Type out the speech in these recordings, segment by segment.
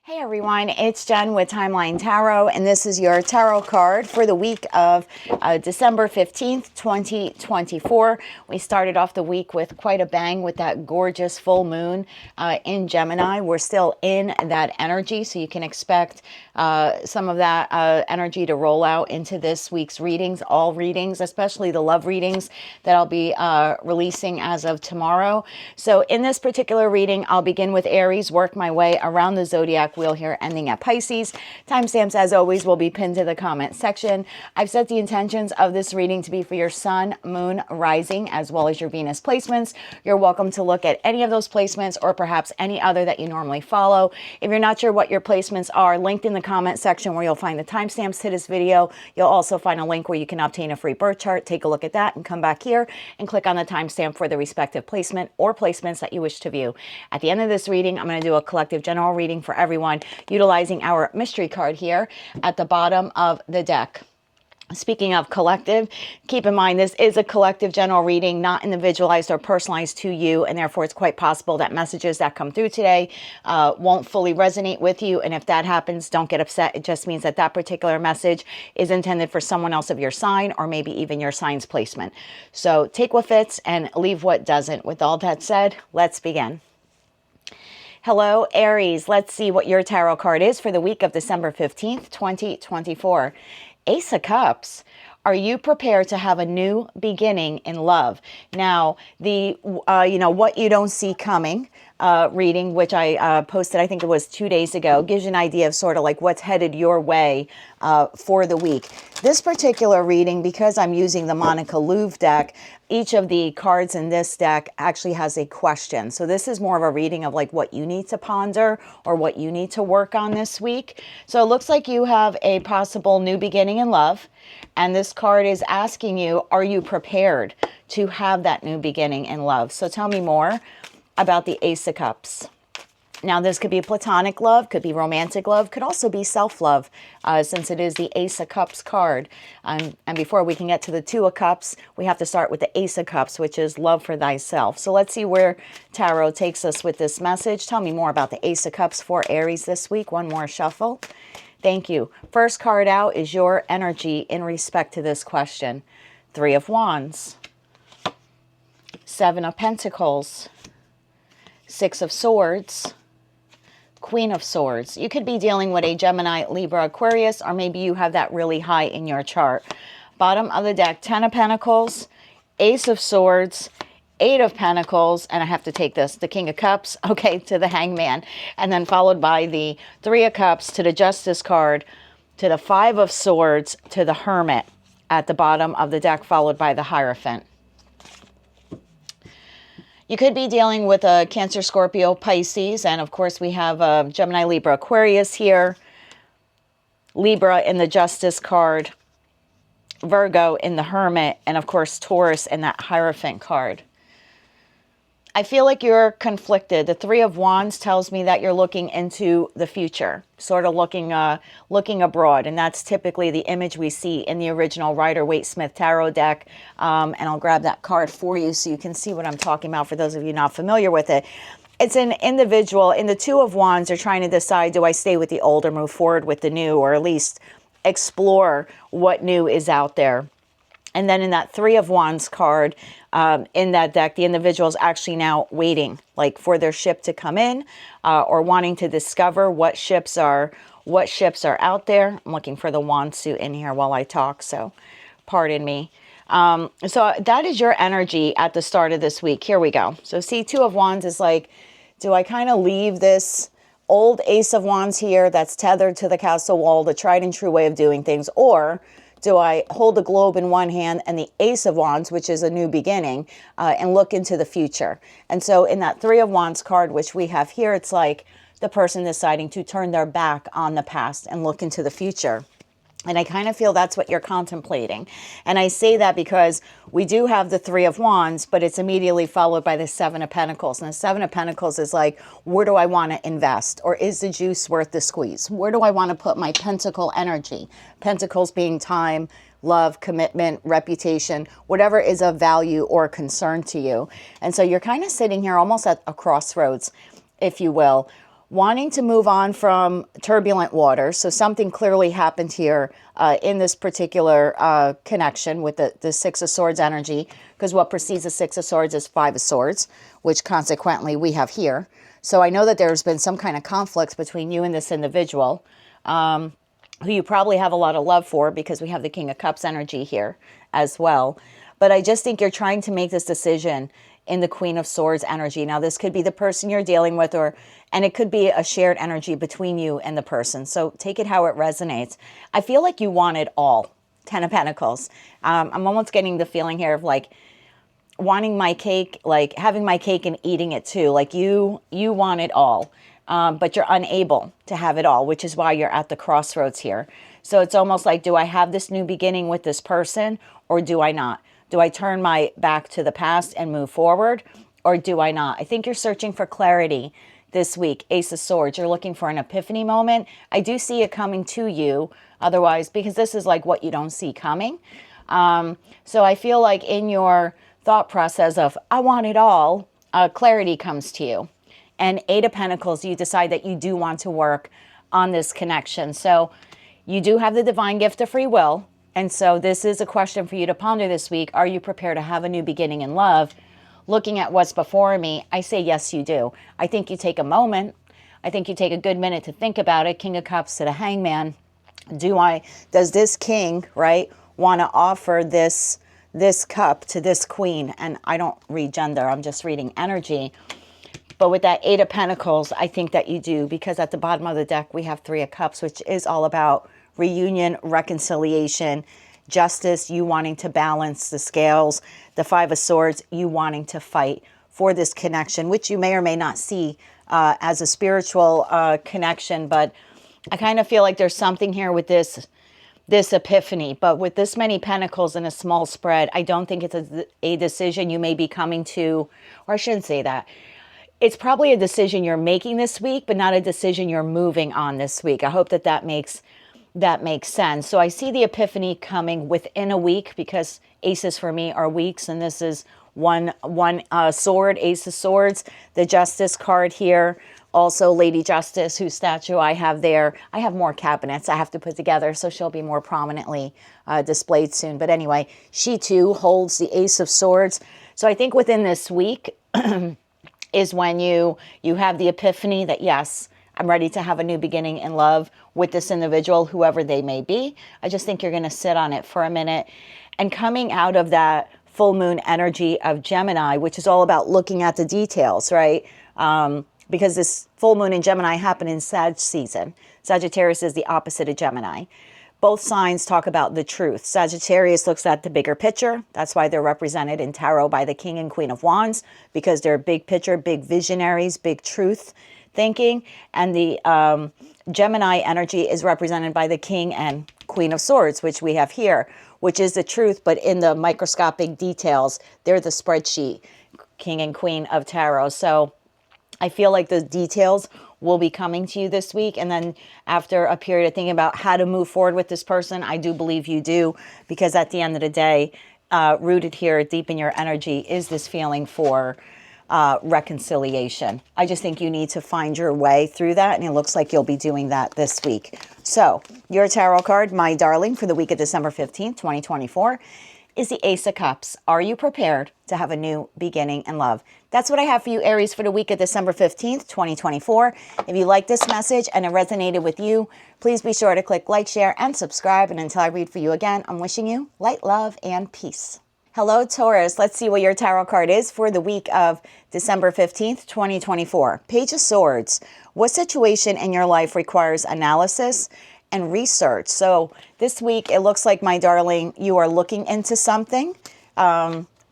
Hey everyone, it's Jen with Timeline Tarot, and this is your tarot card for the week of December 15th, 2024. We started off the week with quite a bang with that gorgeous full moon in Gemini. We're still in that energy, so you can expect some of that energy to roll out into this week's readings, all readings, especially the love readings that I'll be releasing as of tomorrow. So in this particular reading, I'll begin with Aries, work my way around the zodiac wheel here, ending at Pisces. Timestamps, as always, will be pinned to the comment section. I've set the intentions of this reading to be for your sun, moon, rising, as well as your Venus placements. You're welcome to look at any of those placements or perhaps any other that you normally follow. If you're not sure what your placements are, linked in the comment section where you'll find the timestamps to this video. You'll also find a link where you can obtain a free birth chart. Take a look at that and come back here and click on the timestamp for the respective placement or placements that you wish to view. At the end of this reading, I'm going to do a collective general reading for everyone, utilizing our mystery card here at the bottom of the deck. Speaking of collective, keep in mind this is a collective general reading, not individualized or personalized to you, and therefore it's quite possible that messages that come through today won't fully resonate with you. And if that happens, don't get upset. It just means that that particular message is intended for someone else of your sign, or maybe even your sign's placement. So take what fits and leave what doesn't. With all that said, let's begin. Hello, Aries. Let's see what your tarot card is for the week of December 15th, 2024. Ace of Cups. Are you prepared to have a new beginning in love? Now, the, what you don't see coming reading, which I posted, I think it was 2 days ago, gives you an idea of sort of like what's headed your way for the week. This particular reading, because I'm using the Monica Louv deck, each of the cards in this deck actually has a question. So this is more of a reading of like what you need to ponder or what you need to work on this week. So it looks like you have a possible new beginning in love. And this card is asking you, are you prepared to have that new beginning in love? So tell me more about the Ace of Cups. Now, this could be platonic love, could be romantic love, could also be self-love, since it is the Ace of Cups card. And before we can get to the Two of Cups, we have to start with the Ace of Cups, which is love for thyself. So let's see where Tarot takes us with this message. Tell me more about the Ace of Cups for Aries this week. One more shuffle. Thank you. First card out is your energy in respect to this question. Three of Wands, Seven of Pentacles, Six of Swords, Queen of Swords. You could be dealing with a Gemini, Libra, Aquarius, or maybe you have that really high in your chart. Bottom of the deck, Ten of Pentacles, Ace of Swords, Eight of Pentacles, and I have to take this, the King of Cups, okay, to the Hangman, and then followed by the Three of Cups to the Justice card, to the Five of Swords, to the Hermit at the bottom of the deck, followed by the Hierophant. You could be dealing with a Cancer, Scorpio, Pisces, and of course we have Gemini, Libra, Aquarius here, Libra in the Justice card, Virgo in the Hermit, and of course Taurus in that Hierophant card. I feel like you're conflicted. The Three of Wands tells me that you're looking into the future, sort of looking abroad, and that's typically the image we see in the original Rider-Waite-Smith tarot deck. And I'll grab that card for you so you can see what I'm talking about for those of you not familiar with it. It's an individual. In the Two of Wands, they're trying to decide, do I stay with the old or move forward with the new, or at least explore what new is out there. And then in that Three of Wands card, in that deck, the individual is actually now waiting, like for their ship to come in, or wanting to discover what ships are out there. I'm looking for the wand suit in here while I talk, so pardon me. So that is your energy at the start of this week. Here we go. So see, Two of Wands is like, do I kind of leave this old Ace of Wands here that's tethered to the castle wall, the tried and true way of doing things, or do I hold the globe in one hand and the Ace of Wands, which is a new beginning, and look into the future? And so in that Three of Wands card, which we have here, it's like the person deciding to turn their back on the past and look into the future. And I kind of feel that's what you're contemplating. And I say that because we do have the Three of Wands, but it's immediately followed by the Seven of Pentacles. And the Seven of Pentacles is like, where do I want to invest? Or is the juice worth the squeeze? Where do I want to put my pentacle energy? Pentacles being time, love, commitment, reputation, whatever is of value or concern to you. And so you're kind of sitting here almost at a crossroads, if you will. wanting to move on from turbulent water. So something clearly happened here in this particular connection with the Six of Swords energy, because what precedes the Six of Swords is Five of Swords, which consequently we have here. So I know that there's been some kind of conflict between you and this individual, who you probably have a lot of love for, because we have the King of Cups energy here as well. But I just think you're trying to make this decision in the Queen of Swords energy. Now, this could be the person you're dealing with, and it could be a shared energy between you and the person. So take it how it resonates. I feel like you want it all. Ten of Pentacles. I'm almost getting the feeling here of like wanting my cake, like having my cake and eating it too. Like you want it all, but you're unable to have it all, which is why you're at the crossroads here. So it's almost like, do I have this new beginning with this person, or do I not? Do I turn my back to the past and move forward, or do I not? I think you're searching for clarity this week. Ace of Swords, you're looking for an epiphany moment. I do see it coming to you otherwise, because this is like what you don't see coming. So I feel like in your thought process of, I want it all, clarity comes to you. And Eight of Pentacles, you decide that you do want to work on this connection. So you do have the divine gift of free will. And so this is a question for you to ponder this week. Are you prepared to have a new beginning in love? Looking at what's before me, I say yes, you do. I think you take a moment. I think you take a good minute to think about it. King of Cups to the Hangman. Does this king, right, want to offer this cup to this queen? And I don't read gender. I'm just reading energy. But with that Eight of Pentacles, I think that you do, because at the bottom of the deck, we have Three of Cups, which is all about reunion, reconciliation, justice, you wanting to balance the scales. The Five of Swords, you wanting to fight for this connection, which you may or may not see as a spiritual connection. But I kind of feel like there's something here with this epiphany. But with this many pentacles in a small spread, I don't think it's a decision you may be coming to, or I shouldn't say that. It's probably a decision you're making this week, but not a decision you're moving on this week. I hope that makes sense. So I see the epiphany coming within a week, because aces for me are weeks, and this is one sword, Ace of Swords, the Justice card here. Also Lady Justice, whose statue I have there. I have more cabinets I have to put together, so she'll be more prominently displayed soon. But anyway, she too holds the Ace of Swords. So I think within this week is when you have the epiphany that, yes, I'm ready to have a new beginning in love with this individual, whoever they may be. I just think you're going to sit on it for a minute. And coming out of that full moon energy of Gemini, which is all about looking at the details, right? Because this full moon in Gemini happened in Sag season. Sagittarius is the opposite of Gemini. Both signs talk about the truth. Sagittarius looks at the bigger picture. That's why they're represented in tarot by the King and Queen of Wands, because they're big picture, big visionaries, big truth thinking. And the Gemini energy is represented by the King and Queen of Swords, which we have here, which is the truth, but in the microscopic details, they're the spreadsheet, King and Queen of Tarot. So I feel like the details will be coming to you this week. And then after a period of thinking about how to move forward with this person, I do believe you do, because at the end of the day, rooted here deep in your energy is this feeling for reconciliation. I just think you need to find your way through that, and it looks like you'll be doing that this week. So your tarot card, my darling, for the week of December 15th, 2024, is the Ace of Cups. Are you prepared to have a new beginning in love? That's what I have for you, Aries, for the week of December 15th, 2024. If you like this message and it resonated with you, please be sure to click like, share, and subscribe. And until I read for you again, I'm wishing you light, love, and peace. Hello, Taurus. Let's see what your tarot card is for the week of December 15th, 2024. Page of Swords. What situation in your life requires analysis and research? So this week, it looks like, my darling, you are looking into something.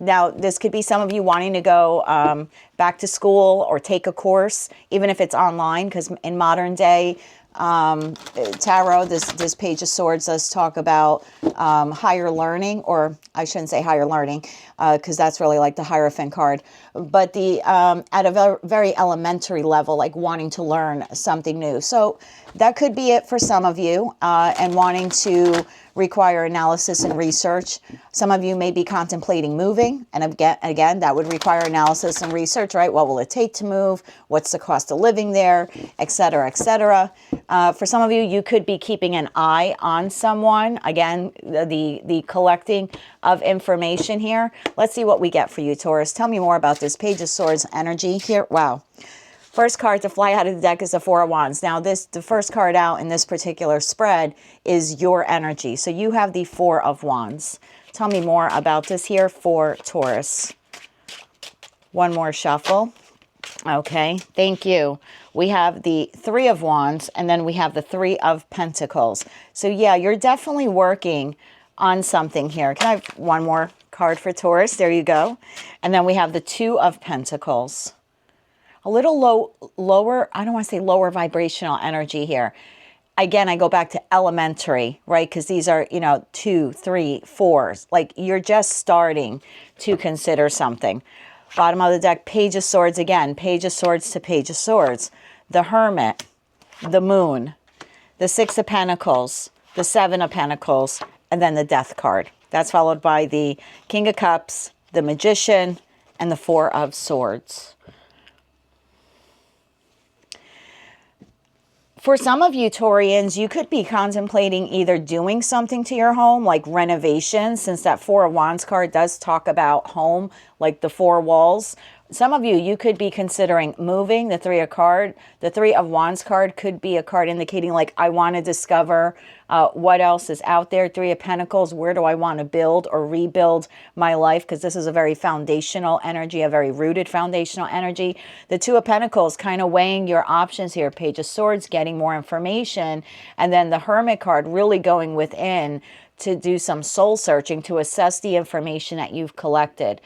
Now, this could be some of you wanting to go back to school or take a course, even if it's online, because in modern day tarot, this Page of Swords does talk about higher learning, or I shouldn't say higher learning, because that's really like the Hierophant card, but the at a very elementary level, like wanting to learn something new. So that could be it for some of you, and wanting to require analysis and research. Some of you may be contemplating moving, and again, that would require analysis and research. search, right? What will it take to move? What's the cost of living there, etc., etc. For some of you, you could be keeping an eye on someone. Again, the collecting of information here. Let's see what we get for you, Taurus. Tell me more about this Page of Swords energy here. Wow. First card to fly out of the deck is the Four of Wands. Now, the first card out in this particular spread is your energy. So you have the Four of Wands. Tell me more about this here for Taurus. One more shuffle. Okay, thank you. We have the Three of Wands, and then we have the Three of Pentacles. So yeah, you're definitely working on something here. Can I have one more card for Taurus? There you go. And then we have the Two of Pentacles. A little lower, I don't want to say lower vibrational energy here. Again, I go back to elementary, right? Because these are, 2, 3, 4s. Like you're just starting to consider something. Bottom of the deck, Page of Swords again. Page of Swords to Page of Swords. The Hermit, the Moon, the Six of Pentacles, the Seven of Pentacles, and then the Death card. That's followed by the King of Cups, the Magician, and the Four of Swords. For some of you Taurians, you could be contemplating either doing something to your home, like renovation, since that Four of Wands card does talk about home, like the four walls. Some of you, you could be considering moving. The Three of Wands card could be a card indicating like, I want to discover what else is out there. Three of Pentacles, where do I want to build or rebuild my life? Because this is a very foundational energy, a very rooted foundational energy. The Two of Pentacles, kind of weighing your options here. Page of Swords, getting more information. And then the Hermit card, really going within to do some soul searching to assess the information that you've collected.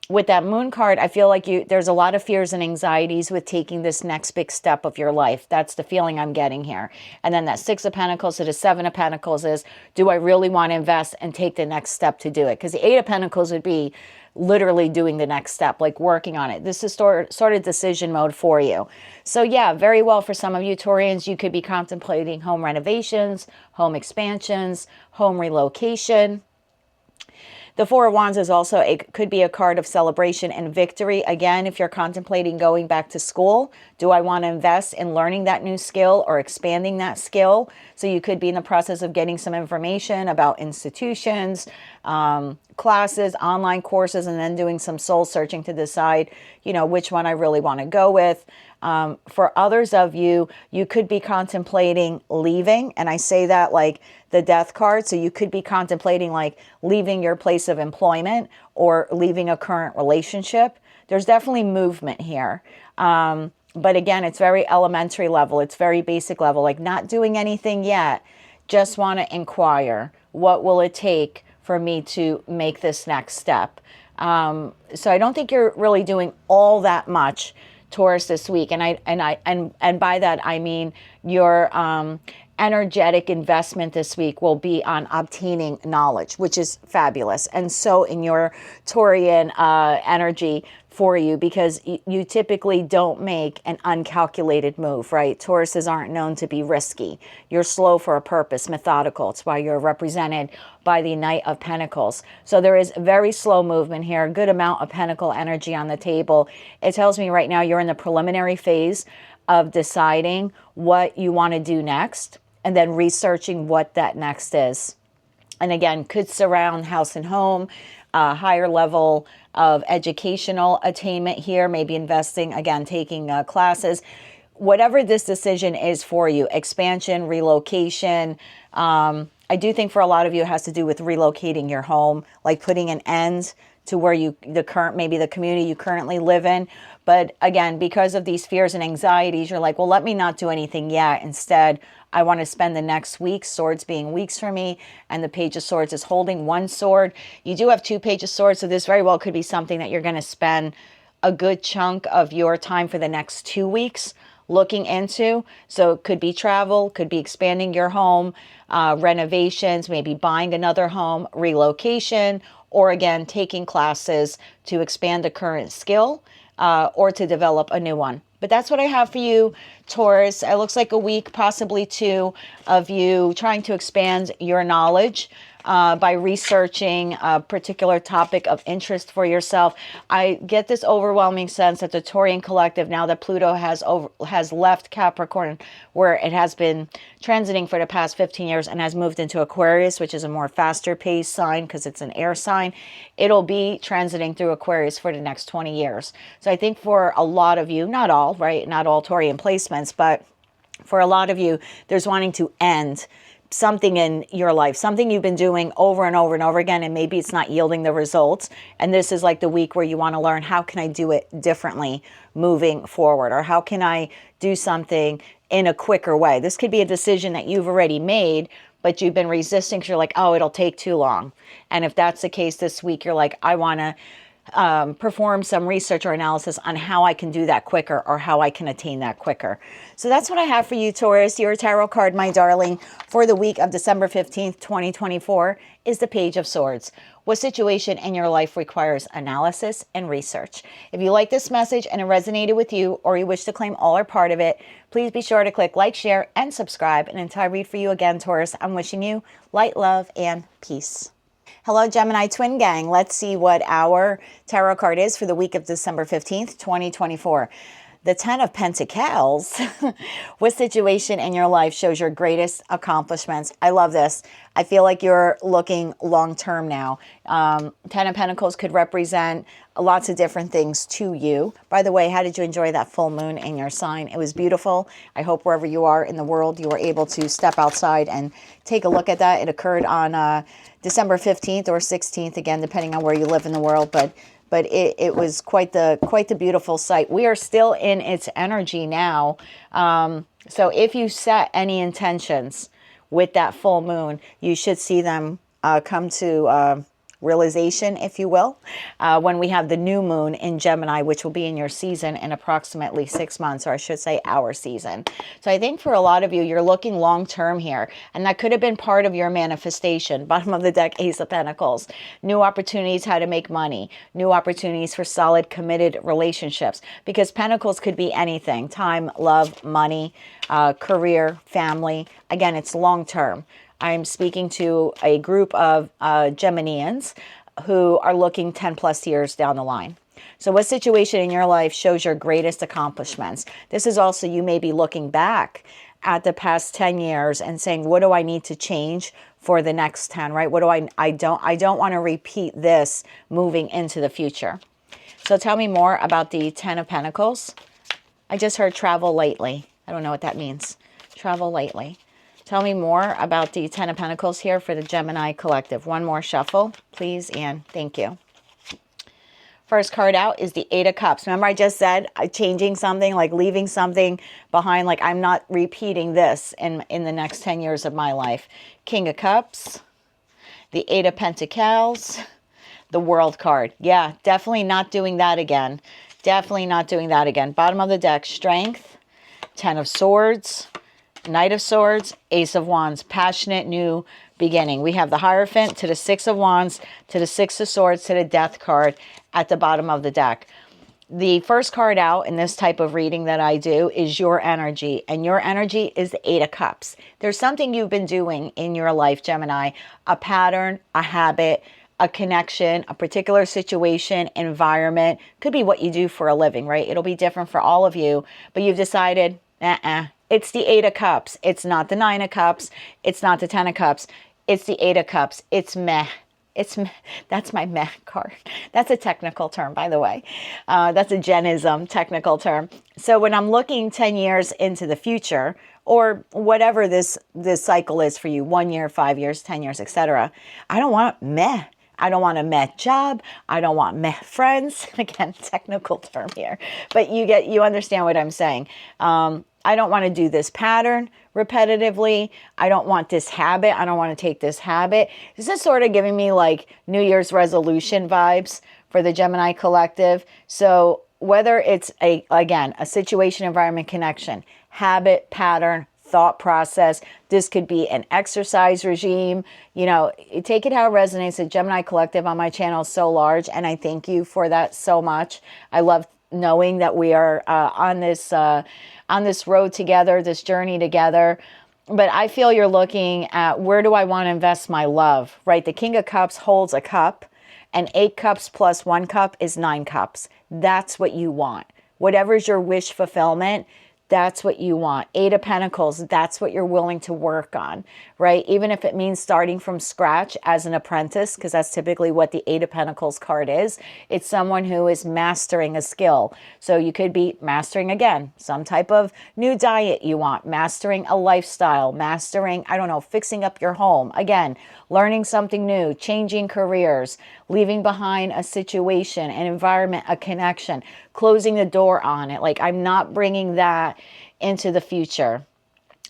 With that Moon card, I feel like there's a lot of fears and anxieties with taking this next big step of your life. That's the feeling I'm getting here. And then that Six of Pentacles to the Seven of Pentacles is, do I really want to invest and take the next step to do it? Because the Eight of Pentacles would be literally doing the next step, like working on it. This is sort of decision mode for you. So yeah, very well for some of you Taurians, you could be contemplating home renovations, home expansions, home relocation. The Four of Wands is also could be a card of celebration and victory. Again, if you're contemplating going back to school, do I want to invest in learning that new skill or expanding that skill? So you could be in the process of getting some information about institutions, classes, online courses, and then doing some soul searching to decide, which one I really want to go with. For others of you, you could be contemplating leaving. And I say that like the Death card. So you could be contemplating like leaving your place of employment or leaving a current relationship. There's definitely movement here. But again, it's very elementary level. It's very basic level, like not doing anything yet. Just want to inquire. What will it take for me to make this next step? So I don't think you're really doing all that much, Taurus, this week. And by that I mean your energetic investment this week will be on obtaining knowledge, which is fabulous. And so in your Taurian energy for you, because you typically don't make an uncalculated move, right? Tauruses aren't known to be risky. You're slow for a purpose, methodical. It's why you're represented by the Knight of Pentacles. So there is very slow movement here, a good amount of Pentacle energy on the table. It tells me right now you're in the preliminary phase of deciding what you want to do next and then researching what that next is. And again, could surround house and home, higher level of educational attainment here, maybe investing, again, taking classes. Whatever this decision is for you, expansion, relocation. I do think for a lot of you it has to do with relocating your home, like putting an end to where maybe the community you currently live in. But again, because of these fears and anxieties, you're like, well, let me not do anything yet. Instead, I want to spend the next week, swords being weeks for me, and the Page of Swords is holding one sword. You do have two Page of Swords, so this very well could be something that you're going to spend a good chunk of your time for the next 2 weeks looking into. So it could be travel, could be expanding your home, renovations, maybe buying another home, relocation, or again, taking classes to expand a current skill or to develop a new one. But that's what I have for you, Taurus. It looks like a week, possibly two, of you trying to expand your knowledge. by researching a particular topic of interest for yourself. I get this overwhelming sense that the Taurian collective, now that Pluto has left Capricorn, where it has been transiting for the past 15 years and has moved into Aquarius, which is a more faster paced sign because it's an air sign, it'll be transiting through Aquarius for the next 20 years. So I think for a lot of you, not all, right? Not all Taurian placements, but for a lot of you, there's wanting to end something in your life, something you've been doing over and over and over again, and maybe it's not yielding the results. And this is like the week where you want to learn, how can I do it differently moving forward? Or how can I do something in a quicker way? This could be a decision that you've already made, but you've been resisting because you're like, oh, it'll take too long. And if that's the case this week, you're like, I want to perform some research or analysis on how I can do that quicker, or how I can attain that quicker. So that's what I have for you, Taurus. Your tarot card, my darling, for the week of December 15th, 2024 is the Page of Swords. What situation in your life requires analysis and research? If you like this message and it resonated with you, or you wish to claim all or part of it, please be sure to click like, share, and subscribe. And until I read for you again, Taurus, I'm wishing you light, love, and peace. Hello, Gemini Twin Gang. Let's see what our tarot card is for the week of December 15th, 2024. The 10 of Pentacles. What situation in your life shows your greatest accomplishments? I love this. I feel like you're looking long-term now. 10 of Pentacles could represent lots of different things to you. By the way, how did you enjoy that full moon in your sign? It was beautiful. I hope wherever you are in the world, you were able to step outside and take a look at that. It occurred on December 15th or 16th, again, depending on where you live in the world. But it was quite the beautiful sight. We are still in its energy now. So if you set any intentions with that full moon, you should see them come to realization, if you will, when we have the new moon in Gemini, which will be in your season in approximately 6 months, or I should say our season. So I think for a lot of you, you're looking long term here, and that could have been part of your manifestation. Bottom of the deck, Ace of Pentacles. New opportunities, how to make money, new opportunities for solid, committed relationships, because Pentacles could be anything: time, love, money, career, family. Again, it's long term. I'm speaking to a group of Geminians who are looking 10 plus years down the line. So what situation in your life shows your greatest accomplishments? This is also, you may be looking back at the past 10 years and saying, what do I need to change for the next 10, right? What do I don't want to repeat this moving into the future. So tell me more about the 10 of Pentacles. I just heard travel lately. I don't know what that means. Travel lately. Tell me more about the 10 of Pentacles here for the Gemini collective. One more shuffle, please, and thank you. First card out is the 8 of Cups. Remember I just said changing something, like leaving something behind, like I'm not repeating this in the next 10 years of my life. King of Cups, the 8 of Pentacles, the World card. Yeah, definitely not doing that again. Definitely not doing that again. Bottom of the deck, Strength, 10 of Swords, Knight of Swords, Ace of Wands, passionate new beginning. We have the Hierophant to the 6 of Wands, to the 6 of Swords, to the Death card at the bottom of the deck. The first card out in this type of reading that I do is your energy, and your energy is the 8 of Cups. There's something you've been doing in your life, Gemini, a pattern, a habit, a connection, a particular situation, environment. Could be what you do for a living, right? It'll be different for all of you, but you've decided, it's the 8 of Cups. It's not the 9 of Cups. It's not the 10 of Cups. It's the 8 of Cups. It's meh. It's meh. That's my meh card. That's a technical term, by the way. That's a Genism technical term. So when I'm looking 10 years into the future, or whatever this cycle is for you, 1 year, 5 years, 10 years, etc., I don't want meh. I don't want a meh job. I don't want meh friends. Again, technical term here, but you understand what I'm saying. I don't want to do this pattern repetitively. I don't want this habit. I don't want to take this habit. This is sort of giving me like New Year's resolution vibes for the Gemini collective. So whether it's a situation, environment, connection, habit, pattern, thought process, this could be an exercise regime, take it how it resonates. The Gemini collective on my channel is so large, and I thank you for that so much. I love knowing that we are on this road together, this journey together. But I feel you're looking at, where do I want to invest my love, right? The King of Cups holds a cup, and 8 cups plus 1 cup is 9 cups. That's what you want. Whatever's your wish fulfillment, that's what you want. 8 of Pentacles, that's what you're willing to work on, right? Even if it means starting from scratch as an apprentice, because that's typically what the 8 of Pentacles card is. It's someone who is mastering a skill. So you could be mastering, again, some type of new diet you want, mastering a lifestyle, mastering, I don't know, fixing up your home. Again, learning something new, changing careers, leaving behind a situation, an environment, a connection, closing the door on it. Like, I'm not bringing that into the future.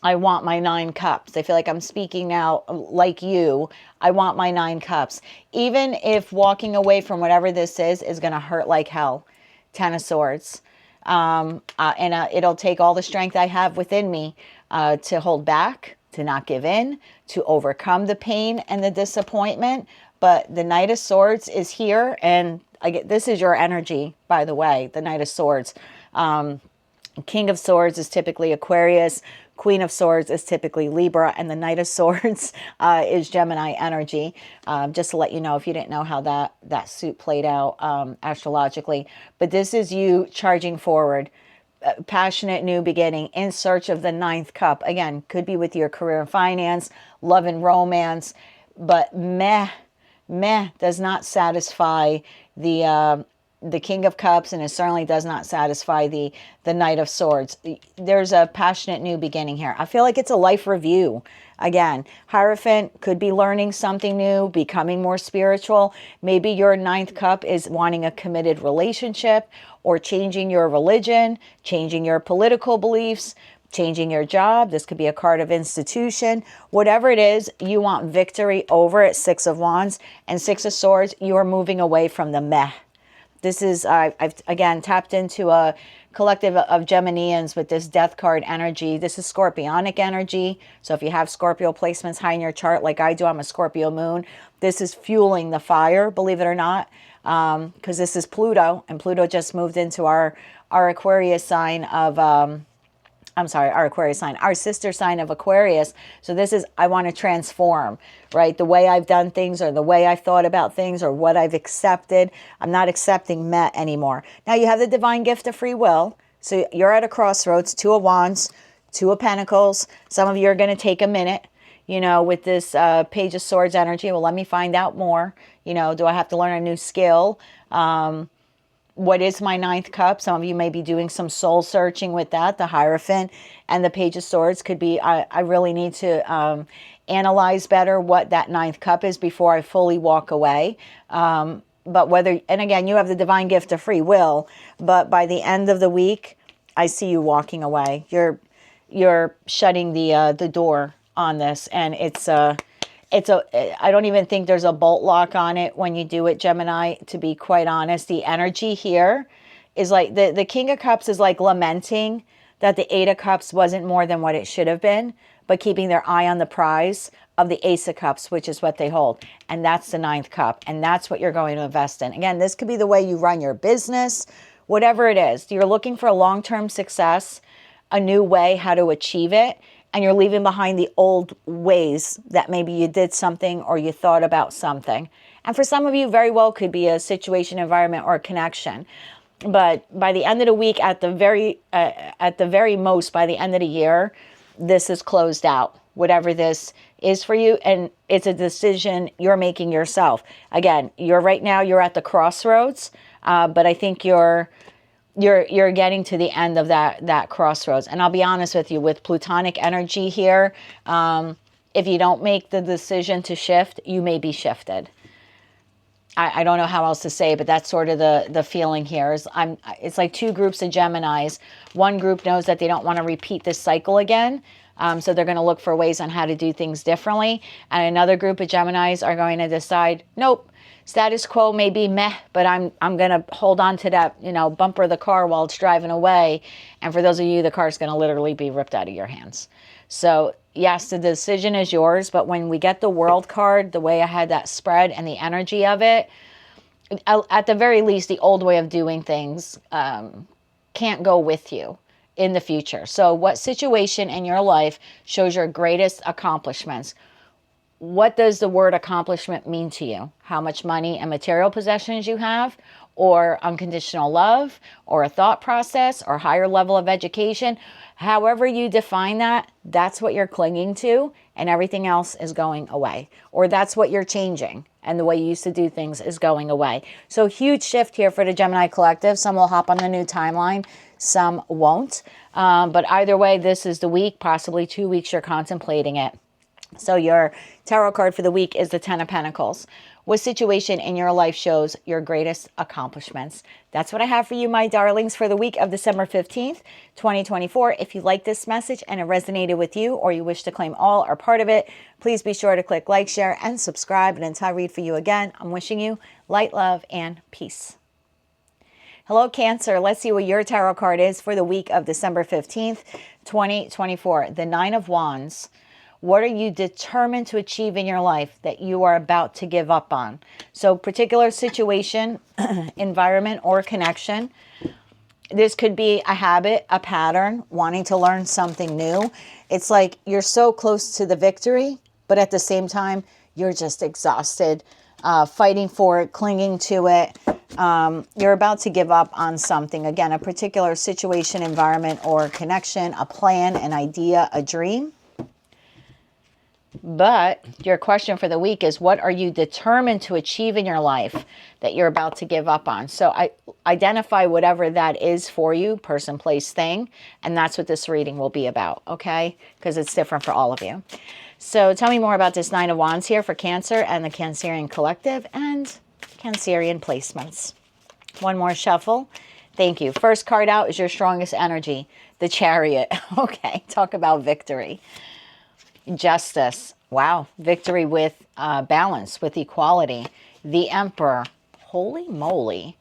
I want my 9 cups. I feel like I'm speaking now like you. I want my 9 cups. Even if walking away from whatever this is going to hurt like hell. 10 of Swords. It'll take all the strength I have within me to hold back, to not give in, to overcome the pain and the disappointment. But the Knight of Swords is here, and this is your energy, by the way, the Knight of Swords. King of Swords is typically Aquarius. Queen of Swords is typically Libra, and the Knight of Swords is Gemini energy. Just to let you know, if you didn't know how that suit played out astrologically. But this is you charging forward, passionate new beginning, in search of the 9th cup. Again, could be with your career and finance, love and romance, but meh does not satisfy the King of Cups, and it certainly does not satisfy the Knight of Swords. There's a passionate new beginning here. I feel like it's a life review. Again, Hierophant could be learning something new, becoming more spiritual. Maybe your 9th cup is wanting a committed relationship, or changing your religion, changing your political beliefs, changing your job. This could be a card of institution. Whatever it is, you want victory over it. 6 of Wands and 6 of Swords, you are moving away from the meh. This is, I've again tapped into a collective of Geminians with this death card energy. This is Scorpionic energy. So if you have Scorpio placements high in your chart, like I do, I'm a Scorpio moon. This is fueling the fire, believe it or not, because this is Pluto, and Pluto just moved into our Aquarius sign of, our Aquarius sign, our sister sign of Aquarius. So this is, I want to transform, right? The way I've done things, or the way I've thought about things, or what I've accepted. I'm not accepting meh anymore. Now you have the divine gift of free will. So you're at a crossroads. 2 of Wands, 2 of Pentacles. Some of you are going to take a minute, with this Page of Swords energy. Well, let me find out more. Do I have to learn a new skill? What is my 9th cup? Some of you may be doing some soul searching with that. The Hierophant and the Page of Swords could be, I really need to analyze better what that 9th cup is before I fully walk away. But whether, and again, you have the divine gift of free will, but by the end of the week, I see you walking away. You're shutting the door on this, and I don't even think there's a bolt lock on it when you do it, Gemini, to be quite honest. The energy here is like, the King of Cups is like lamenting that the 8 of Cups wasn't more than what it should have been, but keeping their eye on the prize of the Ace of Cups, which is what they hold. And that's the 9th cup. And that's what you're going to invest in. Again, this could be the way you run your business, whatever it is. You're looking for a long-term success, a new way how to achieve it. And you're leaving behind the old ways that maybe you did something or you thought about something. And for some of you, very well could be a situation, environment, or a connection. But by the end of the week, at the very most, by the end of the year, this is closed out. Whatever this is for you, and it's a decision you're making yourself. Again, right now you're at the crossroads, but I think you're getting to the end of that crossroads. And I'll be honest with you, with Plutonic energy here, if you don't make the decision to shift, you may be shifted. I don't know how else to say, but that's sort of the feeling here. It's like 2 groups of Geminis. One group knows that they don't want to repeat this cycle again, so they're going to look for ways on how to do things differently. And another group of Geminis are going to decide, nope, status quo may be meh, but I'm going to hold on to that, bumper of the car while it's driving away. And for those of you, the car's going to literally be ripped out of your hands. So yes, the decision is yours, but when we get the World card, the way I had that spread and the energy of it, at the very least, the old way of doing things can't go with you. in the future. So what situation in your life shows your greatest accomplishments? What does the word accomplishment mean to you? How much money and material possessions you have, or unconditional love, or a thought process, or higher level of education? However you define that, that's what you're clinging to, and everything else is going away. Or that's what you're changing, and the way you used to do things is going away. So huge shift here for the Gemini collective. Some will hop on the new timeline, some won't. But either way, this is the week, possibly 2 weeks you're contemplating it. So your tarot card for the week is the Ten of Pentacles. What situation in your life shows your greatest accomplishments? That's what I have for you, my darlings, for the week of December 15th, 2024. If you like this message and it resonated with you, or you wish to claim all or part of it, please be sure to click like, share, and subscribe. And until I read for you again, I'm wishing you light, love, and peace. Hello, Cancer. Let's see what your tarot card is for the week of December 15th, 2024. The Nine of Wands. What are you determined to achieve in your life that you are about to give up on? So particular situation, environment, or connection. This could be a habit, a pattern, wanting to learn something new. It's like you're so close to the victory, but at the same time, you're just exhausted, fighting for it, clinging to it. You're about to give up on something. Again, a particular situation, environment, or connection, a plan, an idea, a dream. But your question for the week is, what are you determined to achieve in your life that you're about to give up on? So identify whatever that is for you, person, place, thing. And that's what this reading will be about, okay? Because it's different for all of you. So tell me more about this Nine of Wands here for Cancer and the Cancerian collective and Cancerian placements. One more shuffle. Thank you. First card out is your strongest energy, the Chariot. Okay, talk about victory. Justice. Wow. Victory with balance, with equality. The Emperor. Holy moly.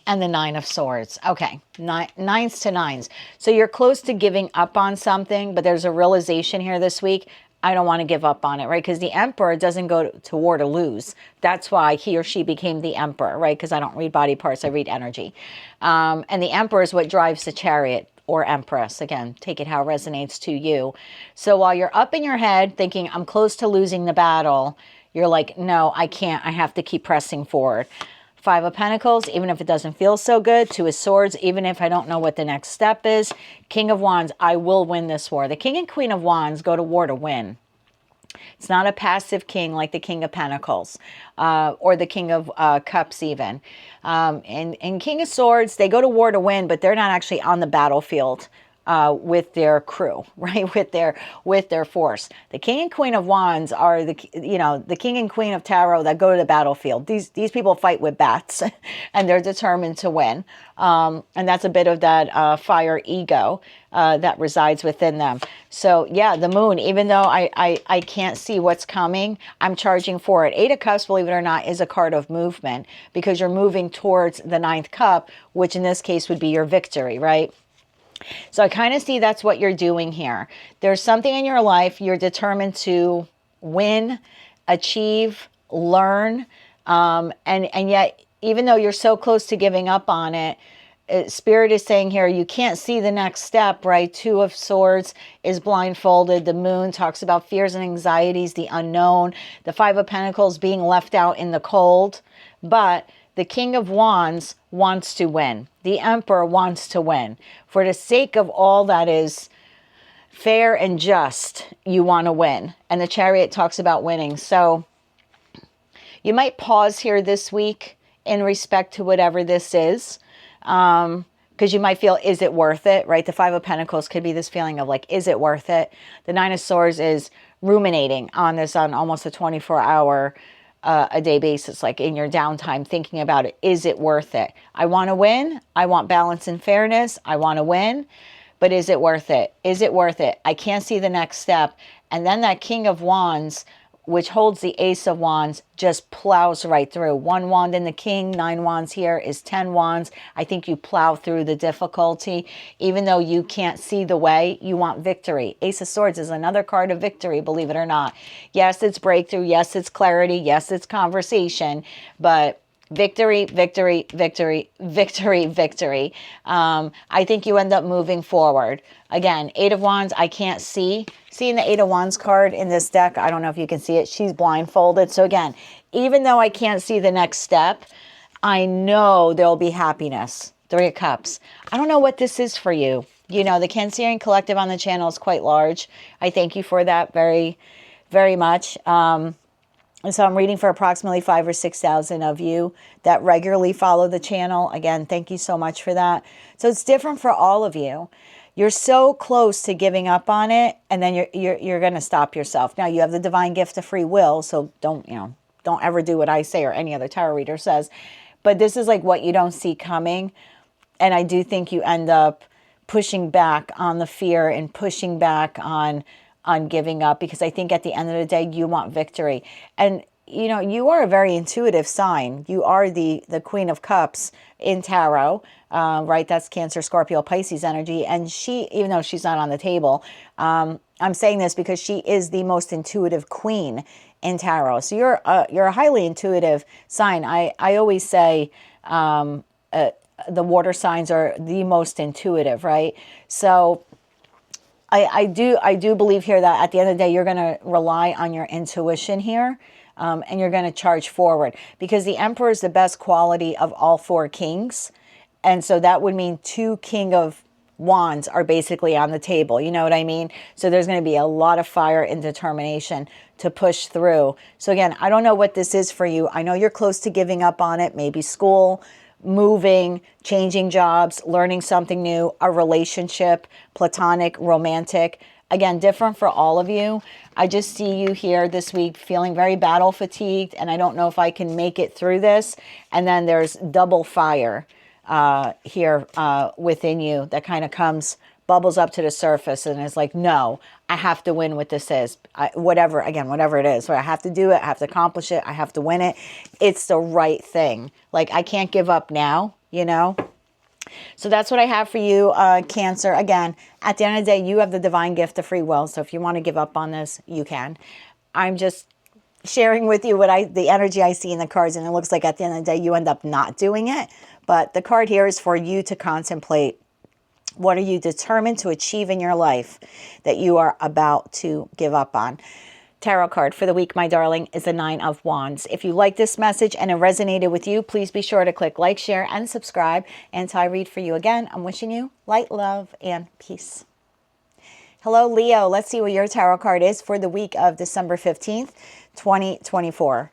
And the Nine of Swords. Okay. Nines to nines. So you're close to giving up on something, but there's a realization here this week. I don't want to give up on it, right? Because the Emperor doesn't go to war to lose. That's why he or she became the Emperor, right? Because I don't read body parts, I read energy. And the Emperor is what drives the Chariot. Or Empress. Again, take it how it resonates to you. So while you're up in your head thinking, I'm close to losing the battle, you're like, no, I can't. I have to keep pressing forward. Five of Pentacles, even if it doesn't feel so good. Two of Swords, even if I don't know what the next step is. King of Wands, I will win this war. The King and Queen of Wands go to war to win. It's not a passive king like the King of Pentacles or the King of Cups even. And King of Swords, they go to war to win, but they're not actually on the battlefield with their crew, right? With their force. The King and Queen of Wands are the King and Queen of Tarot that go to the battlefield. These people fight with bats and they're determined to win. And that's a bit of that fire ego that resides within them. So yeah, the Moon, even though I can't see what's coming, I'm charging for it. Eight of Cups, believe it or not, is a card of movement because you're moving towards the ninth cup, which in this case would be your victory, right? So I kind of see that's what you're doing here. There's something in your life you're determined to win, achieve, learn, and yet even though you're so close to giving up on it, Spirit is saying here, you can't see the next step, right? Two of Swords is blindfolded. The Moon talks about fears and anxieties, the unknown. The Five of Pentacles being left out in the cold. But the King of Wands wants to win. The Emperor wants to win. For the sake of all that is fair and just, you want to win. And the Chariot talks about winning. So you might pause here this week in respect to whatever this is. Because you might feel, is it worth it, right? The Five of Pentacles could be this feeling of like, is it worth it? The Nine of Swords is ruminating on this on almost a 24-hour a day basis, like in your downtime, thinking about it. Is it worth it? I want to win. I want balance and fairness. I want to win. But is it worth it? Is it worth it? I can't see the next step. And then that King of Wands, which holds the Ace of Wands, just plows right through. One wand in the King, 9 wands here is 10 wands. I think you plow through the difficulty. Even though you can't see the way, you want victory. Ace of Swords is another card of victory, believe it or not. Yes, it's breakthrough. Yes, it's clarity. Yes, it's conversation. But Victory, victory, victory, victory, victory. I think you end up moving forward. Again, Eight of Wands, I can't see. Seeing the Eight of Wands card in this deck, I don't know if you can see it. She's blindfolded. So again, even though I can't see the next step, I know there'll be happiness. Three of Cups. I don't know what this is for you. You know, the Cancerian collective on the channel is quite large. I thank you for that very, very much. And so I'm reading for approximately 5,000 or 6,000 of you that regularly follow the channel. Again, thank you so much for that. So it's different for all of you. You're so close to giving up on it, and then you're going to stop yourself. Now, you have the divine gift of free will, so don't ever do what I say or any other tarot reader says. But this is like what you don't see coming. And I do think you end up pushing back on the fear and pushing back on giving up, because I think at the end of the day, you want victory. And, you know, you are a very intuitive sign. You are the Queen of Cups in tarot, right? That's Cancer, Scorpio, Pisces energy. And she, even though she's not on the table, I'm saying this because she is the most intuitive queen in tarot. So you're a highly intuitive sign. I always say the water signs are the most intuitive, right? So I do believe here that at the end of the day, you're going to rely on your intuition here, and you're going to charge forward, because the Emperor is the best quality of all four kings. And so that would mean two King of Wands are basically on the table. You know what I mean? So there's going to be a lot of fire and determination to push through. So again, I don't know what this is for you. I know you're close to giving up on it. Maybe school, moving, changing jobs, learning something new, a relationship, platonic, romantic. Again, different for all of you. I just see you here this week feeling very battle fatigued, and I don't know if I can make it through this. And then there's double fire here within you that kind of bubbles up to the surface and is like, no, I have to win what this is. Whatever it is. So I have to do it. I have to accomplish it. I have to win it. It's the right thing. Like, I can't give up now, you know? So that's what I have for you, Cancer. Again, at the end of the day, you have the divine gift of free will. So if you want to give up on this, you can. I'm just sharing with you the energy I see in the cards, and it looks like at the end of the day, you end up not doing it. But the card here is for you to contemplate. What are you determined to achieve in your life that you are about to give up on? Tarot card for the week, my darling, is the Nine of Wands. If you like this message and it resonated with you, please be sure to click like, share, and subscribe. And I read for you again. I'm wishing you light, love, and peace. Hello, Leo. Let's see what your tarot card is for the week of December 15th, 2024.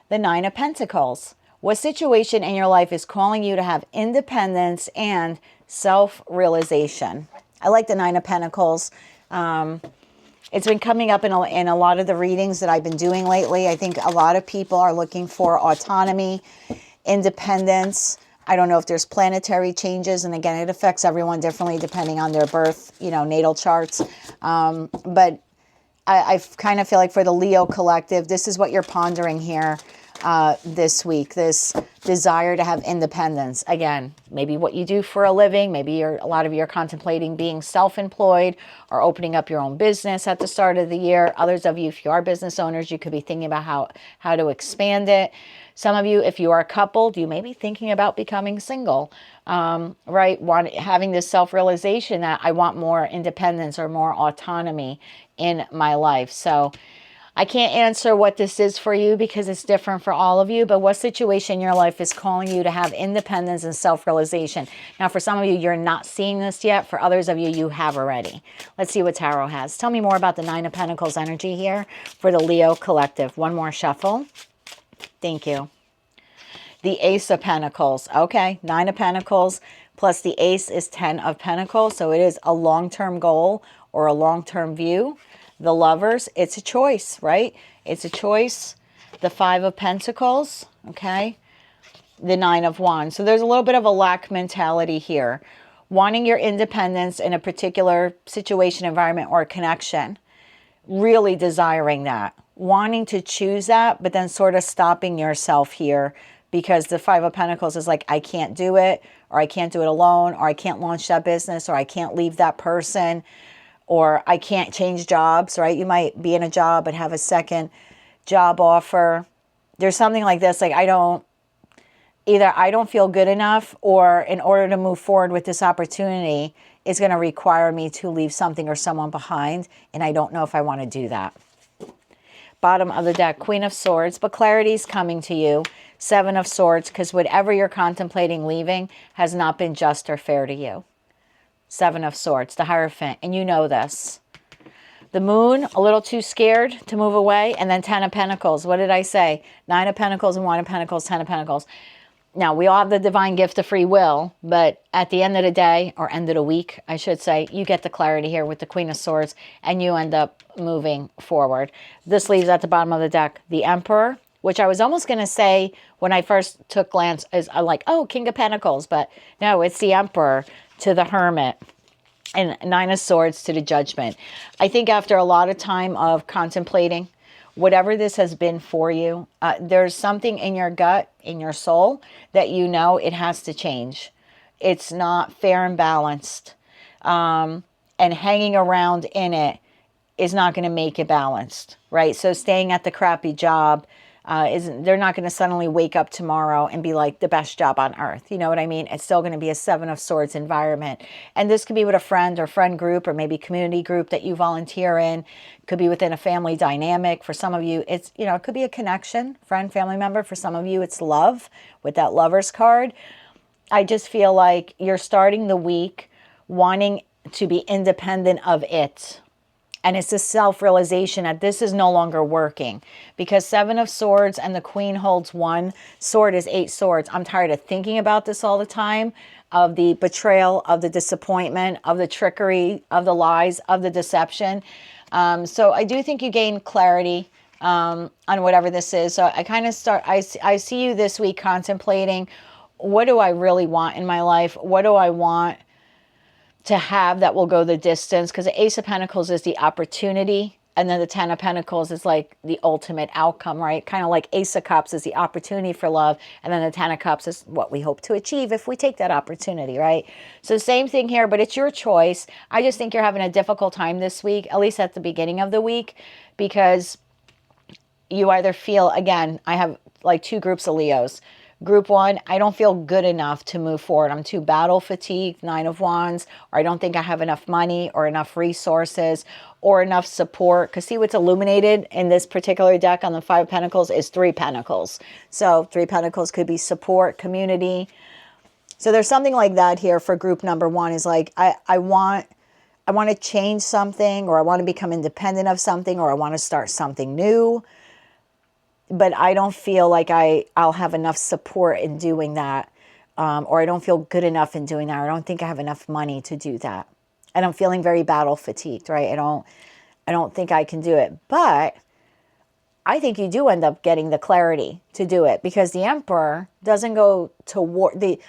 The Nine of Pentacles. What situation in your life is calling you to have independence and self-realization? I like the Nine of Pentacles. It's been coming up in a lot of the readings that I've been doing lately. I think a lot of people are looking for autonomy, independence. I don't know if there's planetary changes. And again, it affects everyone differently depending on their birth, natal charts. But I kind of feel like for the Leo collective, this is what you're pondering here. This week, this desire to have independence. Again, maybe what you do for a living, maybe a lot of you are contemplating being self-employed or opening up your own business at the start of the year. Others of you, if you are business owners, you could be thinking about how to expand it. Some of you, if you are a couple, you may be thinking about becoming single, right? Having this self-realization that I want more independence or more autonomy in my life. So I can't answer what this is for you because it's different for all of you, but what situation in your life is calling you to have independence and self-realization? Now, for some of you, you're not seeing this yet. For others of you, you have already. Let's see what Tarot has. Tell me more about the Nine of Pentacles energy here for the Leo collective. One more shuffle. Thank you. The Ace of Pentacles. Okay, Nine of Pentacles plus the Ace is 10 of Pentacles, so it is a long-term goal or a long-term view. The Lovers, it's a choice, right? It's a choice. The Five of Pentacles, okay? The Nine of Wands. So there's a little bit of a lack mentality here. Wanting your independence in a particular situation, environment, or connection. Really desiring that. Wanting to choose that, but then sort of stopping yourself here because the Five of Pentacles is like, I can't do it, or I can't do it alone, or I can't launch that business, or I can't leave that person, or I can't change jobs, right? You might be in a job but have a second job offer. There's something like this, like I don't either I don't feel good enough, or in order to move forward with this opportunity, it's going to require me to leave something or someone behind, and I don't know if I want to do that. Bottom of the deck, Queen of Swords, but clarity is coming to you. Seven of Swords, because whatever you're contemplating leaving has not been just or fair to you. Seven of Swords, the Hierophant, and you know this. The Moon, a little too scared to move away, and then Ten of Pentacles. What did I say? Nine of Pentacles and One of Pentacles, Ten of Pentacles. Now, we all have the divine gift of free will, but at the end of the day, or end of the week, I should say, you get the clarity here with the Queen of Swords, and you end up moving forward. This leaves at the bottom of the deck the Emperor, which I was almost going to say when I first took glance, is like, oh, King of Pentacles, but no, it's the Emperor to the Hermit, and Nine of Swords to the Judgment. I think after a lot of time of contemplating, whatever this has been for you, there's something in your gut, in your soul, that you know it has to change. It's not fair and balanced. And hanging around in it is not going to make it balanced, right? So staying at the crappy job, they're not going to suddenly wake up tomorrow and be like the best job on earth. You know what I mean? It's still going to be a Seven of Swords environment. And this could be with a friend or friend group, or maybe community group that you volunteer in. Could be within a family dynamic. For some of you, it's, you know, it could be a connection, friend, family member. For some of you, it's love with that Lovers card. I just feel like you're starting the week wanting to be independent of it. And it's this self-realization that this is no longer working, because Seven of Swords and the Queen holds one. Sword is 8 swords. I'm tired of thinking about this all the time, of the betrayal, of the disappointment, of the trickery, of the lies, of the deception. So I do think you gain clarity on whatever this is. So I kind of I see you this week contemplating, what do I really want in my life? What do I want to have that will go the distance? Because the Ace of Pentacles is the opportunity, and then the Ten of Pentacles is like the ultimate outcome, right? Kind of like Ace of Cups is the opportunity for love, and then the Ten of Cups is what we hope to achieve if we take that opportunity, right? So same thing here, but it's your choice. I just think you're having a difficult time this week, at least at the beginning of the week, because you either feel, again, I have like 2 groups of Leos. Group 1, I don't feel good enough to move forward. I'm too battle fatigued, 9 of Wands, or I don't think I have enough money or enough resources or enough support. Because see, what's illuminated in this particular deck on the 5 of Pentacles is 3 Pentacles. So 3 Pentacles could be support, community. So there's something like that here for group number 1, is like, I want to change something, or I want to become independent of something, or I want to start something new. But I don't feel like I'll have enough support in doing that, or I don't feel good enough in doing that, or I don't think I have enough money to do that. And I'm feeling very battle fatigued, right? I don't think I can do it. But I think you do end up getting the clarity to do it, because the Emperor doesn't go to war. The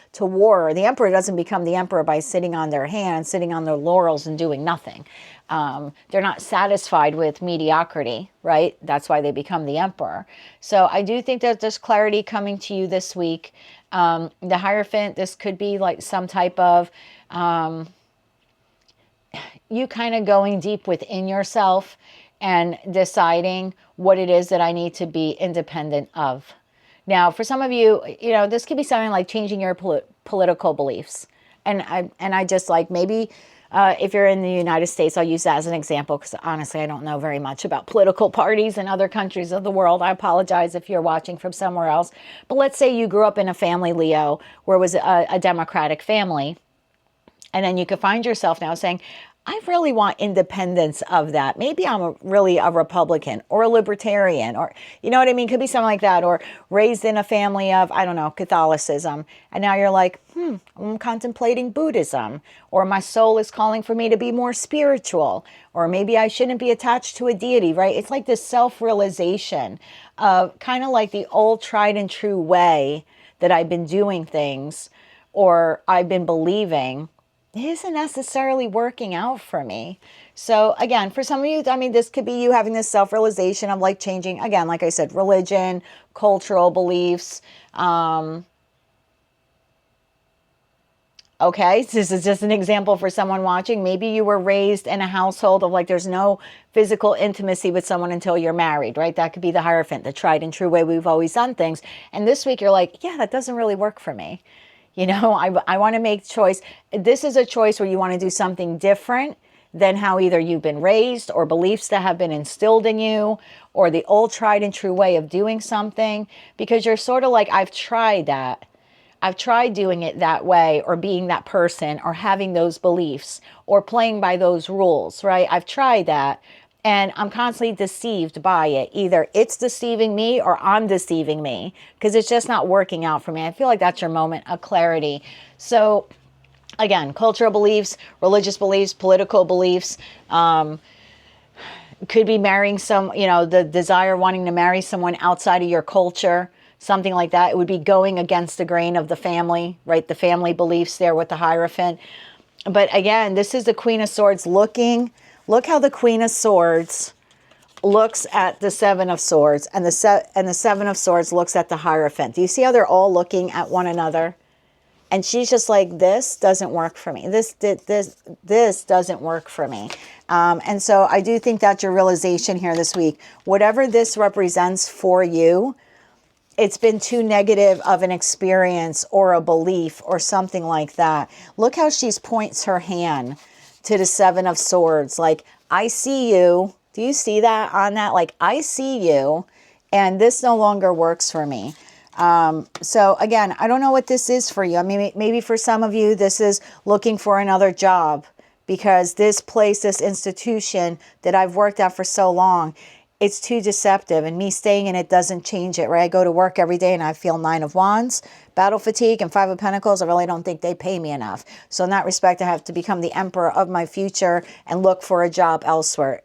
Emperor doesn't become the Emperor by sitting on their hands, sitting on their laurels and doing nothing. They're not satisfied with mediocrity, right? That's why they become the Emperor. So I do think that there's clarity coming to you this week. The Hierophant, this could be like some type of you kind of going deep within yourself and deciding what it is that I need to be independent of. Now, for some of you, you know, this could be something like changing your political beliefs. And I just like, maybe if you're in the United States, I'll use that as an example, because honestly, I don't know very much about political parties in other countries of the world. I apologize if you're watching from somewhere else. But let's say you grew up in a family, Leo, where it was a Democratic family. And then you could find yourself now saying, I really want independence of that. Maybe I'm really a Republican or a Libertarian, or, you know what I mean? Could be something like that. Or raised in a family of, I don't know, Catholicism. And now you're like, I'm contemplating Buddhism. Or my soul is calling for me to be more spiritual. Or maybe I shouldn't be attached to a deity, right? It's like this self-realization of kind of like the old tried and true way that I've been doing things, or I've been believing, isn't necessarily working out for me. So again, for some of you, I mean, this could be you having this self-realization of like changing, again, like I said, religion, cultural beliefs, Okay, so this is just an example for someone watching. Maybe you were raised in a household of like there's no physical intimacy with someone until you're married, right? That could be the Hierophant, the tried and true way we've always done things. And this week you're like, yeah, that doesn't really work for me. You know, I want to make choice. This is a choice where you want to do something different than how either you've been raised or beliefs that have been instilled in you or the old tried and true way of doing something, because you're sort of like, I've tried that. I've tried doing it that way or being that person or having those beliefs or playing by those rules, right? I've tried that and I'm constantly deceived by it. Either it's deceiving me or I'm deceiving me because it's just not working out for me. I feel like that's your moment of clarity. So again, cultural beliefs, religious beliefs, political beliefs, could be marrying the desire wanting to marry someone outside of your culture. Something like that. It would be going against the grain of the family, right? The family beliefs there with the Hierophant. But again, this is the Queen of Swords looking. Look how the Queen of Swords looks at the Seven of Swords, and the Seven of Swords looks at the Hierophant. Do you see how they're all looking at one another? And she's just like, this doesn't work for me. This doesn't work for me. And so I do think that's your realization here this week. Whatever this represents for you, it's been too negative of an experience or a belief or something like that. Look how she points her hand to the Seven of Swords. Like, I see you. Do you see that on that? Like, I see you, and this no longer works for me. So again, I don't know what this is for you. I mean, maybe for some of you, this is looking for another job because this place, this institution that I've worked at for so long, it's too deceptive, and me staying in it doesn't change it, right? I go to work every day and I feel Nine of Wands, battle fatigue, and Five of Pentacles. I really don't think they pay me enough. So in that respect, I have to become the emperor of my future and look for a job elsewhere.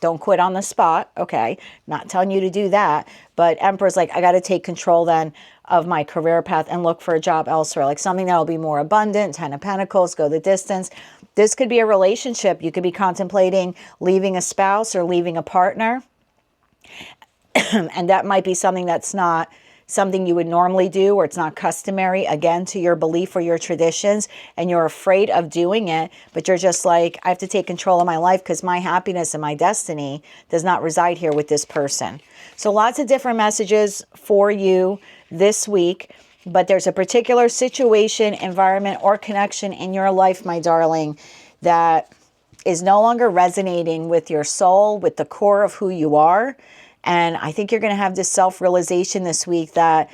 Don't quit on the spot, okay? Not telling you to do that, but Emperor's like, I got to take control then of my career path and look for a job elsewhere, like something that will be more abundant. 10 of Pentacles, go the distance. This could be a relationship. You could be contemplating leaving a spouse or leaving a partner. And that might be something that's not something you would normally do, or it's not customary, again, to your belief or your traditions, and you're afraid of doing it, but you're just like, I have to take control of my life because my happiness and my destiny does not reside here with this person. So lots of different messages for you this week, but there's a particular situation, environment, or connection in your life, my darling, that is no longer resonating with your soul, with the core of who you are. And I think you're going to have this self-realization this week that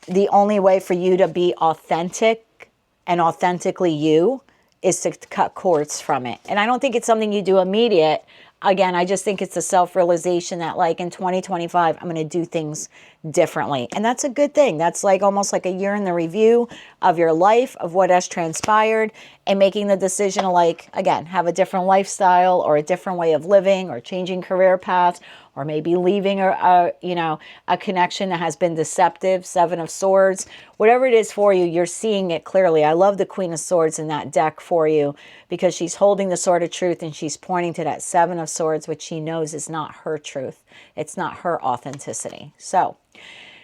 the only way for you to be authentic and authentically you is to cut cords from it. And I don't think it's something you do immediate. Again, I just think it's a self-realization that like in 2025, I'm going to do things differently. And that's a good thing. That's like almost like a year in the review of your life, of what has transpired, and making the decision to like, again, have a different lifestyle or a different way of living or changing career paths, or maybe leaving a connection that has been deceptive. Seven of Swords, whatever it is for you, you're seeing it clearly. I love the Queen of Swords in that deck for you because she's holding the sword of truth and she's pointing to that Seven of Swords, which she knows is not her truth. It's not her authenticity. So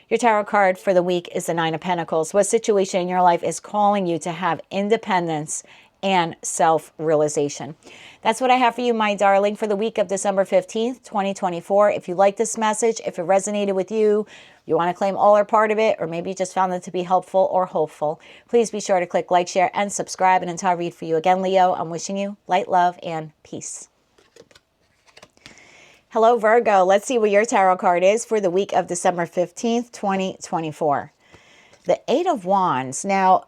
your tarot card for the week is the Nine of Pentacles. What situation in your life is calling you to have independence and self-realization? That's what I have for you, my darling, for the week of December 15th, 2024. If you like this message, if it resonated with you, you want to claim all or part of it, or maybe you just found it to be helpful or hopeful, please be sure to click like, share, and subscribe. And until I read for you again, Leo, I'm wishing you light, love, and peace. Hello, Virgo. Let's see what your tarot card is for the week of December 15th, 2024. The Eight of Wands. Now,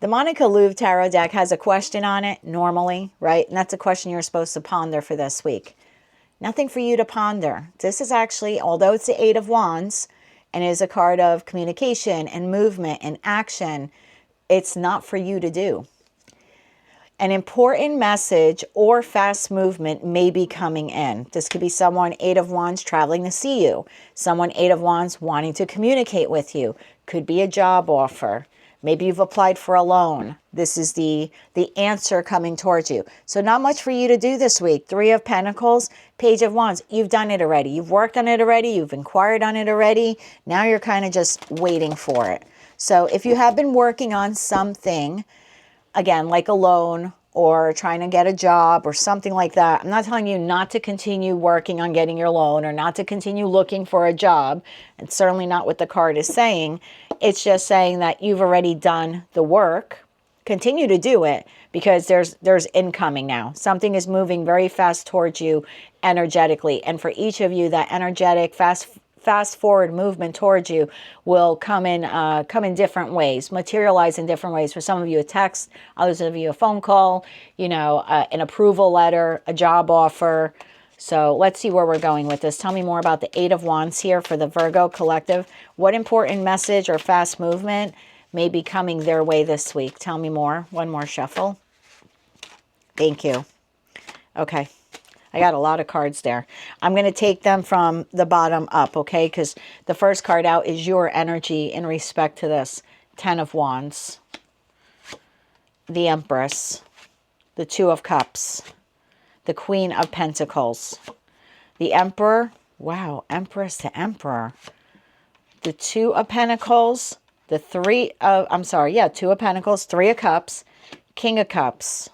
the Monica Louvre Tarot deck has a question on it normally, right? And that's a question you're supposed to ponder for this week. Nothing for you to ponder. This is actually, although it's the Eight of Wands and it is a card of communication and movement and action, it's not for you to do. An important message or fast movement may be coming in. This could be someone, Eight of Wands, traveling to see you. Someone, Eight of Wands, wanting to communicate with you. Could be a job offer. Maybe you've applied for a loan. This is the answer coming towards you. So not much for you to do this week. Three of Pentacles, Page of Wands. You've done it already. You've worked on it already. You've inquired on it already. Now you're kind of just waiting for it. So if you have been working on something again, like a loan or trying to get a job or something like that. I'm not telling you not to continue working on getting your loan or not to continue looking for a job. It's certainly not what the card is saying. It's just saying that you've already done the work. Continue to do it because there's incoming now. Something is moving very fast towards you energetically. And for each of you, that energetic, fast forward movement towards you will come in different ways, materialize in different ways. For some of you, a text, others of you, a phone call, you know, an approval letter, a job offer. So let's see where we're going with this. Tell me more about the Eight of Wands here for the Virgo collective. What important message or fast movement may be coming their way this week? Tell me more. One more shuffle. Thank you. Okay. I got a lot of cards there. I'm going to take them from the bottom up, okay? Because the first card out is your energy in respect to this. Ten of Wands. The Empress. The Two of Cups. The Queen of Pentacles. The Emperor. Wow, Empress to Emperor. The Two of Pentacles. The Two of Pentacles. Three of Cups. King of Cups.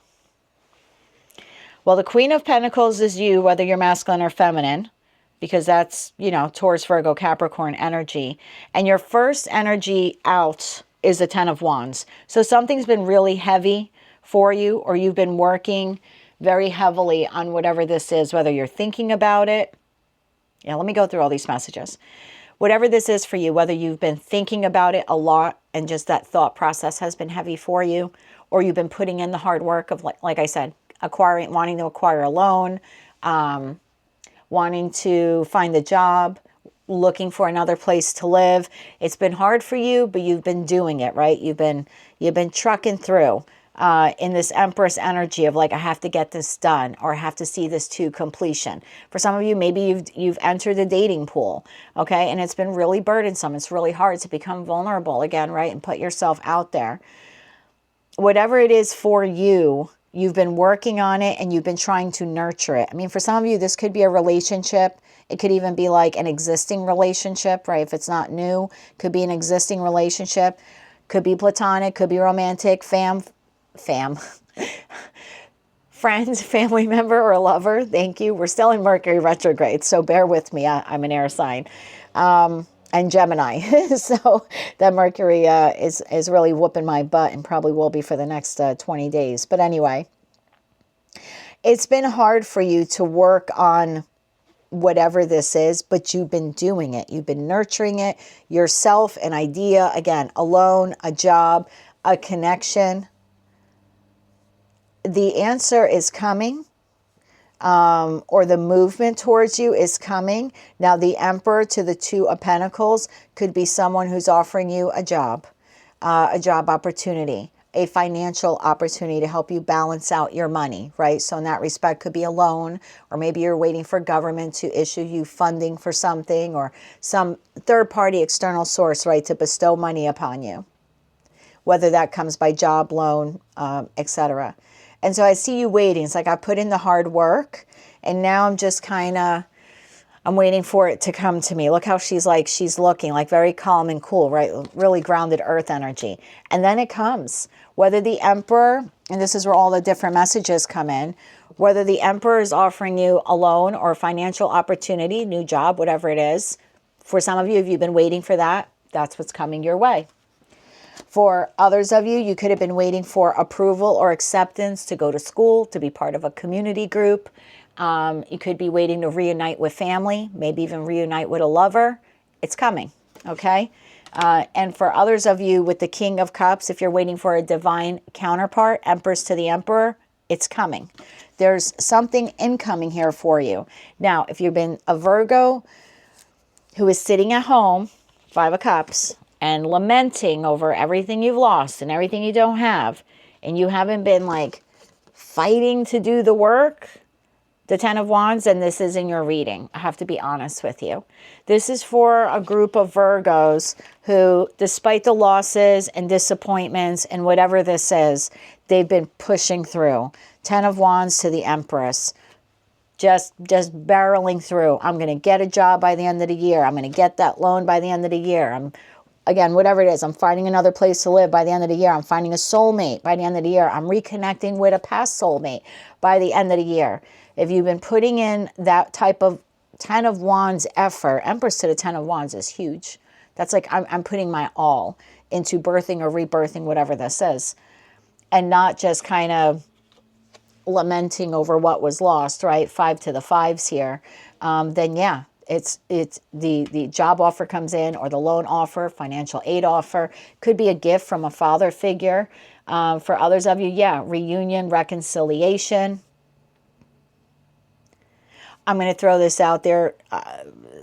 Well, the Queen of Pentacles is you, whether you're masculine or feminine, because that's, you know, Taurus, Virgo, Capricorn energy. And your first energy out is the Ten of Wands. So something's been really heavy for you, or you've been working very heavily on whatever this is, whether you're thinking about it. Yeah, let me go through all these messages. Whatever this is for you, whether you've been thinking about it a lot and just that thought process has been heavy for you, or you've been putting in the hard work of, like I said, wanting to acquire a loan, wanting to find a job, looking for another place to live. It's been hard for you, but you've been doing it, right? You've been trucking through in this Empress energy of like, I have to get this done, or I have to see this to completion. For some of you, maybe you've entered the dating pool, okay? And it's been really burdensome. It's really hard to become vulnerable again, right? And put yourself out there. Whatever it is for you, you've been working on it and you've been trying to nurture it. I mean, for some of you, this could be a relationship. It could even be like an existing relationship, right? If it's not new, could be an existing relationship. Could be platonic, could be romantic, friend, family member, or a lover. Thank you. We're still in Mercury retrograde, so bear with me. I'm an air sign. And Gemini. So that Mercury is really whooping my butt and probably will be for the next 20 days. But anyway, it's been hard for you to work on whatever this is, but you've been doing it. You've been nurturing it yourself, an idea, again, a loan, a job, a connection. The answer is coming. Or the movement towards you is coming. Now, the Emperor to the Two of Pentacles could be someone who's offering you a job opportunity, a financial opportunity to help you balance out your money, right? So in that respect, could be a loan, or maybe you're waiting for government to issue you funding for something, or some third-party external source, right, to bestow money upon you, whether that comes by job, loan, etc. And so I see you waiting. It's like I put in the hard work and now I'm just I'm waiting for it to come to me. Look how she's looking like very calm and cool, right? Really grounded earth energy. And then it comes, whether the Emperor, and this is where all the different messages come in, whether the Emperor is offering you a loan or a financial opportunity, new job, whatever it is. For some of you, if you've been waiting for that, that's what's coming your way. For others of you, you could have been waiting for approval or acceptance to go to school, to be part of a community group. You could be waiting to reunite with family, maybe even reunite with a lover. It's coming, okay? And for others of you with the King of Cups, if you're waiting for a divine counterpart, Empress to the Emperor, it's coming. There's something incoming here for you. Now, if you've been a Virgo who is sitting at home, Five of Cups, and lamenting over everything you've lost and everything you don't have, and you haven't been like fighting to do the work, the Ten of Wands, and this is in your reading. I have to be honest with you. This is for a group of Virgos who, despite the losses and disappointments and whatever this is, they've been pushing through. Ten of Wands to the Empress. Just barreling through. I'm going to get a job by the end of the year. I'm going to get that loan by the end of the year. I'm again, whatever it is, I'm finding another place to live by the end of the year. I'm finding a soulmate by the end of the year. I'm reconnecting with a past soulmate by the end of the year. If you've been putting in that type of 10 of Wands effort, Empress to the 10 of Wands is huge. That's like I'm putting my all into birthing or rebirthing, whatever this is, and not just kind of lamenting over what was lost, right? 5 to the 5s here. Then yeah, it's the job offer comes in, or the loan offer, financial aid offer, could be a gift from a father figure. For others of you, yeah, reunion, reconciliation. I'm going to throw this out there.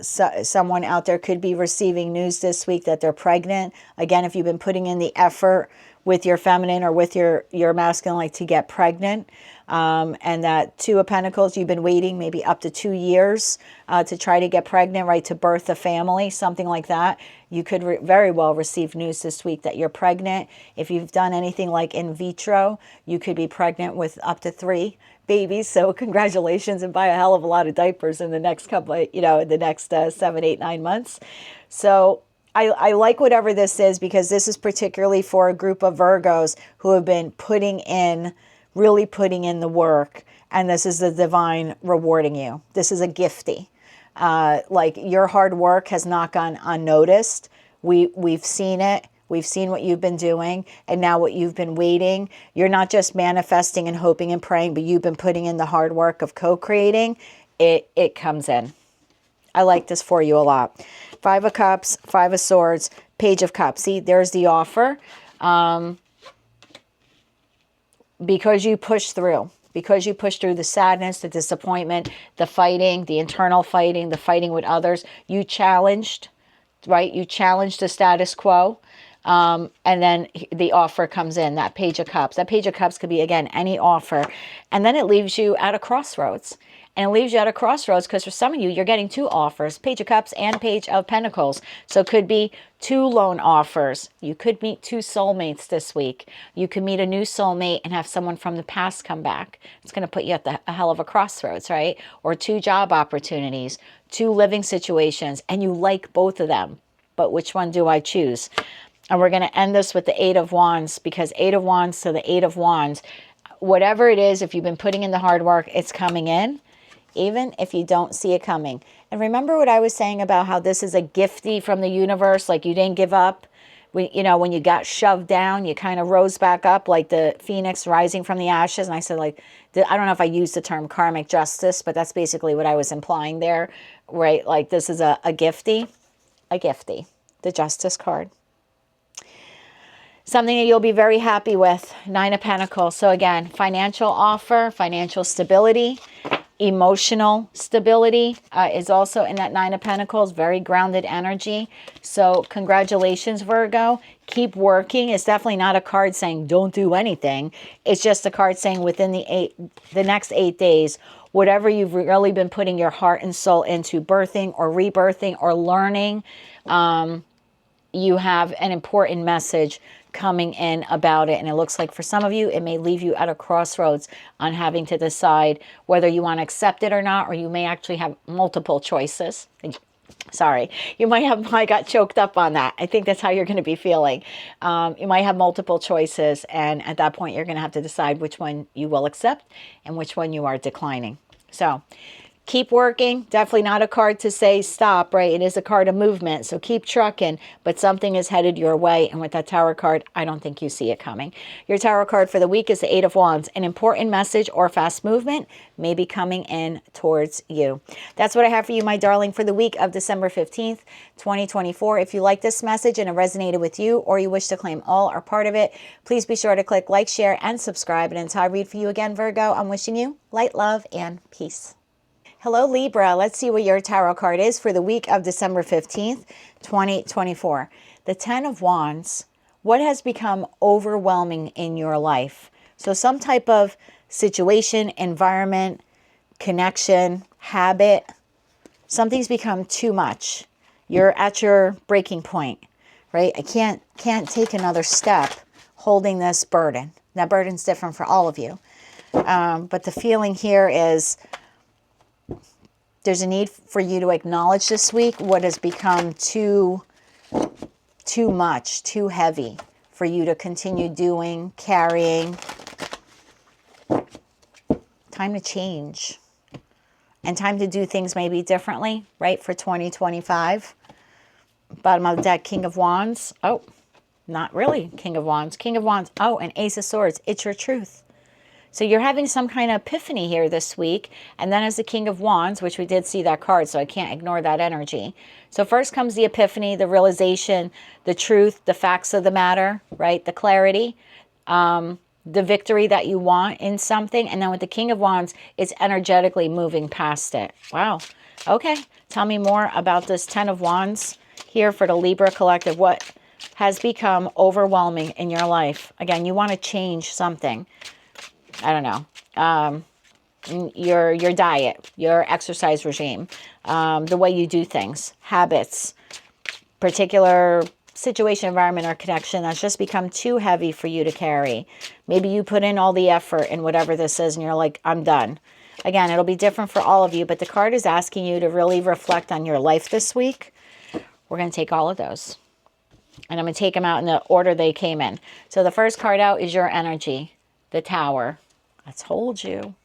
Someone out there could be receiving news this week that they're pregnant. Again, if you've been putting in the effort with your feminine or with your masculine, like to get pregnant, and that 2 of Pentacles, you've been waiting maybe up to 2 years to try to get pregnant, right, to birth a family, something like that. You could very well receive news this week that you're pregnant. If you've done anything like in vitro, you could be pregnant with up to 3 babies. So congratulations, and buy a hell of a lot of diapers in the next couple of, in the next 7, 8, 9 months. So I like whatever this is, because this is particularly for a group of Virgos who have been really putting in the work. And this is the divine rewarding you. This is a gifty. Like, your hard work has not gone unnoticed. We've seen it. We've seen what you've been doing, and now what you've been waiting. You're not just manifesting and hoping and praying, but you've been putting in the hard work of co-creating. It comes in. I like this for you a lot. 5 of Cups, 5 of Swords, Page of Cups. See, there's the offer. Because you pushed through. Because you pushed through the sadness, the disappointment, the fighting, the internal fighting, the fighting with others. You challenged, right? You challenged the status quo. And then the offer comes in, that Page of Cups. That Page of Cups could be, again, any offer. And then it leaves you at a crossroads. And it leaves you at a crossroads because for some of you, you're getting 2 offers, Page of Cups and Page of Pentacles. So it could be 2 loan offers. You could meet 2 soulmates this week. You could meet a new soulmate and have someone from the past come back. It's going to put you at a hell of a crossroads, right? Or 2 job opportunities, 2 living situations, and you like both of them. But which one do I choose? And we're going to end this with the 8 of Wands, because 8 of Wands to the 8 of Wands, whatever it is, if you've been putting in the hard work, it's coming in, even if you don't see it coming. And remember what I was saying about how this is a gifty from the universe, like you didn't give up. When you got shoved down, you kind of rose back up like the phoenix rising from the ashes. And I said, like, I don't know if I used the term karmic justice, but that's basically what I was implying there, right? Like, this is a gifty, the Justice card. Something that you'll be very happy with, 9 of Pentacles. So again, financial offer, financial stability, emotional stability is also in that 9 of Pentacles, very grounded energy. So congratulations, Virgo. Keep working. It's definitely not a card saying don't do anything. It's just a card saying within the next 8 days, whatever you've really been putting your heart and soul into, birthing or rebirthing or learning, you have an important message coming in about it. And it looks like for some of you, it may leave you at a crossroads on having to decide whether you want to accept it or not, or you may actually have multiple choices. Sorry, I got choked up on that. I think that's how you're going to be feeling. You might have multiple choices, and at that point, you're going to have to decide which one you will accept and which one you are declining. So keep working. Definitely not a card to say stop, right? It is a card of movement. So keep trucking, but something is headed your way. And with that Tower card, I don't think you see it coming. Your Tower card for the week is the 8 of Wands. An important message or fast movement may be coming in towards you. That's what I have for you, my darling, for the week of December 15th, 2024. If you like this message and it resonated with you, or you wish to claim all or part of it, please be sure to click like, share, and subscribe. And until I read for you again, Virgo, I'm wishing you light, love, and peace. Hello, Libra. Let's see what your tarot card is for the week of December 15th, 2024. The 10 of Wands. What has become overwhelming in your life? So some type of situation, environment, connection, habit. Something's become too much. You're at your breaking point, right? I can't take another step holding this burden. That burden's different for all of you. But the feeling here is there's a need for you to acknowledge this week what has become too too much, too heavy for you to continue doing, carrying. Time to change. And time to do things maybe differently, right, for 2025. Bottom of the deck, King of Wands. Oh, not really King of Wands. King of Wands. Oh, and Ace of Swords. It's your truth. So you're having some kind of epiphany here this week. And then as the King of Wands, which we did see that card, so I can't ignore that energy. So first comes the epiphany, the realization, the truth, the facts of the matter, right? The clarity, the victory that you want in something. And then with the King of Wands, it's energetically moving past it. Wow. Okay. Tell me more about this 10 of Wands here for the Libra collective. What has become overwhelming in your life? Again, you want to change something. I don't know, your diet, your exercise regime, the way you do things, habits, particular situation, environment, or connection that's just become too heavy for you to carry. Maybe you put in all the effort in whatever this is and you're like, I'm done. Again, it'll be different for all of you, but the card is asking you to really reflect on your life this week. We're going to take all of those. And I'm going to take them out in the order they came in. So the first card out is your energy, the Tower. I told you.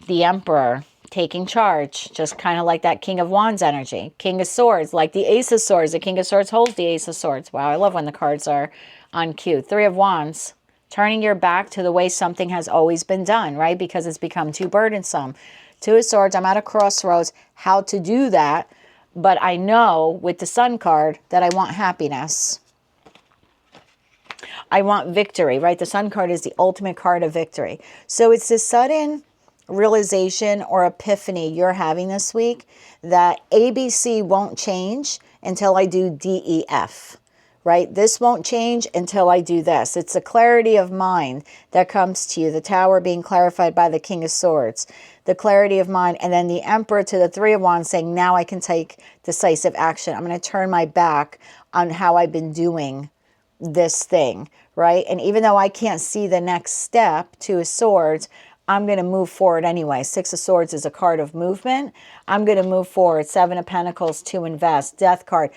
The Emperor, taking charge, just kind of like that King of Wands energy. King of Swords, like the Ace of Swords. The King of Swords holds the Ace of Swords. Wow, I love when the cards are on cue. Three of Wands, turning your back to the way something has always been done, right? Because it's become too burdensome. Two of Swords, I'm at a crossroads how to do that. But I know with the Sun card that I want happiness. I want victory, right? The Sun card is the ultimate card of victory. So it's this sudden realization or epiphany you're having this week that ABC won't change until I do DEF, right? This won't change until I do this. It's the clarity of mind that comes to you. The Tower being clarified by the King of Swords. The clarity of mind. And then the Emperor to the Three of Wands saying, now I can take decisive action. I'm going to turn my back on how I've been doing this thing, right? And even though I can't see the next step, Two of Swords, I'm going to move forward anyway. Six of Swords is a card of movement. I'm going to move forward. Seven of Pentacles to invest. Death card.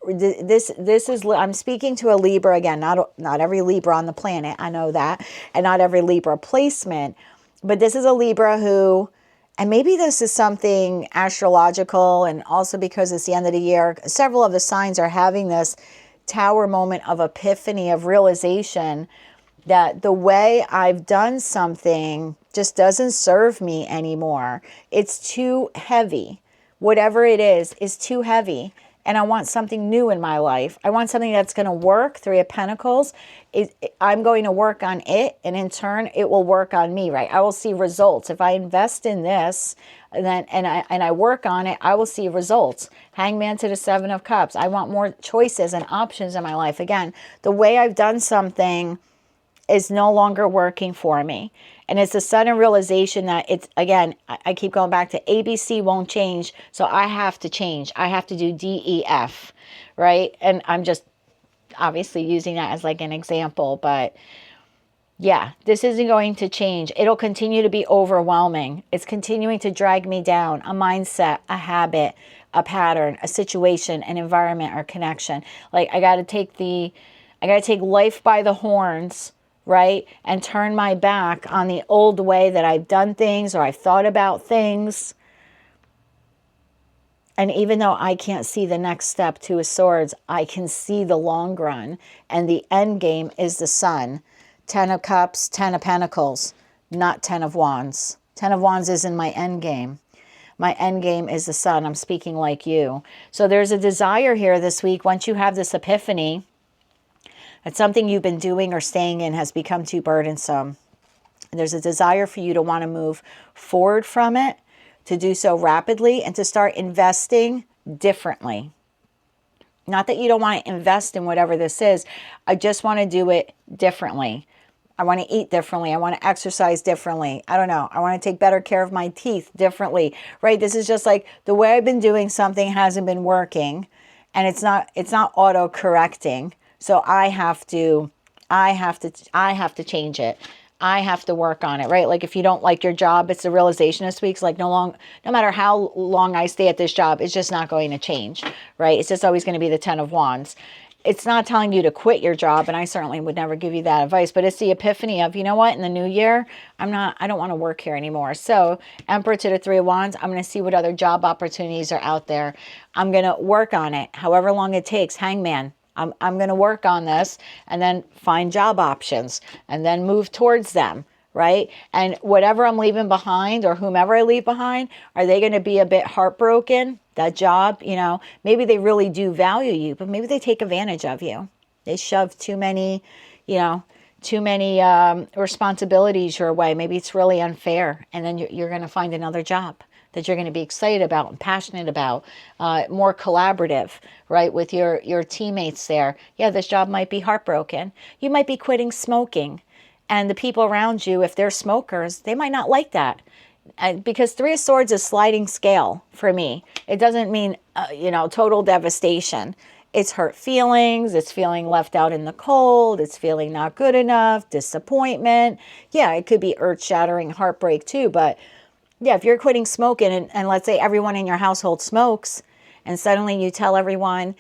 This is, I'm speaking to a Libra again, not every Libra on the planet. I know that. And not every Libra placement. But this is a Libra who, and maybe this is something astrological, and also because it's the end of the year, several of the signs are having this Tower moment of epiphany, of realization that the way I've done something just doesn't serve me anymore. It's too heavy. Whatever it is too heavy. And I want something new in my life. I want something that's going to work. Three of Pentacles. I'm going to work on it, and in turn, it will work on me, right? I will see results. If I invest in this, and I work on it, I will see results. Hangman to the Seven of Cups. I want more choices and options in my life. Again, the way I've done something is no longer working for me. And it's a sudden realization that it's, again, I keep going back to ABC won't change, so I have to change. I have to do DEF, right? And I'm just obviously using that as like an example, but yeah, this isn't going to change. It'll continue to be overwhelming. It's continuing to drag me down. A mindset, a habit, a pattern, a situation, an environment, or connection. Like I got to take life by the horns, right? And turn my back on the old way that I've done things or I've thought about things. And even though I can't see the next step, Two of Swords, I can see the long run. And the end game is the Sun. 10 of Cups, 10 of Pentacles, not 10 of Wands. 10 of Wands is in my end game. My end game is the Sun. I'm speaking like you. So there's a desire here this week, once you have this epiphany, that something you've been doing or staying in has become too burdensome. And there's a desire for you to want to move forward from it, to do so rapidly, and to start investing differently. Not that you don't want to invest in whatever this is. I just want to do it differently. I want to eat differently. I want to exercise differently. I don't know. I want to take better care of my teeth differently, right? This is just like the way I've been doing something hasn't been working, and it's not auto correcting. So I have to change it. I have to work on it, right? Like if you don't like your job, it's the realization this week. It's like no matter how long I stay at this job, it's just not going to change, right? It's just always going to be the 10 of Wands. It's not telling you to quit your job, and I certainly would never give you that advice, but it's the epiphany of, you know what, in the new year, I don't want to work here anymore. So Emperor to the 3 of Wands, I'm going to see what other job opportunities are out there. I'm going to work on it, however long it takes. Hangman. I'm going to work on this and then find job options and then move towards them, right? And whatever I'm leaving behind or whomever I leave behind, are they going to be a bit heartbroken? That job, you know, maybe they really do value you, but maybe they take advantage of you. They shove too many, you know, responsibilities your way. Maybe it's really unfair. And then you're going to find another job that you're going to be excited about and passionate about, more collaborative, right, with your teammates there. Yeah, this job might be heartbroken. You might be quitting smoking. And the people around you, if they're smokers, they might not like that. Because 3 of Swords is sliding scale for me. It doesn't mean, you know, total devastation. It's hurt feelings. It's feeling left out in the cold. It's feeling not good enough, disappointment. Yeah, it could be earth-shattering heartbreak too. But yeah, if you're quitting smoking and let's say everyone in your household smokes and suddenly you tell everyone,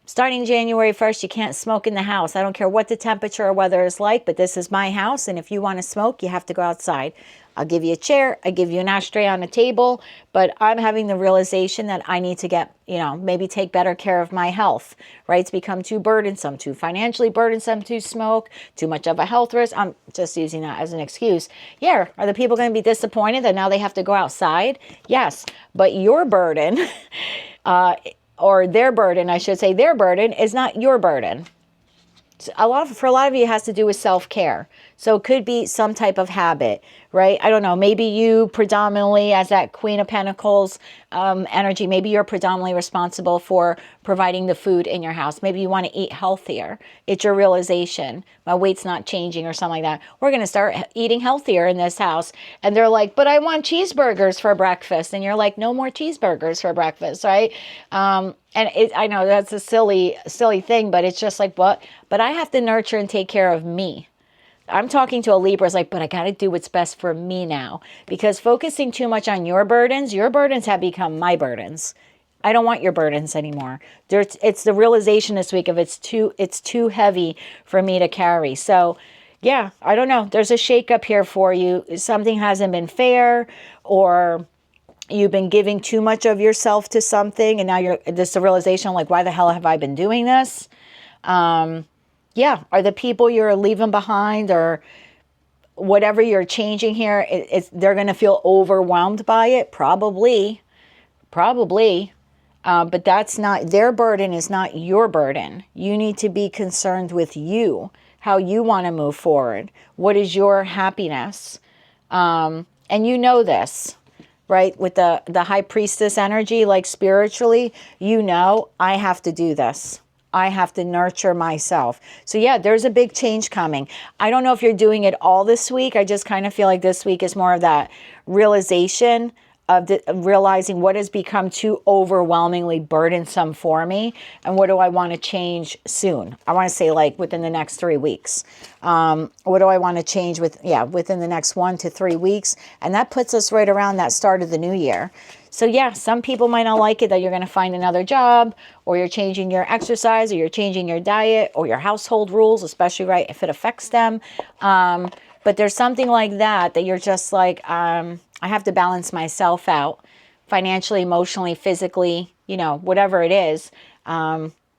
starting January 1st, you can't smoke in the house. I don't care what the temperature or weather is like, but this is my house. And if you want to smoke, you have to go outside. I'll give you a chair. I give you an ashtray on a table. But I'm having the realization that I need to get, you know, maybe take better care of my health, right? It's become too burdensome, too financially burdensome to smoke, too much of a health risk. I'm just using that as an excuse. Yeah. Are the people going to be disappointed that now they have to go outside? Yes. But your burden, or their burden, I should say, their burden is not your burden. For a lot of you, it has to do with self-care. So it could be some type of habit, right? I don't know. Maybe you predominantly, as that Queen of Pentacles energy, maybe you're predominantly responsible for providing the food in your house. Maybe you want to eat healthier. It's your realization. My weight's not changing or something like that. We're going to start eating healthier in this house. And they're like, but I want cheeseburgers for breakfast. And you're like, no more cheeseburgers for breakfast, right? And I know that's a silly thing, but it's just like, what? But I have to nurture and take care of me. I'm talking to a Libra, it's like, but I got to do what's best for me now. Because focusing too much on your burdens have become my burdens. I don't want your burdens anymore. It's the realization this week of it's too heavy for me to carry. So yeah, I don't know. There's a shakeup here for you. Something hasn't been fair, or you've been giving too much of yourself to something, and now this realization, like, why the hell have I been doing this? Yeah, are the people you're leaving behind or whatever you're changing here, they're going to feel overwhelmed by it? Probably. But that's not, their burden is not your burden. You need to be concerned with you, how you want to move forward. What is your happiness? And you know this, right? With the High Priestess energy, like spiritually, you know, I have to do this. I have to nurture myself. So yeah, there's a big change coming. I don't know if you're doing it all this week. I just kind of feel like this week is more of that realization of realizing what has become too overwhelmingly burdensome for me, and what do I want to change soon. I want to say like within the next 3 weeks. What do I want to change within the next 1 to 3 weeks? And that puts us right around that start of the new year. So yeah, some people might not like it that you're going to find another job, or you're changing your exercise, or you're changing your diet, or your household rules, especially right if it affects them. But there's something like that you're just like, I have to balance myself out financially, emotionally, physically, you know, whatever it is,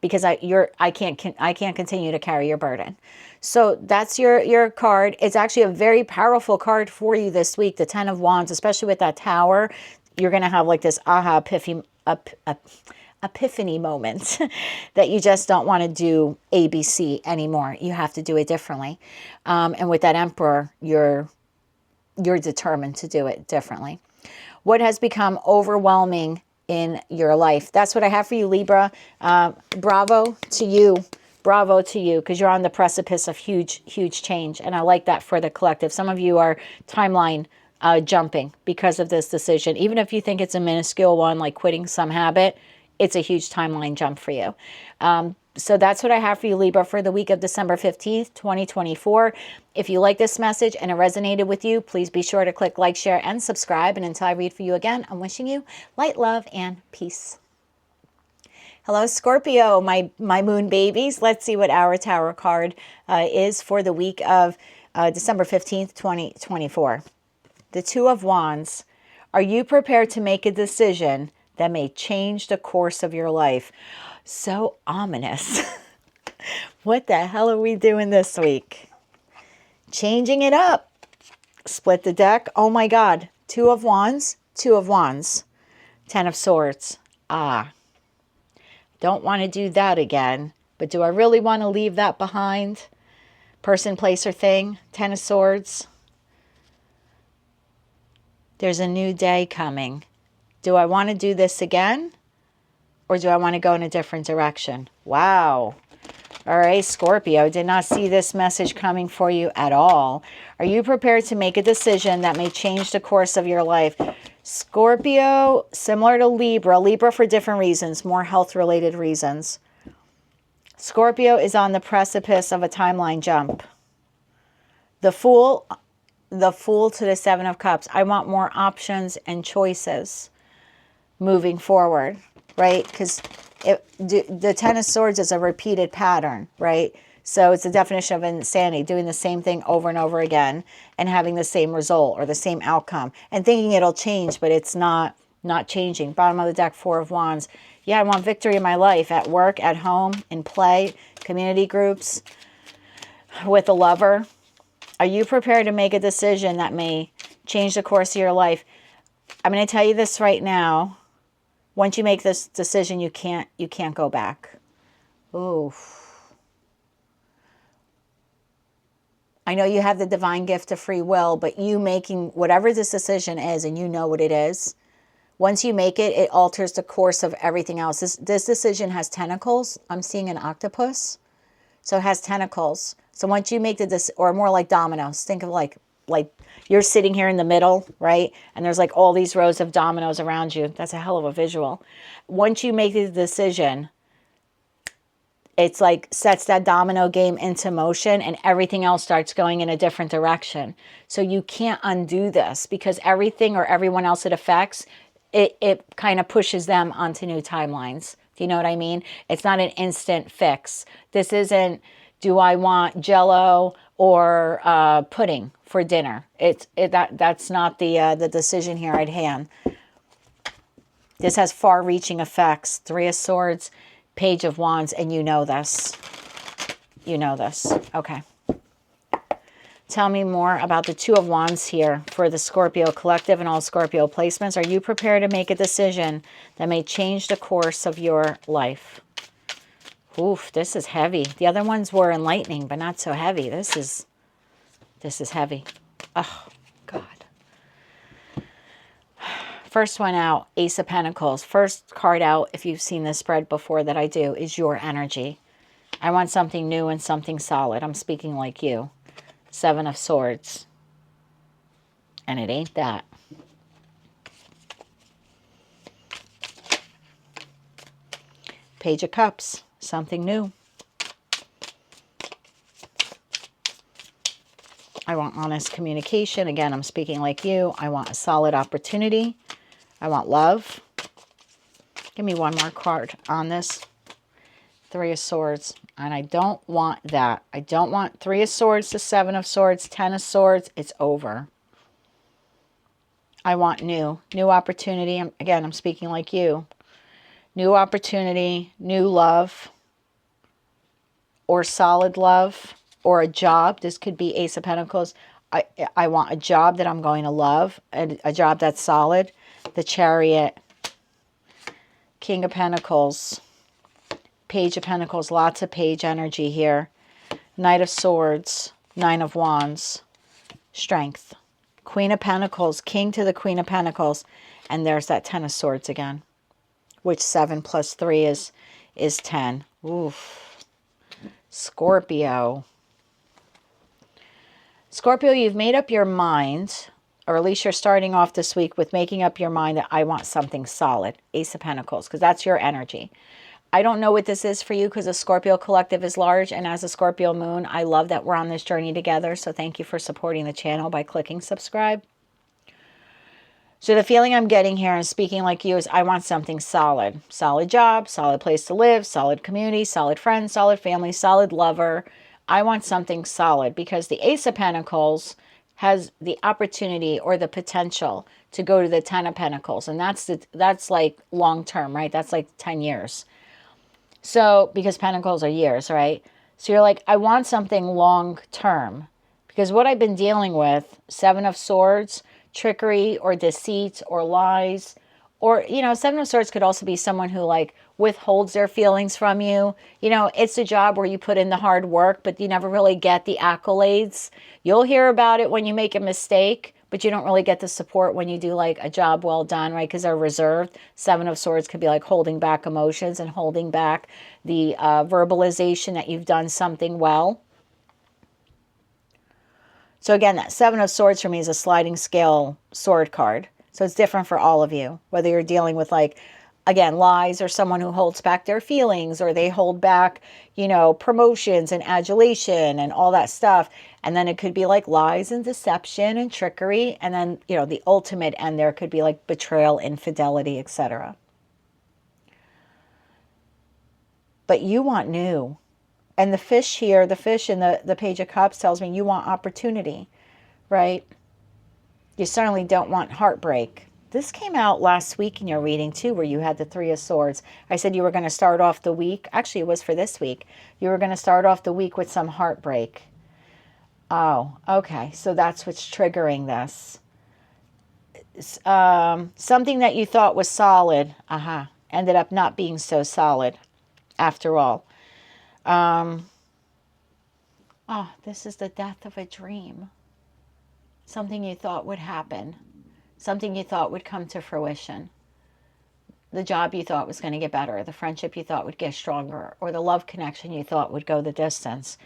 because I can't continue to carry your burden. So that's your card. It's actually a very powerful card for you this week, the 10 of Wands, especially with that Tower. You're going to have like this aha epiphany moment that you just don't want to do ABC anymore. You have to do it differently. And with that Emperor, you're determined to do it differently. What has become overwhelming in your life? That's what I have for you, Libra. Bravo to you. Bravo to you, because you're on the precipice of huge change. And I like that for the collective. Some of you are timeline jumping because of this decision. Even if you think it's a minuscule one, like quitting some habit, it's a huge timeline jump for you. So that's what I have for you, Libra, for the week of December 15th, 2024. If you like this message and it resonated with you, please be sure to click like, share, and subscribe. And until I read for you again, I'm wishing you light, love, and peace. Hello, Scorpio, my moon babies. Let's see what our tarot card is for the week of December 15th, 2024. The Two of Wands. Are you prepared to make a decision that may change the course of your life? So ominous. What the hell are we doing this week? Changing it up. Split the deck. Oh my God. Two of Wands. Two of Wands. Ten of Swords. Don't want to do that again. But do I really want to leave that behind? Person, place, or thing. Ten of Swords. There's a new day coming. Do I want to do this again? Or do I want to go in a different direction? Wow. All right, Scorpio, did not see this message coming for you at all. Are you prepared to make a decision that may change the course of your life? Scorpio, similar to Libra. Libra for different reasons, more health-related reasons. Scorpio is on the precipice of a timeline jump. The Fool to the Seven of Cups. I want more options and choices moving forward. Right? Because the Ten of Swords is a repeated pattern, right? So it's the definition of insanity, doing the same thing over and over again and having the same result or the same outcome and thinking it'll change, but it's not changing. Bottom of the deck, Four of Wands. Yeah, I want victory in my life, at work, at home, in play, community groups, with a lover. Are you prepared to make a decision that may change the course of your life? I'm going to tell you this right now. Once you make this decision, you can't go back. Ooh. I know you have the divine gift of free will, but you making whatever this decision is, and you know what it is, once you make it, it alters the course of everything else. This decision has tentacles. I'm seeing an octopus. So it has tentacles. So once you make or more like dominoes, think of like you're sitting here in the middle, right? And there's like all these rows of dominoes around you. That's a hell of a visual. Once you make the decision, it's like sets that domino game into motion and everything else starts going in a different direction. So you can't undo this because everything or everyone else it affects, it kind of pushes them onto new timelines. Do you know what I mean? It's not an instant fix. This isn't, do I want Jell-O or pudding for dinner? That's not the decision here at hand. This has far-reaching effects. Three of Swords, Page of Wands, and you know this. You know this. Okay. Tell me more about the Two of Wands here for the Scorpio Collective and all Scorpio placements. Are you prepared to make a decision that may change the course of your life? Oof, this is heavy. The other ones were enlightening, but not so heavy. This is heavy. Oh, God. First one out, Ace of Pentacles. First card out, if you've seen this spread before that I do, is your energy. I want something new and something solid. I'm speaking like you. Seven of Swords. And it ain't that. Page of Cups. Something new. I want honest communication. Again, I'm speaking like you. I want a solid opportunity. I want love. Give me one more card on this. Three of Swords. And I don't want that. I don't want Three of Swords to Seven of Swords, Ten of Swords. It's over. I want new. New opportunity. Again, I'm speaking like you. New opportunity, new love, or solid love, or a job. This could be Ace of Pentacles. I want a job that I'm going to love, a job that's solid. The Chariot, King of Pentacles, Page of Pentacles, lots of page energy here. Knight of Swords, Nine of Wands, Strength. Queen of Pentacles, King to the Queen of Pentacles, and there's that Ten of Swords again, which 7 plus 3 is 10. Oof. Scorpio. Scorpio, you've made up your mind or at least you're starting off this week with making up your mind that I want something solid. Ace of Pentacles, because that's your energy. I don't know what this is for you because the Scorpio collective is large, and as a Scorpio moon, I love that we're on this journey together. So thank you for supporting the channel by clicking subscribe. So the feeling I'm getting here and speaking like you is I want something solid. Solid job, solid place to live, solid community, solid friends, solid family, solid lover. I want something solid because the Ace of Pentacles has the opportunity or the potential to go to the Ten of Pentacles. And that's like long term, right? That's like 10 years. So, because Pentacles are years, right? So you're like, I want something long term. Because what I've been dealing with, Seven of Swords, trickery or deceit or lies, or, you know, Seven of Swords could also be someone who like withholds their feelings from you. You know, it's a job where you put in the hard work, but you never really get the accolades. You'll hear about it when you make a mistake, but you don't really get the support when you do like a job well done, right? Because they're reserved. Seven of Swords could be like holding back emotions and holding back the verbalization that you've done something well. So again, that Seven of Swords for me is a sliding scale sword card. So it's different for all of you, whether you're dealing with like, again, lies or someone who holds back their feelings or they hold back, you know, promotions and adulation and all that stuff. And then it could be like lies and deception and trickery. And then, you know, the ultimate end there could be like betrayal, infidelity, etc. But you want new. And the fish here, the fish in the Page of Cups tells me you want opportunity, right? You certainly don't want heartbreak. This came out last week in your reading too, where you had the Three of Swords. I said you were going to start off the week. Actually, it was for this week. You were going to start off the week with some heartbreak. Oh, okay. So that's what's triggering this. Something that you thought was solid, ended up not being so solid after all. Oh, this is the death of a dream. Something you thought would happen. Something you thought would come to fruition. The job you thought was going to get better. The friendship you thought would get stronger. Or the love connection you thought would go the distance.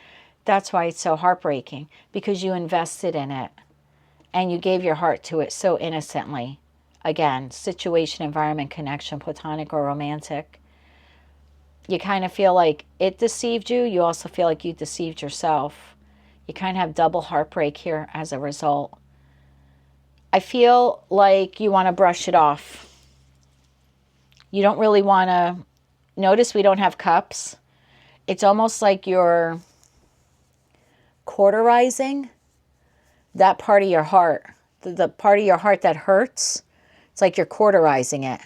That's why it's so heartbreaking. Because you invested in it. And you gave your heart to it so innocently. Again, situation, environment, connection, platonic or romantic. You kind of feel like it deceived you. You also feel like you deceived yourself. You kind of have double heartbreak here as a result. I feel like you want to brush it off. You don't really want to... Notice we don't have cups. It's almost like you're cauterizing that part of your heart. The part of your heart that hurts. It's like you're cauterizing it.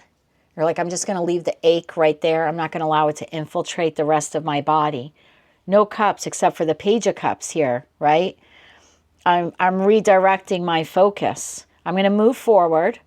You're like, I'm just going to leave the ache right there. I'm not going to allow it to infiltrate the rest of my body. No cups except for the Page of Cups here, right? I'm redirecting my focus. I'm going to move forward.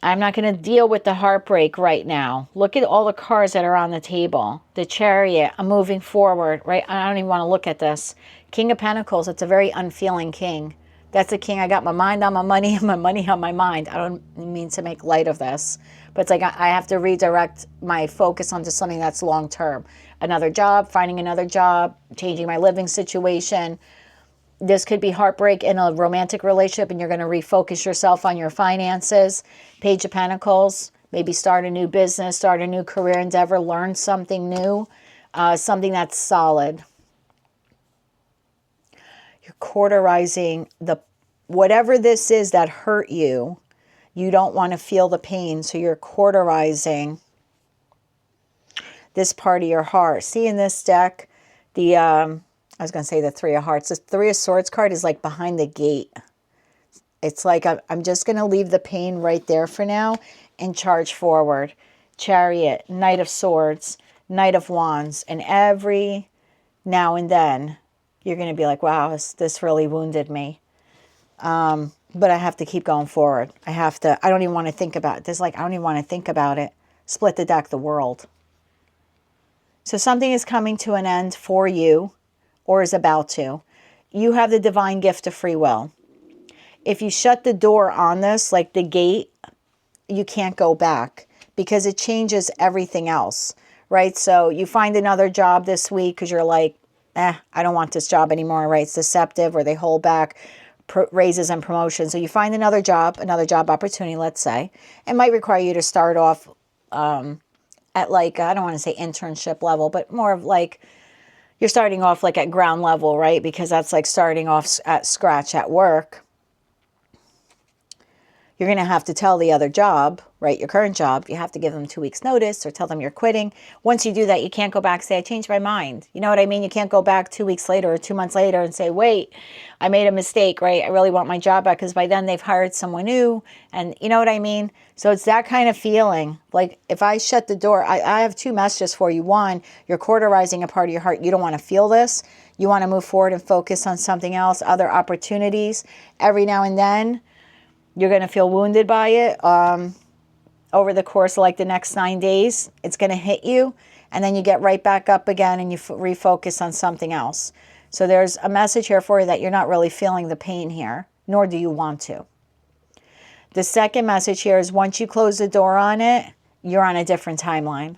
I'm not going to deal with the heartbreak right now. Look at all the cards that are on the table. The Chariot, I'm moving forward, right? I don't even want to look at this. King of Pentacles, it's a very unfeeling king. That's a king. I got my mind on my money and my money on my mind. I don't mean to make light of this, but it's like I have to redirect my focus onto something that's long term. Another job, finding another job, changing my living situation. This could be heartbreak in a romantic relationship and you're going to refocus yourself on your finances. Page of Pentacles, maybe start a new business, start a new career endeavor, learn something new, something that's solid. You're cauterizing whatever this is that hurt you. You don't want to feel the pain, so you're cauterizing this part of your heart. See in this deck, I was going to say the Three of Hearts. The Three of Swords card is like behind the gate. It's like I'm just going to leave the pain right there for now and charge forward. Chariot, Knight of Swords, Knight of Wands, and every now and then you're going to be like, wow, this really wounded me. But I have to keep going forward. I don't even want to think about it. I don't even want to think about it. Split the deck, the world. So something is coming to an end for you or is about to. You have the divine gift of free will. If you shut the door on this, like the gate, you can't go back because it changes everything else, right? So you find another job this week because you're like, I don't want this job anymore, right? It's deceptive or they hold back raises and promotions. So you find another job opportunity, let's say. It might require you to start off at like, I don't want to say internship level, but more of like, you're starting off like at ground level, right? Because that's like starting off at scratch at work. You're going to have to tell the other job, right, your current job, you have to give them 2 weeks notice or tell them you're quitting. Once you do that, you can't go back and say, I changed my mind. You know what I mean? You can't go back 2 weeks later or 2 months later and say, wait, I made a mistake, right? I really want my job back, because by then they've hired someone new. And you know what I mean? So it's that kind of feeling. Like if I shut the door, I have 2 messages for you. One, you're cauterizing a part of your heart. You don't want to feel this. You want to move forward and focus on something else, other opportunities. Every now and then, you're going to feel wounded by it. Over the course of like the next 9 days, it's going to hit you. And then you get right back up again and you refocus on something else. So there's a message here for you that you're not really feeling the pain here, nor do you want to. The second message here is once you close the door on it, you're on a different timeline.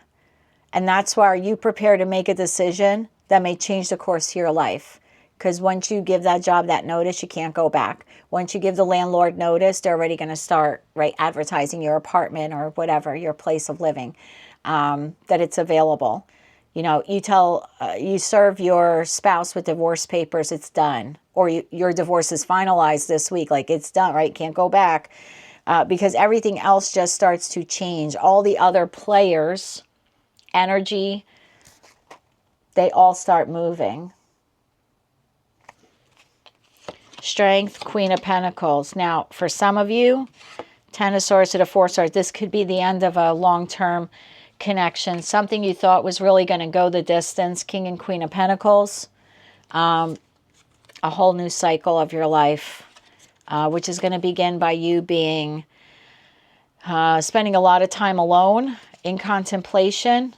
And that's why you prepare to make a decision that may change the course of your life. Because once you give that job that notice, you can't go back. Once you give the landlord notice, they're already going to start, right, advertising your apartment or whatever, your place of living, that it's available. You know, you serve your spouse with divorce papers, it's done. Or your divorce is finalized this week, like it's done, right? Can't go back. Because everything else just starts to change. All the other players, energy, they all start moving. Strength, Queen of Pentacles. Now, for some of you, Ten of Swords to the Four of Swords, this could be the end of a long-term connection. Something you thought was really going to go the distance. King and Queen of Pentacles. A whole new cycle of your life, which is going to begin by you being, spending a lot of time alone in contemplation.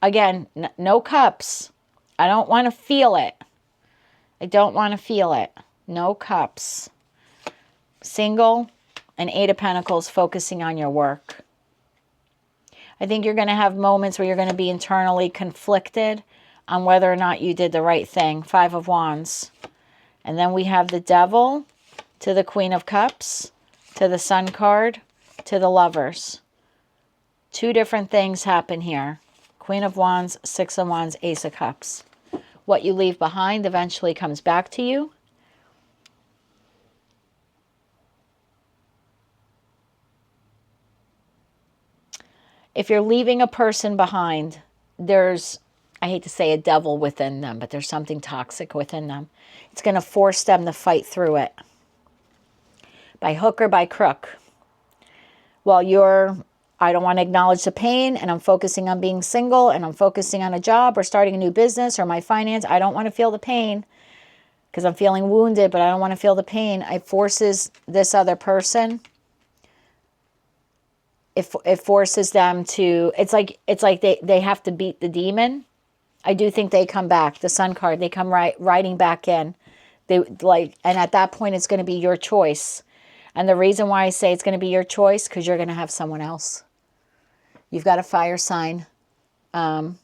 Again, no cups. I don't want to feel it. I don't want to feel it. No cups. Single and Eight of Pentacles, focusing on your work. I think you're going to have moments where you're going to be internally conflicted on whether or not you did the right thing. Five of Wands. And then we have the Devil to the Queen of Cups, to the Sun card, to the Lovers. 2 different things happen here. Queen of Wands, Six of Wands, Ace of Cups. What you leave behind eventually comes back to you. If you're leaving a person behind, there's, I hate to say a devil within them, but there's something toxic within them. It's going to force them to fight through it. By hook or by crook. While I don't want to acknowledge the pain, and I'm focusing on being single, and I'm focusing on a job or starting a new business or my finance. I don't want to feel the pain because I'm feeling wounded, but I don't want to feel the pain. It forces this other person. It forces them to, it's like they have to beat the demon. I do think they come back. The Sun card, they come riding back in. And at that point, it's going to be your choice. And the reason why I say it's going to be your choice, because you're going to have someone else. You've got a fire sign. You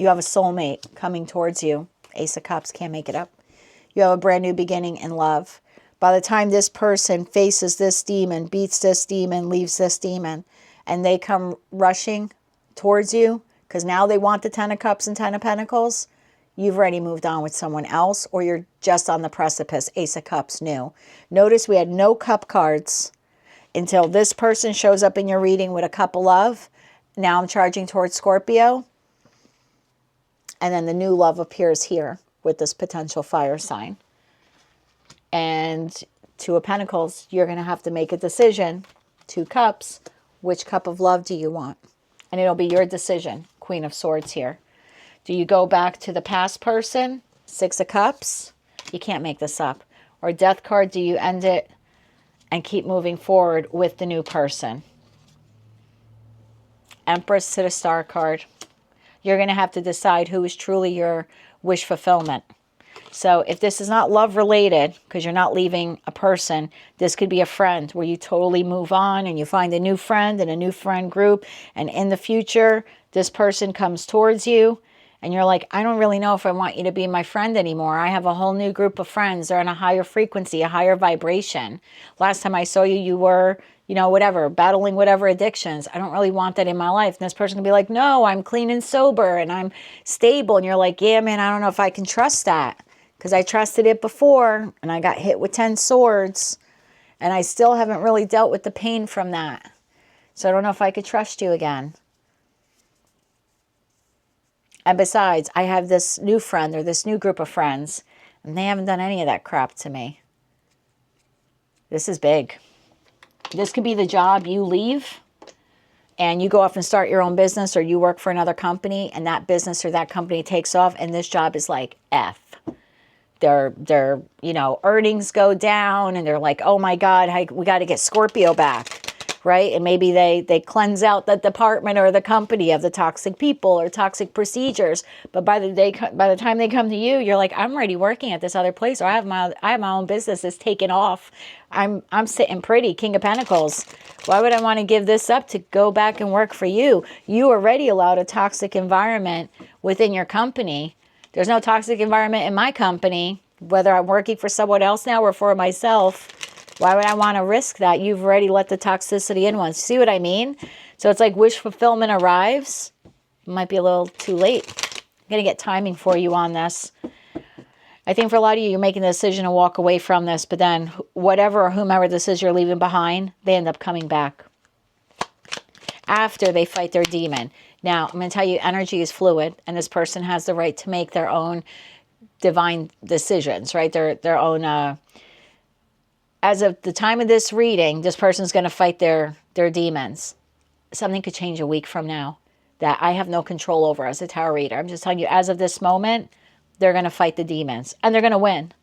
have a soulmate coming towards you. Ace of Cups, can't make it up. You have a brand new beginning in love. By the time this person faces this demon, beats this demon, leaves this demon, and they come rushing towards you, because now they want the Ten of Cups and Ten of Pentacles, you've already moved on with someone else, or you're just on the precipice. Ace of Cups, new. Notice we had no cup cards until this person shows up in your reading with a cup of love. Now I'm charging towards Scorpio. And then the new love appears here with this potential fire sign. And Two of Pentacles, you're going to have to make a decision. 2 cups. Which cup of love do you want? And it'll be your decision. Queen of Swords here. Do you go back to the past person? 6 of Cups. You can't make this up. Or Death card, do you end it and keep moving forward with the new person? Empress to the Star card. You're going to have to decide who is truly your wish fulfillment. So if this is not love related, because you're not leaving a person, this could be a friend where you totally move on and you find a new friend and a new friend group. And in the future, this person comes towards you And you're like, I don't really know if I want you to be my friend anymore. I have a whole new group of friends. They're on a higher frequency, a higher vibration. Last time I saw you, you were, you know, whatever, battling whatever addictions. I don't really want that in my life. And this person can be like, no, I'm clean and sober and I'm stable. And you're like, yeah, man, I don't know if I can trust that, because I trusted it before and I got hit with 10 swords and I still haven't really dealt with the pain from that. So I don't know if I could trust you again. And besides, I have this new friend or this new group of friends, and they haven't done any of that crap to me. This is big. This could be the job you leave and you go off and start your own business, or you work for another company and that business or that company takes off and this job is like F. Their you know, earnings go down and they're like, oh my God, we got to get Scorpio back. Right? And maybe they cleanse out the department or the company of the toxic people or toxic procedures. But by the time they come to you, you're like, I'm already working at this other place, or I have my own business that's taken off. I'm sitting pretty, King of Pentacles. Why would I want to give this up to go back and work for you? You already allowed a toxic environment within your company. There's no toxic environment in my company, whether I'm working for someone else now or for myself. Why would I want to risk that? You've already let the toxicity in once. See what I mean? So it's like wish fulfillment arrives. It might be a little too late. I'm going to get timing for you on this. I think for a lot of you, you're making the decision to walk away from this, but then whatever or whomever this is you're leaving behind, they end up coming back after they fight their demon. Now, I'm going to tell you, energy is fluid, and this person has the right to make their own divine decisions, right? Their own... As of the time of this reading, this person's going to fight their demons. Something could change a week from now that I have no control over as a tarot reader. I'm just telling you, as of this moment, they're going to fight the demons. And they're going to win.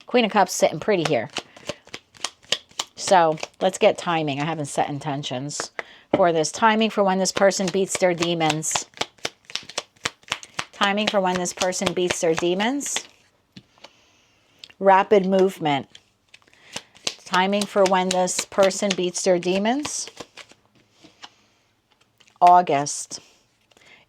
Queen of Cups sitting pretty here. So let's get timing. I haven't set intentions for this. Timing for when this person beats their demons. Timing for when this person beats their demons. Rapid movement. Timing for when this person beats their demons. August.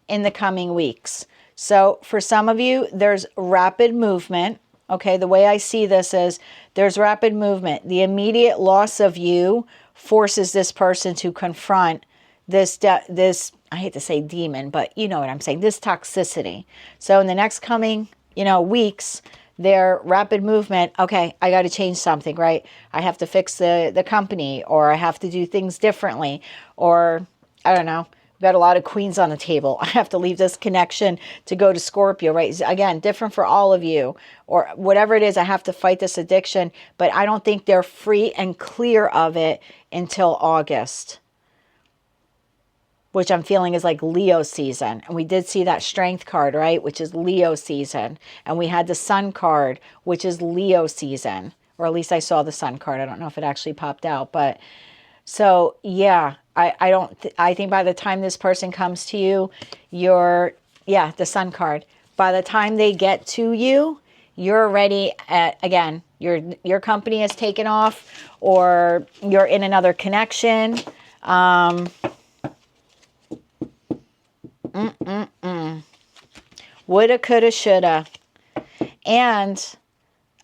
In the coming weeks. So for some of you, there's rapid movement. Okay, the way I see this is there's rapid movement. The immediate loss of you forces this person to confront this, I hate to say demon, but you know what I'm saying, this toxicity. So in the next coming, weeks, their rapid movement, okay, I got to change something, right? I have to fix the company, or I have to do things differently, or I don't know. We've got a lot of queens on the table. I have to leave this connection to go to Scorpio, right? Again, different for all of you, or whatever it is, I have to fight this addiction, but I don't think they're free and clear of it until August, which I'm feeling is like Leo season. And we did see that Strength card, right? Which is Leo season. And we had the Sun card, which is Leo season. Or at least I saw the Sun card. I don't know if it actually popped out. But so, yeah, I think by the time this person comes to you, the Sun card. By the time they get to you, you're already again, your company has taken off, or you're in another connection. Woulda, coulda, shoulda. And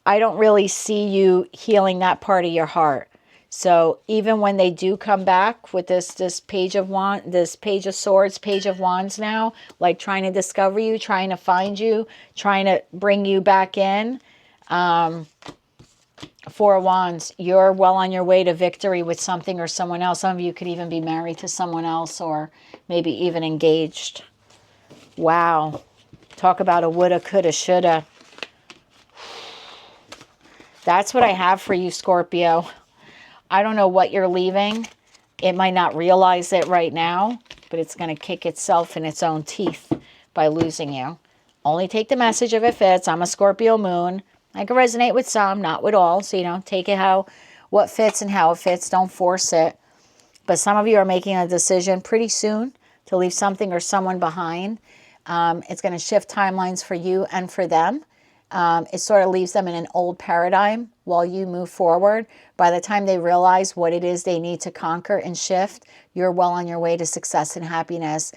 I don't really see you healing that part of your heart. So even when they do come back with this Page of Wands, this Page of Swords, Page of Wands now, like trying to discover you, trying to find you, trying to bring you back in, Four of Wands, you're well on your way to victory with something or someone else. Some of you could even be married to someone else, or maybe even engaged. Wow. Talk about a woulda, coulda, shoulda. That's what I have for you, Scorpio. I don't know what you're leaving. It might not realize it right now, but it's going to kick itself in its own teeth by losing you. Only take the message if it fits. I'm a Scorpio moon. I can resonate with some, not with all. So, take it what fits and how it fits. Don't force it. But some of you are making a decision pretty soon to leave something or someone behind. It's going to shift timelines for you and for them. It sort of leaves them in an old paradigm while you move forward. By the time they realize what it is they need to conquer and shift, you're well on your way to success and happiness.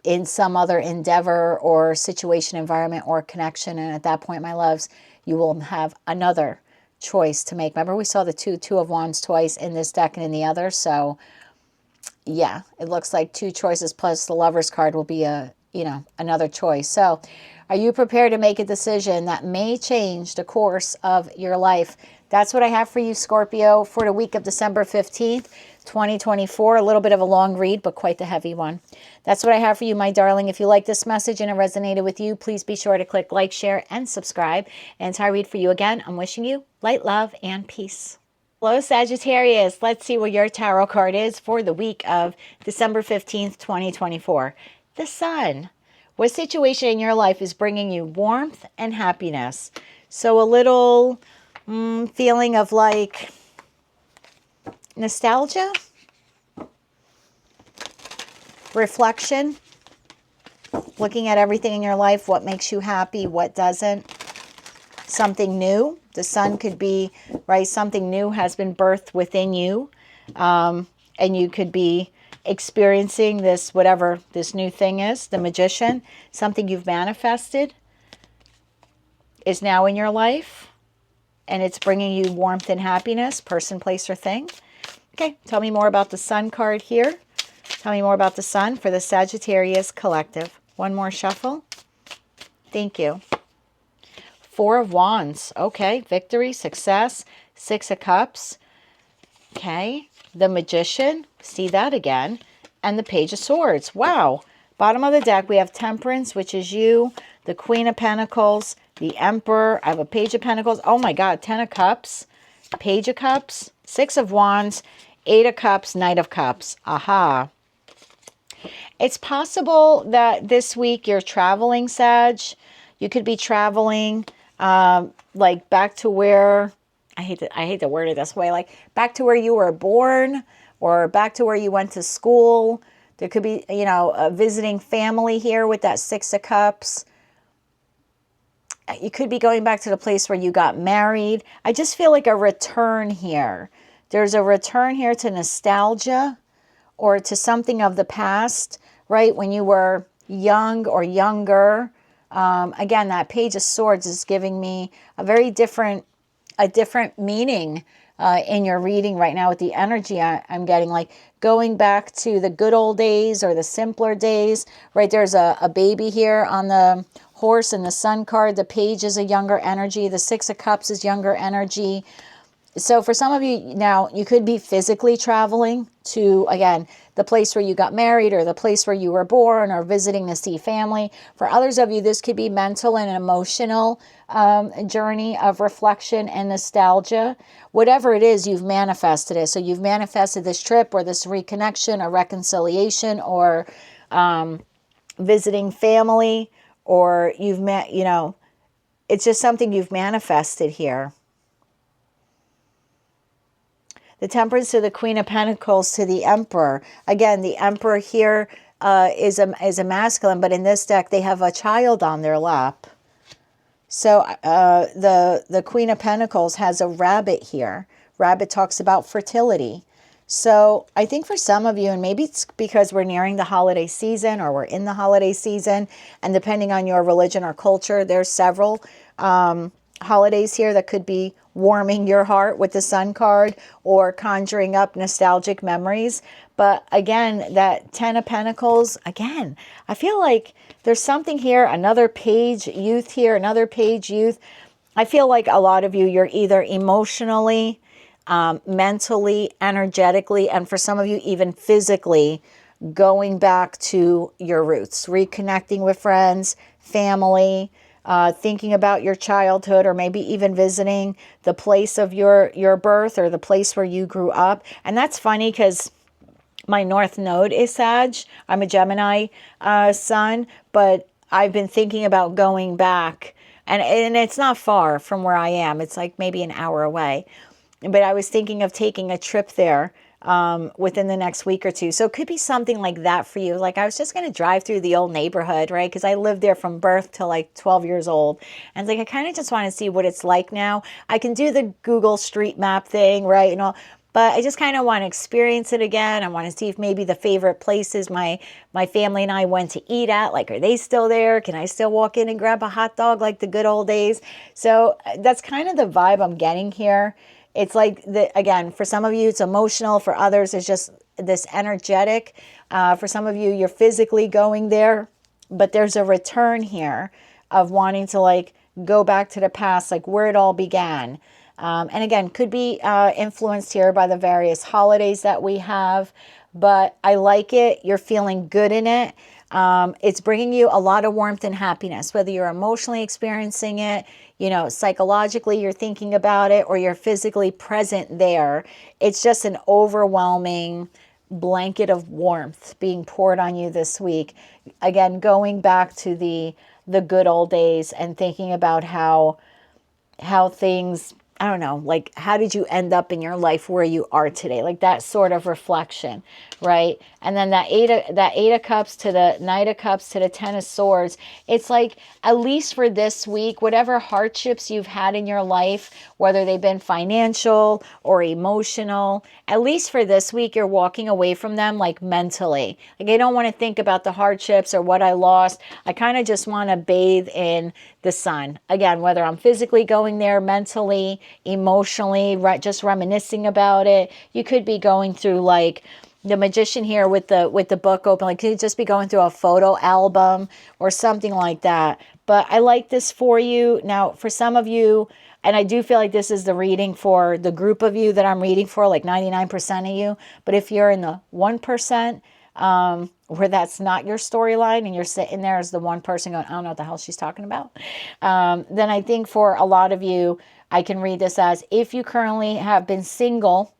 in some other endeavor or situation, environment, or connection. And at that point, my loves, you will have another choice to make. Remember, we saw the two of Wands twice in this deck and in the other. So yeah, it looks like two choices plus the Lover's card will be another choice. So are you prepared to make a decision that may change the course of your life? That's what I have for you, Scorpio, for the week of December 15th, 2024. A little bit of a long read, but quite the heavy one. That's what I have for you, my darling. If you like this message and it resonated with you, please be sure to click like, share, and subscribe. And until I read for you again, I'm wishing you light, love, and peace. Hello, Sagittarius. Let's see what your tarot card is for the week of December 15th, 2024. The Sun. What situation in your life is bringing you warmth and happiness? So a little feeling of like nostalgia, reflection, looking at everything in your life, what makes you happy, what doesn't, something new. The Sun could be, right, something new has been birthed within you, and you could be experiencing this, whatever this new thing is, the Magician, something you've manifested is now in your life, and it's bringing you warmth and happiness, person, place, or thing. Okay, tell me more about the Sun card here. Tell me more about the Sun for the Sagittarius Collective. One more shuffle. Thank you. Four of Wands. Okay, victory, success, Six of Cups. Okay, the Magician. See that again. And the Page of Swords. Wow. Bottom of the deck, we have Temperance, which is you, the Queen of Pentacles, the Emperor. I have a Page of Pentacles. Oh my God, Ten of Cups, Page of Cups, Six of Wands, Eight of Cups, Knight of Cups. Aha. It's possible that this week you're traveling, Sag. You could be traveling like back to where, I hate to word it this way, like back to where you were born or back to where you went to school. There could be, visiting family here with that Six of Cups. You could be going back to the place where you got married. I just feel like a return here. There's a return here to nostalgia or to something of the past, right? When you were young or younger. Again, that Page of Swords is giving me a very different meaning in your reading right now with the energy I'm getting, like going back to the good old days or the simpler days, right? There's a baby here on the horse and the Sun card. The Page is a younger energy. The Six of Cups is younger energy. So for some of you now, you could be physically traveling to, again, the place where you got married or the place where you were born or visiting to see family. For others of you, this could be mental and emotional journey of reflection and nostalgia. Whatever it is, you've manifested it. So you've manifested this trip or this reconnection or reconciliation or visiting family, or you've met, it's just something you've manifested here. The Temperance to the Queen of Pentacles to the Emperor. Again, the Emperor here is a masculine, but in this deck, they have a child on their lap. So the Queen of Pentacles has a rabbit here. Rabbit talks about fertility. So I think for some of you, and maybe it's because we're nearing the holiday season or we're in the holiday season, and depending on your religion or culture, there's several holidays here that could be warming your heart with the Sun card or conjuring up nostalgic memories. But again, that Ten of Pentacles, again, I feel like there's something here, another Page youth here, another Page youth. I feel like a lot of you, you're either emotionally, mentally, energetically, and for some of you, even physically, going back to your roots, reconnecting with friends, family, thinking about your childhood, or maybe even visiting the place of your birth or the place where you grew up. And that's funny because my North Node is Sag. I'm a Gemini sun, but I've been thinking about going back, and it's not far from where I am. It's like maybe an hour away. But I was thinking of taking a trip there within the next week or two. So it could be something like that for you. Like I was just going to drive through the old neighborhood, right? Because I lived there from birth to like 12 years old. And it's like, I kind of just want to see what it's like now. I can do the Google Street Map thing, right? but I just kind of want to experience it again. I want to see if maybe the favorite places my family and I went to eat at, like, are they still there? Can I still walk in and grab a hot dog like the good old days? So that's kind of the vibe I'm getting here. It's like, again, for some of you, it's emotional. For others, it's just this energetic. For some of you, you're physically going there, but there's a return here of wanting to like go back to the past, like where it all began. And again, could be influenced here by the various holidays that we have, but I like it. You're feeling good in it. It's bringing you a lot of warmth and happiness, whether you're emotionally experiencing it, you know, psychologically you're thinking about it, or you're physically present there. It's just an overwhelming blanket of warmth being poured on you this week. Again, going back to the good old days and thinking about how things, I don't know, like how did you end up in your life where you are today? Like that sort of reflection, right? And then that eight of cups to the Knight of Cups to the Ten of Swords. It's like, at least for this week, whatever hardships you've had in your life, whether they've been financial or emotional, at least for this week, you're walking away from them like mentally. Like, I don't want to think about the hardships or what I lost. I kind of just want to bathe in the sun. Again, whether I'm physically going there, mentally, emotionally, just reminiscing about it. You could be going through like the Magician here with the book open, like could just be going through a photo album or something like that. But I like this for you. Now, for some of you, and I do feel like this is the reading for the group of you that I'm reading for, like 99% of you. But if you're in the 1%, where that's not your storyline and you're sitting there as the one person going, I don't know what the hell she's talking about, then I think for a lot of you, I can read this as, if you currently have been single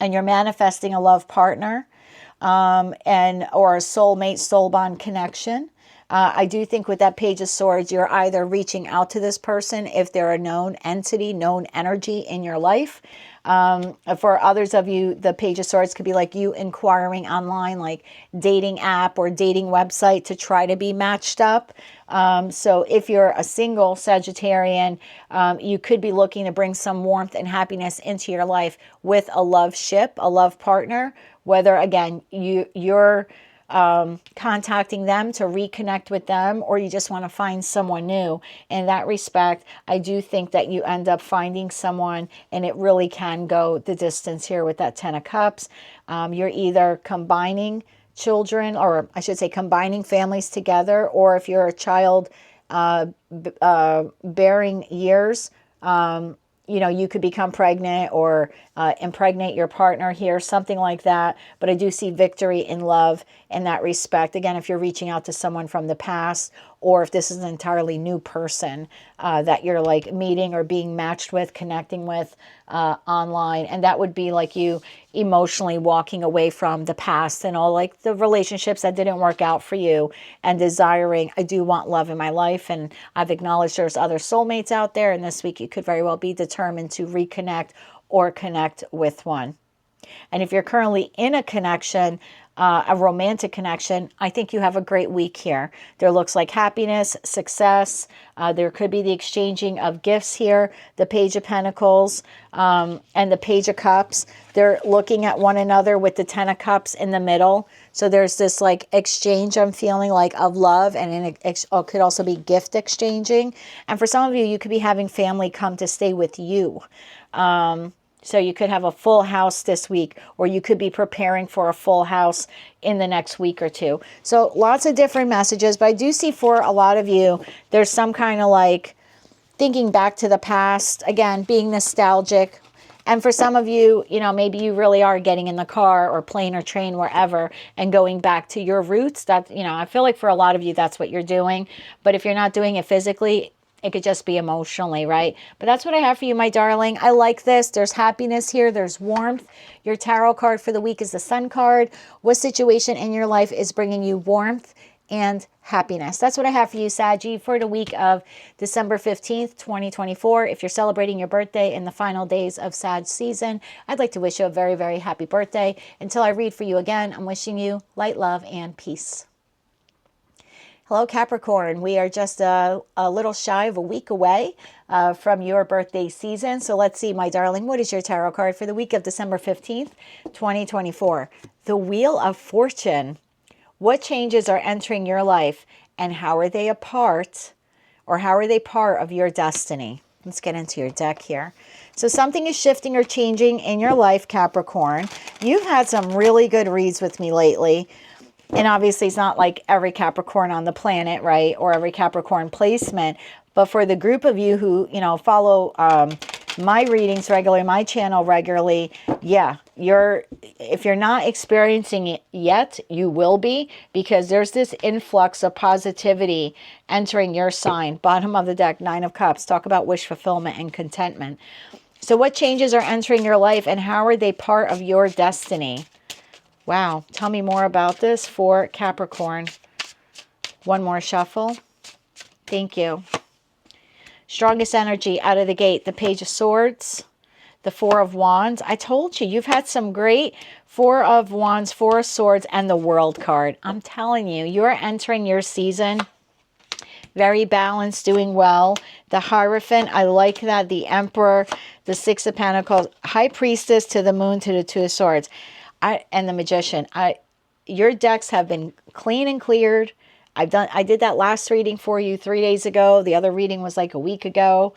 and you're manifesting a love partner, and or a soulmate, soul bond connection, I do think with that Page of Swords, you're either reaching out to this person if they're a known entity, known energy in your life. For others of you, the Page of Swords could be like you inquiring online, like dating app or dating website to try to be matched up. So if you're a single Sagittarian, you could be looking to bring some warmth and happiness into your life with a love ship, a love partner, whether, again, you're contacting them to reconnect with them, or you just want to find someone new. In that respect, I do think that you end up finding someone, and it really can go the distance here with that Ten of Cups. You're either combining children, or I should say combining families together, or if you're a child bearing years, you know, you could become pregnant or impregnate your partner here, something like that. But I do see victory in love in that respect. Again, if you're reaching out to someone from the past, or if this is an entirely new person that you're like meeting or being matched with, connecting with online. And that would be like you emotionally walking away from the past and all like the relationships that didn't work out for you, and desiring, I do want love in my life. And I've acknowledged there's other soulmates out there. And this week you could very well be determined to reconnect or connect with one. And if you're currently in a connection, a romantic connection, I think you have a great week here. There looks like happiness, success. There could be the exchanging of gifts here, the Page of Pentacles and the Page of Cups. They're looking at one another with the Ten of Cups in the middle. So there's this like exchange I'm feeling like of love, and it could also be gift exchanging. And for some of you, you could be having family come to stay with you. So you could have a full house this week, or you could be preparing for a full house in the next week or two. So lots of different messages, but I do see for a lot of you, there's some kind of like thinking back to the past, again, being nostalgic. And for some of you, you know, maybe you really are getting in the car or plane or train, wherever, and going back to your roots. That, you know, I feel like for a lot of you, that's what you're doing. But if you're not doing it physically, it could just be emotionally, right? But that's what I have for you, my darling. I like this. There's happiness here. There's warmth. Your tarot card for the week is the Sun card. What situation in your life is bringing you warmth and happiness? That's what I have for you, Saggy, for the week of December 15th, 2024. If you're celebrating your birthday in the final days of Sag season, I'd like to wish you a very, very happy birthday. Until I read for you again, I'm wishing you light, love, and peace. Hello, Capricorn. We are just a little shy of a week away from your birthday season. So let's see, my darling, what is your tarot card for the week of December 15th, 2024? The Wheel of Fortune. What changes are entering your life and how are they a part, or how are they part of your destiny? Let's get into your deck here. So something is shifting or changing in your life, Capricorn. You've had some really good reads with me lately. And obviously it's not like every Capricorn on the planet, right? Or every Capricorn placement. But for the group of you who, follow my readings regularly, my channel regularly, yeah, if you're not experiencing it yet, you will be, because there's this influx of positivity entering your sign. Bottom of the deck, Nine of Cups. Talk about wish fulfillment and contentment. So what changes are entering your life and how are they part of your destiny? Wow. Tell me more about this for Capricorn. One more shuffle. Thank you. Strongest energy out of the gate. The Page of Swords. The Four of Wands. I told you, you've had some great Four of Wands, Four of Swords, and the World card. I'm telling you, you're entering your season very balanced, doing well. The Hierophant, I like that. The Emperor, the Six of Pentacles, High Priestess, to the Moon, to the Two of Swords. And the Magician. Your decks have been clean and cleared. I did that last reading for you 3 days ago. The other reading was like a week ago.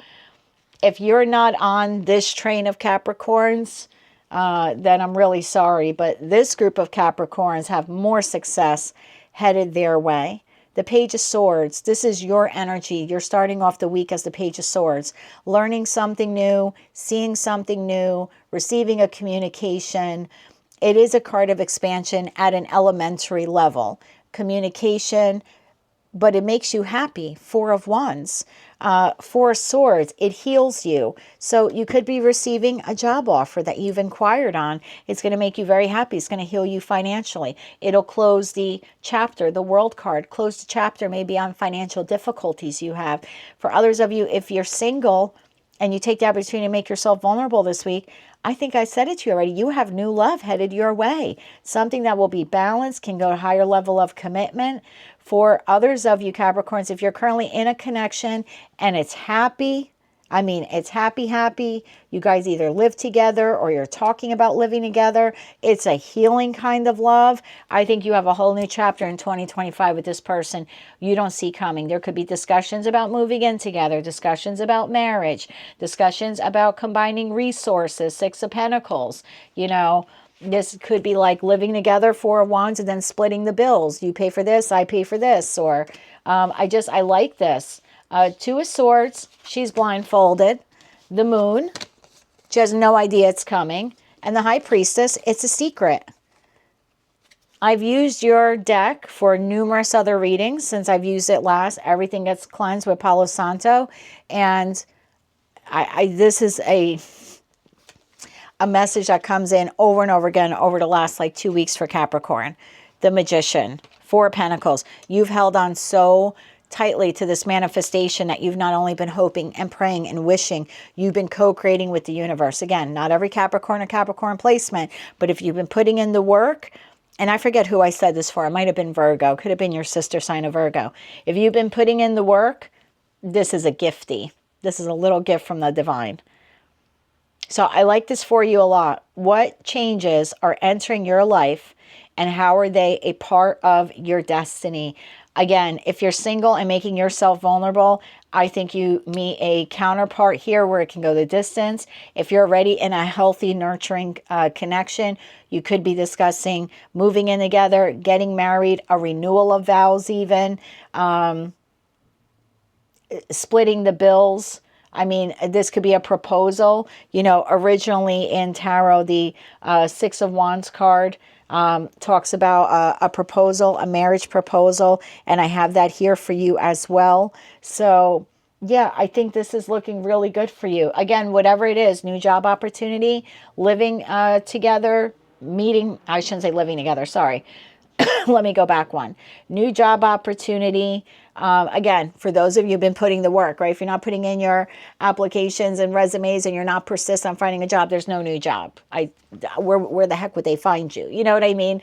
If you're not on this train of Capricorns, then I'm really sorry. But this group of Capricorns have more success headed their way. The Page of Swords, this is your energy. You're starting off the week as the Page of Swords. Learning something new, seeing something new, receiving a communication. It is a card of expansion at an elementary level. Communication, but it makes you happy. Four of Wands. Four of Swords, it heals you. So you could be receiving a job offer that you've inquired on. It's going to make you very happy. It's going to heal you financially. It'll close the chapter, the World card, close the chapter maybe on financial difficulties you have. For others of you, if you're single and you take the opportunity to make yourself vulnerable this week, I think I said it to you already. You have new love headed your way. Something that will be balanced, can go to a higher level of commitment. For others of you Capricorns, if you're currently in a connection and it's happy, it's happy. You guys either live together or you're talking about living together. It's a healing kind of love. I think you have a whole new chapter in 2025 with this person you don't see coming. There could be discussions about moving in together, discussions about marriage, discussions about combining resources, Six of Pentacles, This could be like living together, Four of Wands, and then splitting the bills. You pay for this, I pay for this. Or I like this. Two of Swords, she's blindfolded. The Moon, she has no idea it's coming. And the High Priestess, it's a secret. I've used your deck for numerous other readings since I've used it last. Everything gets cleansed with Palo Santo. And this is a message that comes in over and over again over the last 2 weeks for Capricorn. The Magician, Four of Pentacles. You've held on so tightly to this manifestation that you've not only been hoping and praying and wishing, you've been co-creating with the universe. Again, not every Capricorn or Capricorn placement, but if you've been putting in the work, and I forget who I said this for, it might have been Virgo, could have been your sister sign of Virgo. If you've been putting in the work, this is a gifty. This is a little gift from the divine. So I like this for you a lot. What changes are entering your life and how are they a part of your destiny? Again, if you're single and making yourself vulnerable, I think you meet a counterpart here where it can go the distance. If you're already in a healthy, nurturing connection, you could be discussing moving in together, getting married, a renewal of vows even, splitting the bills. This could be a proposal. Originally in tarot, the Six of Wands card talks about a proposal, a marriage proposal, and I have that here for you as well. So yeah, I think this is looking really good for you. Again, whatever it is, new job opportunity, living together, meeting, I shouldn't say living together, sorry. Let me go back one. New job opportunity. Again, for those of you who've been putting the work, right? If you're not putting in your applications and resumes and you're not persistent on finding a job, there's no new job. Where the heck would they find you? You know what I mean?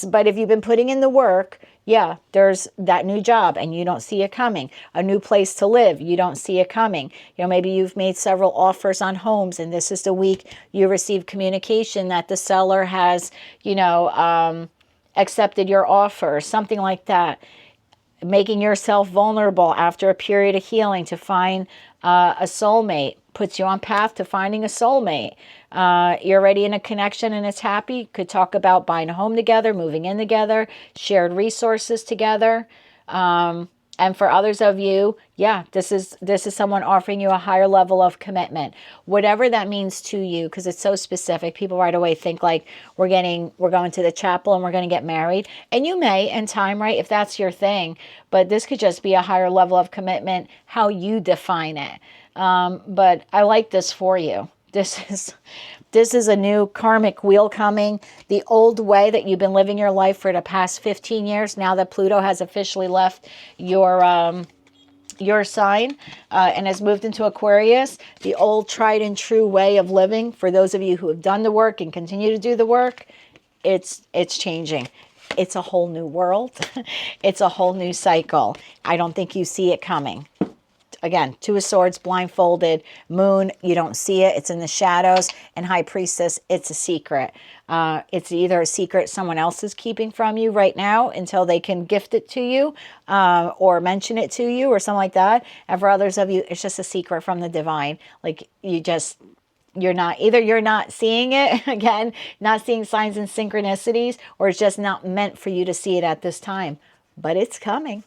But if you've been putting in the work, yeah, there's that new job and you don't see it coming. A new place to live, you don't see it coming. You know, maybe you've made several offers on homes and this is the week you receive communication that the seller has, you know, accepted your offer, something like that. Making yourself vulnerable after a period of healing to find a soulmate puts you on path to finding a soulmate. You're already in a connection and it's happy. Could talk about buying a home together, moving in together, shared resources together. And for others of you, yeah, this is someone offering you a higher level of commitment, whatever that means to you, because it's so specific. People right away think like we're going to the chapel and we're going to get married, and you may in time, right, if that's your thing. But this could just be a higher level of commitment, how you define it. But I like this for you. This is a new karmic wheel coming. The old way that you've been living your life for the past 15 years, now that Pluto has officially left your sign and has moved into Aquarius, the old tried and true way of living, for those of you who have done the work and continue to do the work, it's changing. It's a whole new world. It's a whole new cycle. I don't think you see it coming. Again, Two of Swords, blindfolded, Moon, you don't see it. It's in the shadows. And High Priestess, it's a secret. It's either a secret someone else is keeping from you right now until they can gift it to you or mention it to you or something like that. And for others of you, it's just a secret from the divine. Like you're not seeing it, again, not seeing signs and synchronicities, or it's just not meant for you to see it at this time. But it's coming.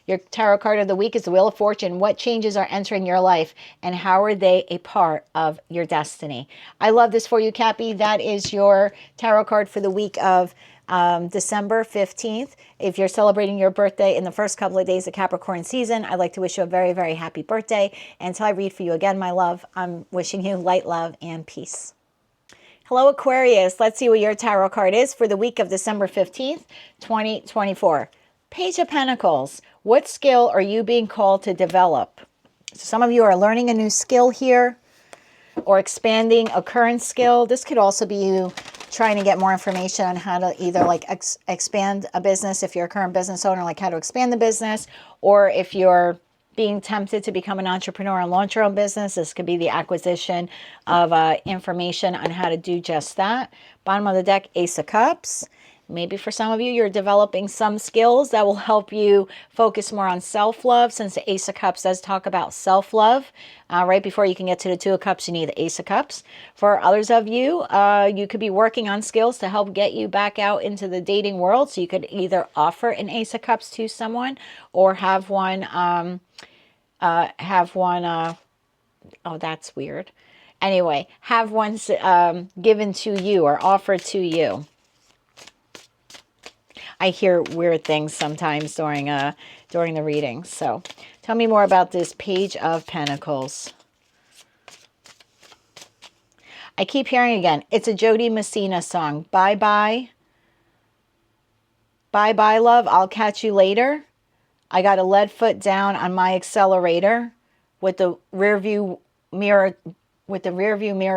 Your tarot card of the week is the Wheel of Fortune. What changes are entering your life and how are they a part of your destiny? I love this for you, Cappy. That is your tarot card for the week of December 15th. If you're celebrating your birthday in the first couple of days of Capricorn season, I'd like to wish you a very, very happy birthday. And until I read for you again, my love, I'm wishing you light, love, and peace. Hello, Aquarius. Let's see what your tarot card is for the week of December 15th, 2024. Page of Pentacles. What skill are you being called to develop? So some of you are learning a new skill here or expanding a current skill. This could also be you trying to get more information on how to either like expand a business if you're a current business owner, like how to expand the business, or if you're being tempted to become an entrepreneur and launch your own business, this could be the acquisition of information on how to do just that. Bottom of the deck, Ace of Cups. Maybe for some of you, you're developing some skills that will help you focus more on self-love, since the Ace of Cups does talk about self-love. Right before you can get to the Two of Cups, you need the Ace of Cups. For others of you, you could be working on skills to help get you back out into the dating world. So you could either offer an Ace of Cups to someone or have one, oh, that's weird. Anyway, have one given to you or offered to you. I hear weird things sometimes during the reading. So tell me more about this Page of Pentacles. I keep hearing again, it's a Jody Messina song. Bye-bye. Bye-bye, love. I'll catch you later. I got a lead foot down on my accelerator with the rear view mirror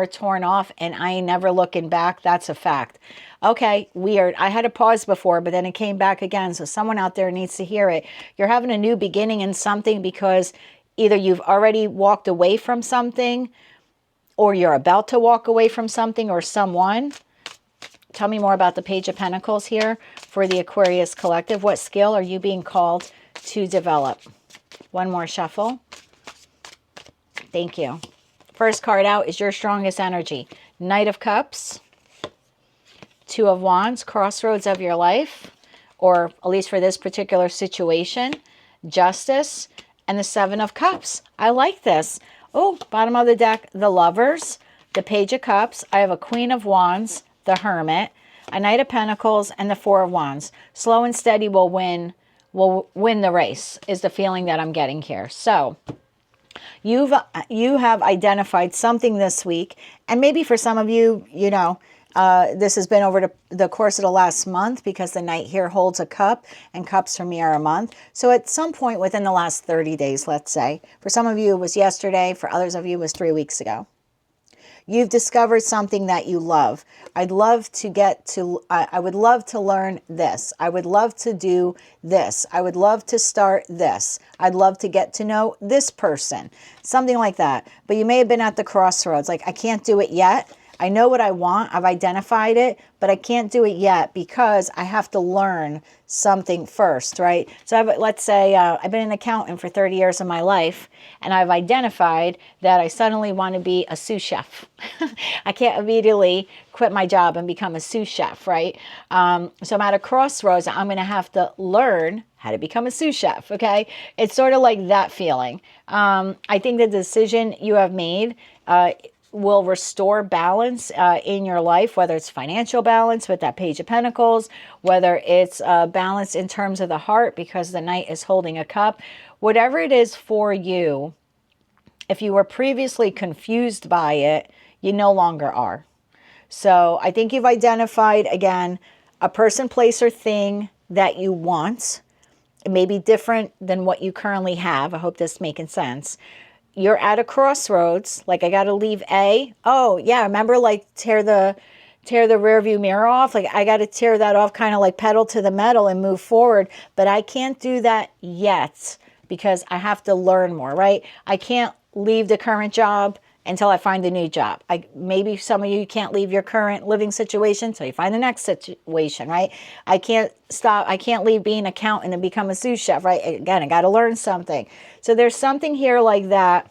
torn off, and I ain't never looking back. That's a fact. Okay, weird. I had a pause before, but then it came back again. So someone out there needs to hear it. You're having a new beginning in something because either you've already walked away from something or you're about to walk away from something or someone. Tell me more about the Page of Pentacles here for the Aquarius Collective. What skill are you being called to develop? One more shuffle. Thank you. First card out is your strongest energy. Knight of Cups. Two of Wands, crossroads of your life, or at least for this particular situation, Justice, and the Seven of Cups. I like this. Oh, bottom of the deck, the Lovers, the Page of Cups. I have a Queen of Wands, the Hermit, a Knight of Pentacles, and the Four of Wands. Slow and steady will win the race, is the feeling that I'm getting here. So you have identified something this week, and maybe for some of you, you know, this has been over the course of the last month, because the Knight here holds a cup, and cups for me are a month. So at some point within the last 30 days, let's say, for some of you it was yesterday, for others of you it was 3 weeks ago. You've discovered something that you love. I'd love to get to, I would love to learn this. I would love to do this. I would love to start this. I'd love to get to know this person. Something like that. But you may have been at the crossroads. Like, I can't do it yet. I know what I want. I've identified it, but I can't do it yet because I have to learn something first, right? So let's say I've been an accountant for 30 years of my life, and I've identified that I suddenly want to be a sous chef. I can't immediately quit my job and become a sous chef, right? So I'm at a crossroads. I'm going to have to learn how to become a sous chef, okay? It's sort of like that feeling. I think the decision you have made will restore balance in your life, whether it's financial balance with that Page of Pentacles, whether it's balance in terms of the heart because the Knight is holding a cup. Whatever it is for you, if you were previously confused by it, you no longer are. So I think you've identified, again, a person, place, or thing that you want. It may be different than what you currently have. I hope this is making sense. You're at a crossroads, like, I got to leave A. Oh, yeah, remember, like, tear the rear view mirror off? Like, I got to tear that off, kind of like pedal to the metal and move forward. But I can't do that yet because I have to learn more, right? I can't leave the current job until I find a new job. Maybe some of you can't leave your current living situation until you find the next situation, right? I can't leave being an accountant and become a sous chef, right? Again, I got to learn something. So there's something here like that.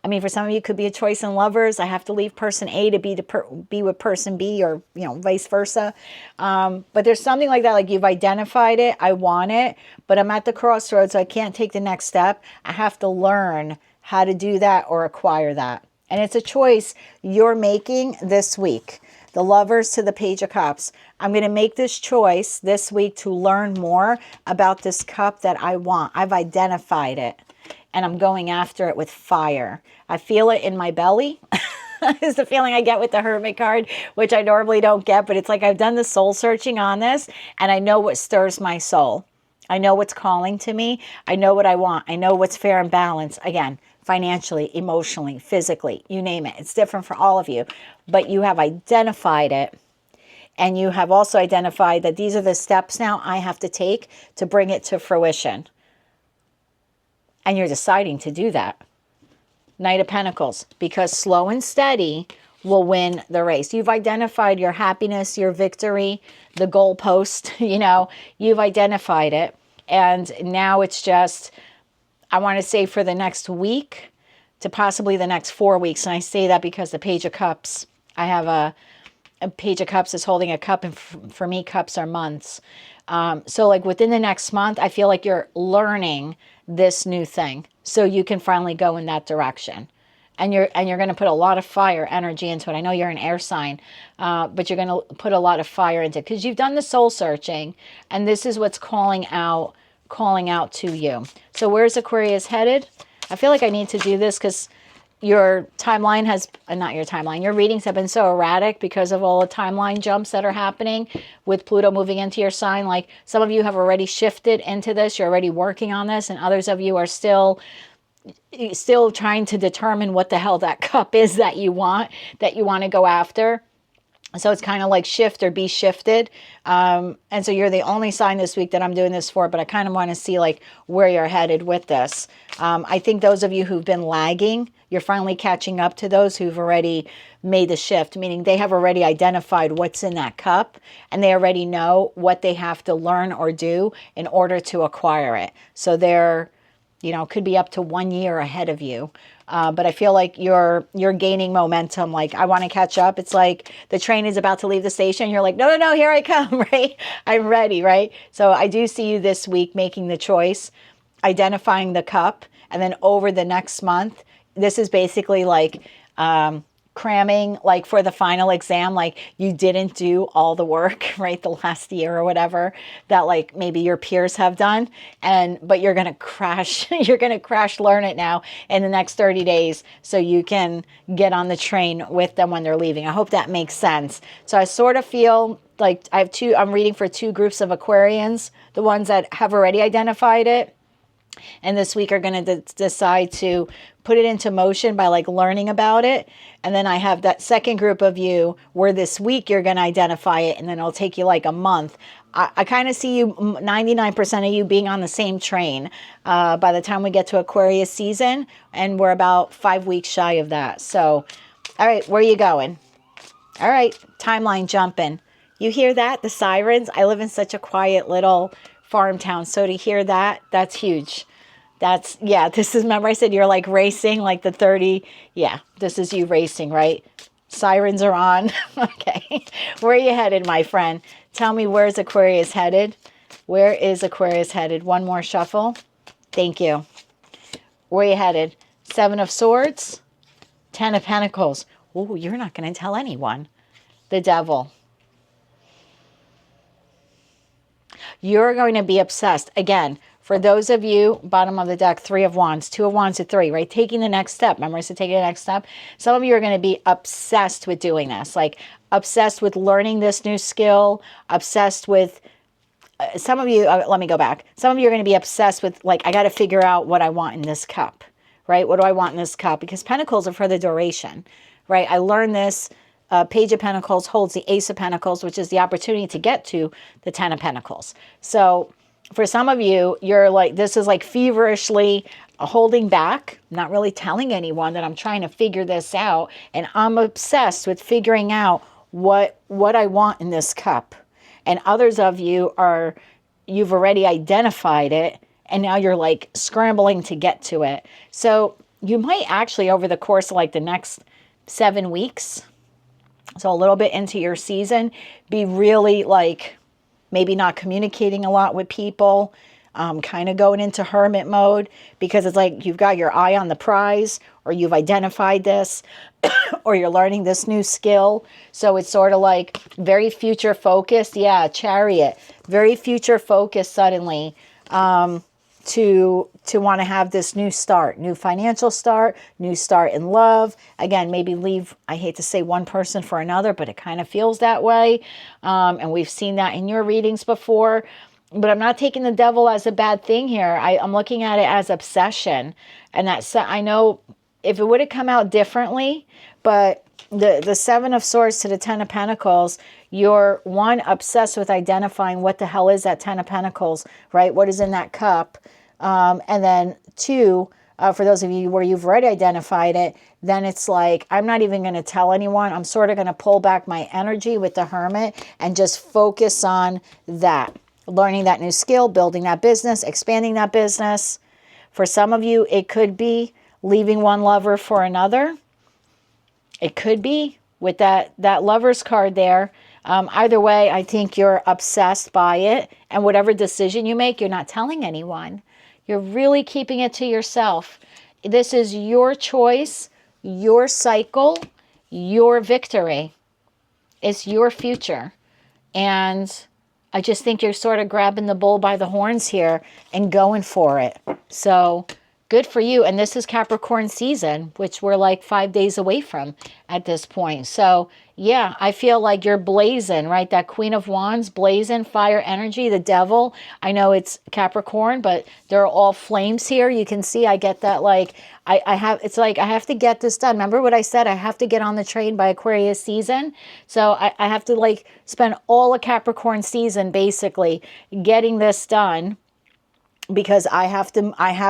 I mean, for some of you, it could be a choice in lovers. I have to leave person A to be with person B, or, you know, vice versa. But there's something like that, like you've identified it. I want it, but I'm at the crossroads, so I can't take the next step. I have to learn how to do that or acquire that. And it's a choice you're making this week. The Lovers to the Page of Cups. I'm going to make this choice this week to learn more about this cup that I want. I've identified it, and I'm going after it with fire. I feel it in my belly. Is the feeling I get with the Hermit card, which I normally don't get, but it's like I've done the soul searching on this, and I know what stirs my soul. I know what's calling to me. I know what I want. I know what's fair and balanced. Again, financially, emotionally, physically, you name it. It's different for all of you, but you have identified it, and you have also identified that these are the steps now I have to take to bring it to fruition. And you're deciding to do that. Knight of Pentacles, because slow and steady will win the race. You've identified your happiness, your victory, the goalpost, you know, you've identified it. And now it's just, I want to say, for the next week to possibly the next 4 weeks. And I say that because the Page of Cups, I have a Page of Cups is holding a cup, and for me, cups are months. So like within the next month, I feel like you're learning this new thing, so you can finally go in that direction. And you're going to put a lot of fire energy into it. I know you're an air sign, but you're going to put a lot of fire into it because you've done the soul searching, and this is what's calling out to you. So where's Aquarius headed? I feel like I need to do this because your timeline has, not your timeline, your readings have been so erratic because of all the timeline jumps that are happening with Pluto moving into your sign. Like, some of you have already shifted into this, you're already working on this, and others of you are still trying to determine what the hell that cup is that you want to go after. So it's kind of like shift or be shifted. And so you're the only sign this week that I'm doing this for, but I kind of want to see like where you're headed with this. I think those of you who've been lagging, you're finally catching up to those who've already made the shift, meaning they have already identified what's in that cup, and they already know what they have to learn or do in order to acquire it. So they're, you know, could be up to 1 year ahead of you. But I feel like you're gaining momentum. Like, I want to catch up. It's like the train is about to leave the station. You're like, no, here I come, right? I'm ready, right? So I do see you this week making the choice, identifying the cup, and then over the next month, this is basically like cramming, like for the final exam, like you didn't do all the work, right, the last year or whatever that like maybe your peers have done, but you're going to crash learn it now in the next 30 days so you can get on the train with them when they're leaving. I hope that makes sense. So I sort of feel like I'm reading for 2 groups of Aquarians, the ones that have already identified it, and this week are going to decide to put it into motion by like learning about it. And then I have that second group of you where this week you're going to identify it, and then it'll take you like a month. I kind of see you, 99% of you being on the same train by the time we get to Aquarius season, and we're about 5 weeks shy of that. So, all right, where are you going? All right, timeline jumping. You hear that? The sirens? I live in such a quiet little farm town, so to hear that, that's huge. That's, yeah, this is, remember I said you're like racing, like the 30, yeah, this is you racing, right? Sirens are on. Okay, where are you headed, my friend? Tell me, where's Aquarius headed? Where is Aquarius headed? One more shuffle. Thank you. Where are you headed? 7 of Swords, 10 of Pentacles. Oh, you're not going to tell anyone. The Devil. You're going to be obsessed. Again, for those of you, bottom of the deck, 3 of Wands, 2 of Wands to 3, right? Taking the next step. Remember I said taking the next step? Some of you are going to be obsessed with doing this. Like obsessed with learning this new skill. Obsessed with, some of you, let me go back. Some of you are going to be obsessed with like, I got to figure out what I want in this cup, right? What do I want in this cup? Because Pentacles are for the duration, right? I learned this. Page of Pentacles holds the Ace of Pentacles, which is the opportunity to get to the 10 of Pentacles. So for some of you, you're like, this is like feverishly holding back, not really telling anyone that I'm trying to figure this out. And I'm obsessed with figuring out what I want in this cup. And others of you are, you've already identified it, and now you're like scrambling to get to it. So you might actually, over the course of like the next 7 weeks, so a little bit into your season, be really like maybe not communicating a lot with people, kind of going into hermit mode, because it's like you've got your eye on the prize, or you've identified this, or you're learning this new skill. So it's sort of like very future focused. Yeah, Chariot, very future focused suddenly. To want to have this new start, new financial start, new start in love. Again, maybe leave, I hate to say one person for another, but it kind of feels that way. And we've seen that in your readings before. But I'm not taking the Devil as a bad thing here. I'm looking at it as obsession. And that's, I know if it would have come out differently, but the 7 of Swords to the 10 of Pentacles, you're one, obsessed with identifying what the hell is that 10 of Pentacles, right? What is in that cup? And then 2, for those of you where you've already identified it, then it's like, I'm not even going to tell anyone. I'm sort of going to pull back my energy with the Hermit and just focus on that. Learning that new skill, building that business, expanding that business. For some of you, it could be leaving one lover for another. It could be with that Lover's card there. Either way, I think you're obsessed by it. And whatever decision you make, you're not telling anyone. You're really keeping it to yourself. This is your choice, your cycle, your victory. It's your future. And I just think you're sort of grabbing the bull by the horns here and going for it. So good for you. And this is Capricorn season, which we're like 5 days away from at this point. So yeah, I feel like you're blazing, right? That Queen of Wands, blazing, fire energy, the Devil. I know it's Capricorn, but they're all flames here. You can see I get that, like, it's like I have to get this done. Remember what I said? I have to get on the train by Aquarius season. So I have to like spend all a Capricorn season basically getting this done, because I have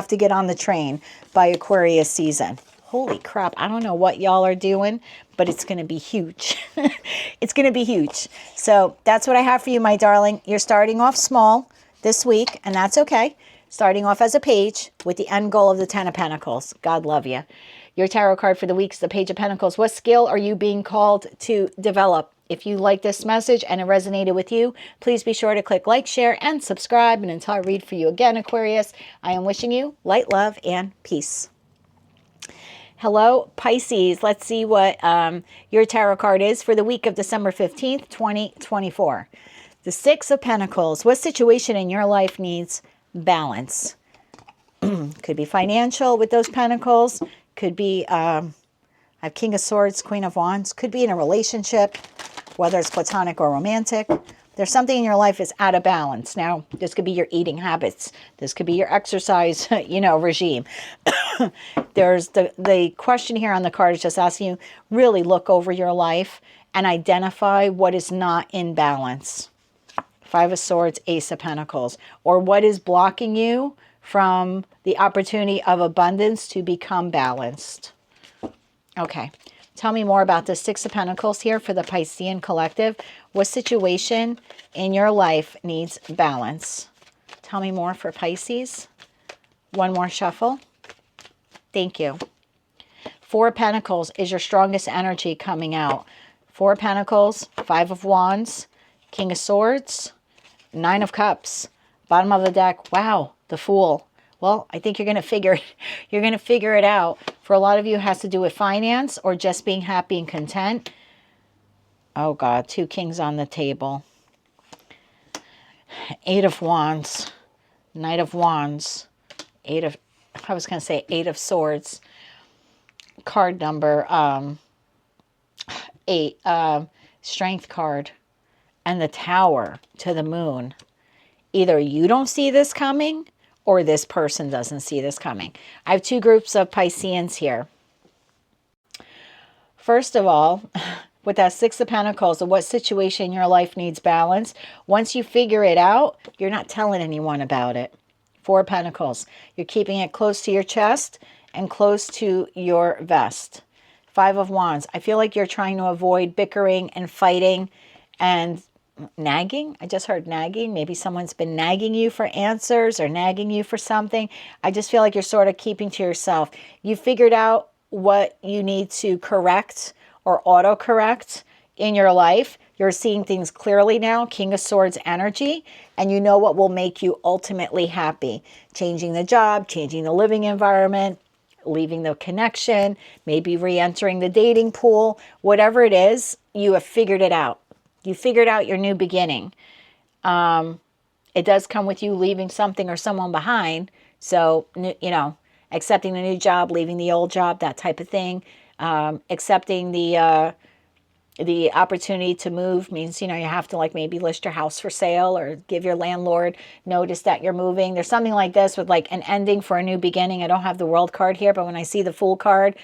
to get on the train by Aquarius season. Holy crap, I don't know what y'all are doing, but it's going to be huge. It's going to be huge. So that's what I have for you, my darling. You're starting off small this week, and that's okay. Starting off as a page with the end goal of the 10 of Pentacles. God love you. Your tarot card for the week is the Page of Pentacles. What skill are you being called to develop? If you like this message and it resonated with you, please be sure to click like, share, and subscribe. And until I read for you again, Aquarius, I am wishing you light, love, and peace. Hello, Pisces. Let's see what your tarot card is for the week of December 15th, 2024. The 6 of Pentacles. What situation in your life needs balance? Could be financial with those pentacles. Could be, I have King of Swords, Queen of Wands. Could be in a relationship, whether it's platonic or romantic. There's something in your life is out of balance. Now, this could be your eating habits. This could be your exercise, regime. There's the question here on the card is just asking you, really look over your life and identify what is not in balance. Five of Swords, Ace of Pentacles, or what is blocking you from the opportunity of abundance to become balanced. Okay. Tell me more about the Six of Pentacles here for the Piscean collective. What situation in your life needs balance? Tell me more for Pisces. One more shuffle. Thank you. Four of Pentacles is your strongest energy coming out. Four of Pentacles, Five of Wands, King of Swords, Nine of Cups. Bottom of the deck, wow, the Fool. Well, I think you're going to figure it out. For a lot of you, it has to do with finance or just being happy and content. Oh, God, two kings on the table. Eight of Wands, Knight of Wands, Eight of Swords. Card number 8, Strength card, and the Tower to the Moon. Either you don't see this coming, or this person doesn't see this coming. I have two groups of Pisceans here. First of all, with that Six of Pentacles, what situation in your life needs balance, once you figure it out, you're not telling anyone about it. Four of Pentacles, you're keeping it close to your chest and close to your vest. Five of Wands, I feel like you're trying to avoid bickering and fighting and nagging. I just heard nagging. Maybe someone's been nagging you for answers or nagging you for something. I just feel like you're sort of keeping to yourself. You figured out what you need to correct or auto-correct in your life. You're seeing things clearly now, King of Swords energy, and you know what will make you ultimately happy. Changing the job, changing the living environment, leaving the connection, maybe re-entering the dating pool. Whatever it is, you have figured it out. You figured out your new beginning. It does come with you leaving something or someone behind. So, accepting the new job, leaving the old job, that type of thing. Accepting the opportunity to move means, you have to maybe list your house for sale or give your landlord notice that you're moving. There's something like this with an ending for a new beginning. I don't have the World card here, but when I see the Fool card,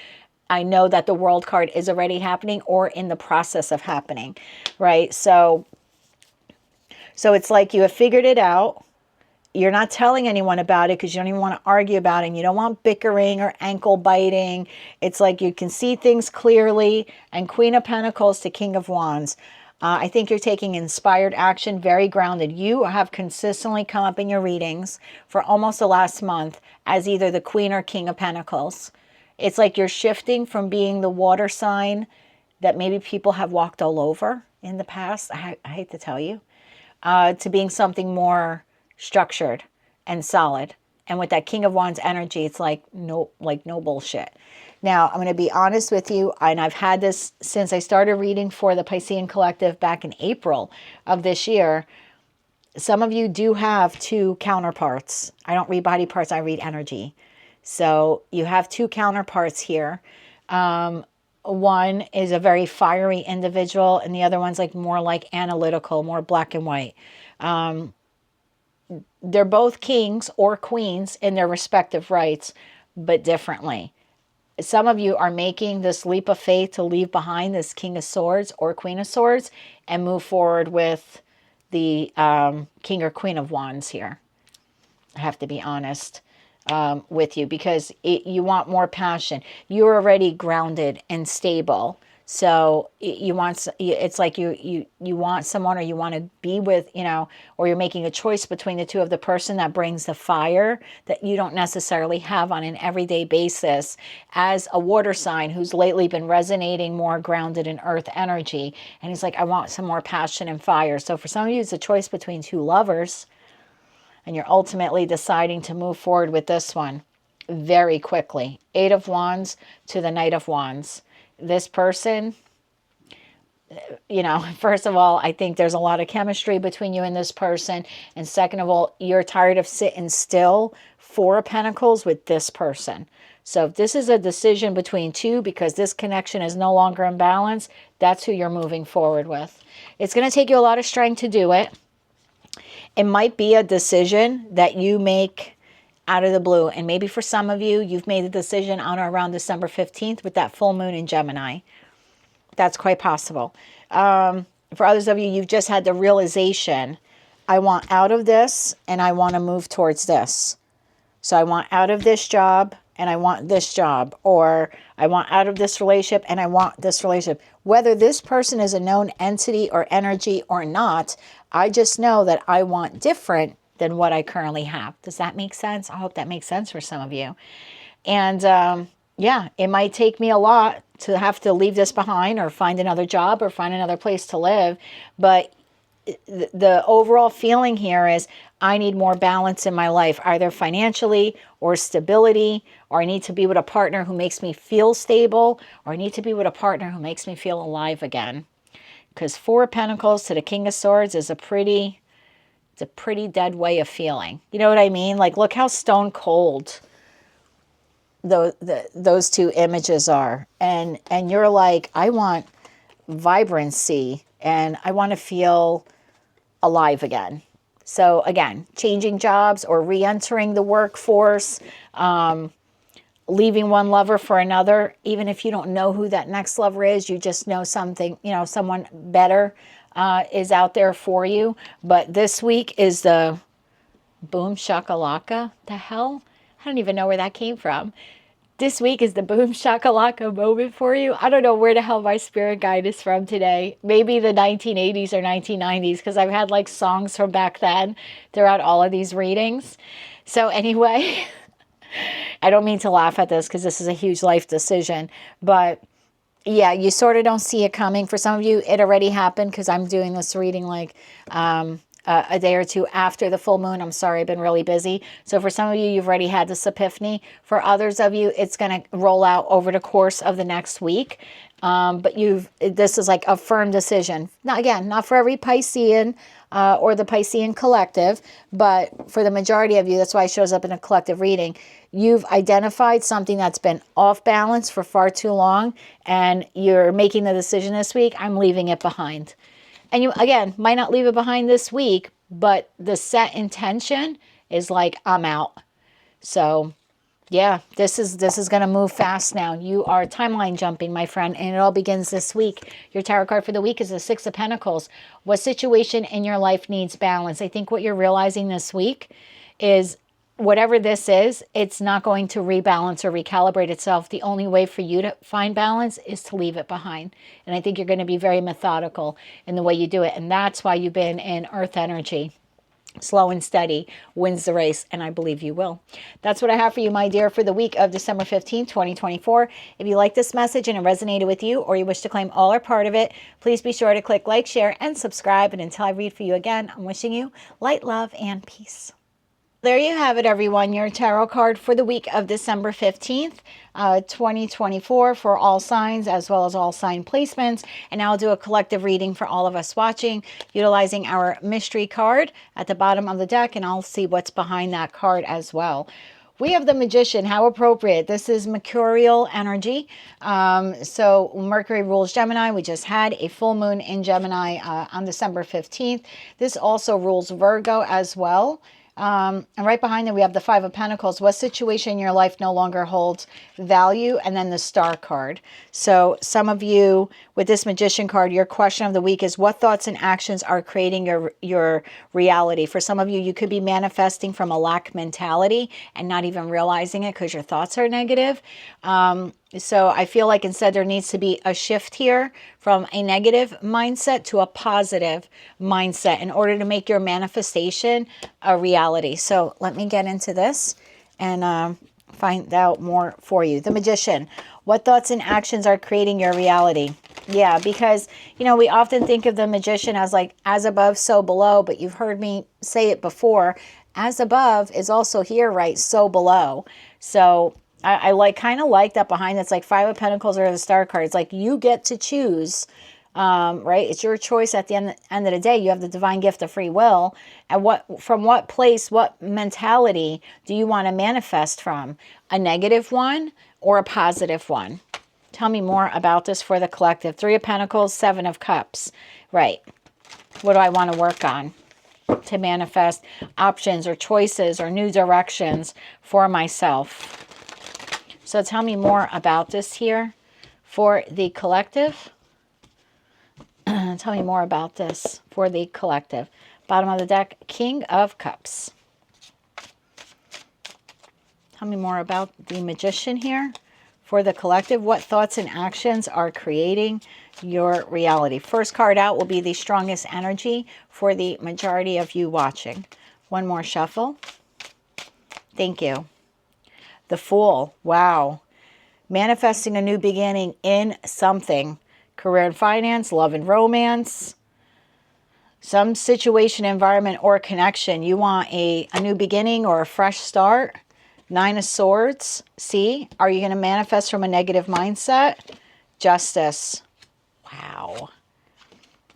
I know that the World card is already happening or in the process of happening, right? So it's like you have figured it out. You're not telling anyone about it because you don't even want to argue about it. And you don't want bickering or ankle biting. It's like you can see things clearly. And Queen of Pentacles to King of Wands. I think you're taking inspired action, very grounded. You have consistently come up in your readings for almost the last month as either the Queen or King of Pentacles. It's like you're shifting from being the water sign that maybe people have walked all over in the past. I hate to tell you, to being something more structured and solid. And with that King of Wands energy, it's like no bullshit. Now, I'm going to be honest with you, and I've had this since I started reading for the Piscean Collective back in April of this year. Some of you do have two counterparts. I don't read body parts, I read energy. So you have two counterparts here. One is a very fiery individual, and the other one's more analytical, more black and white. They're both kings or queens in their respective rights, but differently. Some of you are making this leap of faith to leave behind this King of Swords or Queen of Swords and move forward with the King or Queen of Wands here. I have to be honest with you because you want more passion. You're already grounded and stable. So it's like you want someone, or you want to be with, or you're making a choice between the two of the person that brings the fire that you don't necessarily have on an everyday basis as a water sign who's lately been resonating more grounded in earth energy. And he's like, I want some more passion and fire. So for some of you, it's a choice between two lovers, and you're ultimately deciding to move forward with this one very quickly. Eight of Wands to the Knight of Wands. This person, first of all, I think there's a lot of chemistry between you and this person. And second of all, you're tired of sitting still. Four of Pentacles with this person. So if this is a decision between two because this connection is no longer in balance, That's who you're moving forward with. It's going to take you a lot of strength to do it. It might be a decision that you make out of the blue. And maybe for some of you, you've made the decision on or around December 15th with that full moon in Gemini. That's quite possible. For others of you, you've just had the realization, I want out of this and I want to move towards this. So I want out of this job and I want this job, or I want out of this relationship and I want this relationship. Whether this person is a known entity or energy or not, I just know that I want different than what I currently have. Does that make sense? I hope that makes sense for some of you. And yeah, it might take me a lot to have to leave this behind or find another job or find another place to live. But the overall feeling here is I need more balance in my life, either financially or stability, or I need to be with a partner who makes me feel stable, or I need to be with a partner who makes me feel alive again. Because 4 of Pentacles to the King of Swords is a pretty dead way of feeling. You know what I mean? Like, look how stone cold those 2 images are. And you're like, I want vibrancy and I want to feel alive again. So again, changing jobs or re-entering the workforce, leaving one lover for another, even if you don't know who that next lover is, you just know something, you know, someone better is out there for you. But this week is the boom shakalaka. The hell? I don't even know where that came from. This week is the boom shakalaka moment for you. I don't know where the hell my spirit guide is from today. Maybe the 1980s or 1990s, because I've had like songs from back then throughout all of these readings. So anyway, I don't mean to laugh at this because this is a huge life decision, but yeah, you sort of don't see it coming. For some of you, it already happened because I'm doing this reading like a day or two after the full moon. I'm sorry, I've been really busy. So for some of you, you've already had this epiphany. For others of you, it's going to roll out over the course of the next week. But this is like a firm decision. Now, again, not for every Piscean or the Piscean collective, but for the majority of you, that's why it shows up in a collective reading. You've identified something that's been off balance for far too long, and you're making the decision this week, I'm leaving it behind. And you, again, might not leave it behind this week, but the set intention is like, I'm out. So yeah, this is going to move fast now. You are timeline jumping, my friend, and it all begins this week. Your tarot card for the week is the 6 of Pentacles. What situation in your life needs balance? I think what you're realizing this week is whatever this is, it's not going to rebalance or recalibrate itself. The only way for you to find balance is to leave it behind. And I think you're going to be very methodical in the way you do it. And that's why you've been in earth energy. Slow and steady wins the race, and I believe you will. That's what I have for you, my dear, for the week of December 15th, 2024. If you like this message and it resonated with you, or you wish to claim all or part of it, please be sure to click like, share, and subscribe. And until I read for you again, I'm wishing you light, love, and peace. There you have it, everyone. Your tarot card for the week of December 15th, 2024 for all signs as well as all sign placements. And now I'll do a collective reading for all of us watching, utilizing our mystery card at the bottom of the deck, and I'll see what's behind that card as well. We have the Magician. How appropriate. This is mercurial energy. So Mercury rules Gemini. We just had a full moon in Gemini on December 15th. This also rules Virgo as well. And right behind it, we have the 5 of Pentacles. What situation in your life no longer holds value? And then the Star card. So some of you with this Magician card, your question of the week is, what thoughts and actions are creating your reality? For some of you, you could be manifesting from a lack mentality and not even realizing it because your thoughts are negative. So I feel like instead there needs to be a shift here from a negative mindset to a positive mindset in order to make your manifestation a reality. So let me get into this and find out more for you. The Magician. What thoughts and actions are creating your reality? Yeah, because, you know, we often think of the Magician as like as above, so below, but you've heard me say it before. As above is also here, right? So below. So I kind of like that behind it's like 5 of Pentacles or the Star card. It's like you get to choose, right? It's your choice at the end of the day. You have the divine gift of free will. And from what place, what mentality do you want to manifest from? A negative one or a positive one? Tell me more about this for the collective. 3 of Pentacles, 7 of Cups. Right. What do I want to work on to manifest options or choices or new directions for myself? So tell me more about this here for the collective. Tell me more about this for the collective. Bottom of the deck, King of Cups. Tell me more about the Magician here for the collective. What thoughts and actions are creating your reality? First card out will be the strongest energy for the majority of you watching. One more shuffle. Thank you. The Fool. Wow. Manifesting a new beginning in something. Career and finance, love and romance. Some situation, environment, or connection. You want a new beginning or a fresh start. 9 of Swords. See? Are you going to manifest from a negative mindset? Justice. Wow.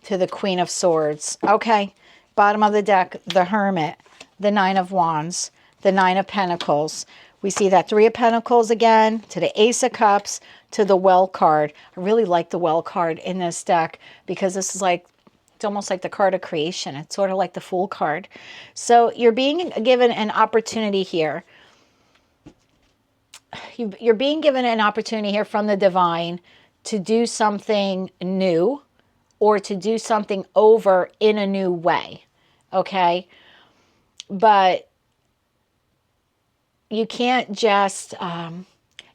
To the Queen of Swords. Okay. Bottom of the deck, the Hermit. The 9 of Wands. The 9 of Pentacles. We see that 3 of Pentacles again. To the Ace of Cups. To the Well card. I really like the Well card in this deck because this is like, it's almost like the card of creation. It's sort of like the Fool card. So you're being given an opportunity here. You're being given an opportunity here from the divine to do something new or to do something over in a new way. Okay. But you can't just,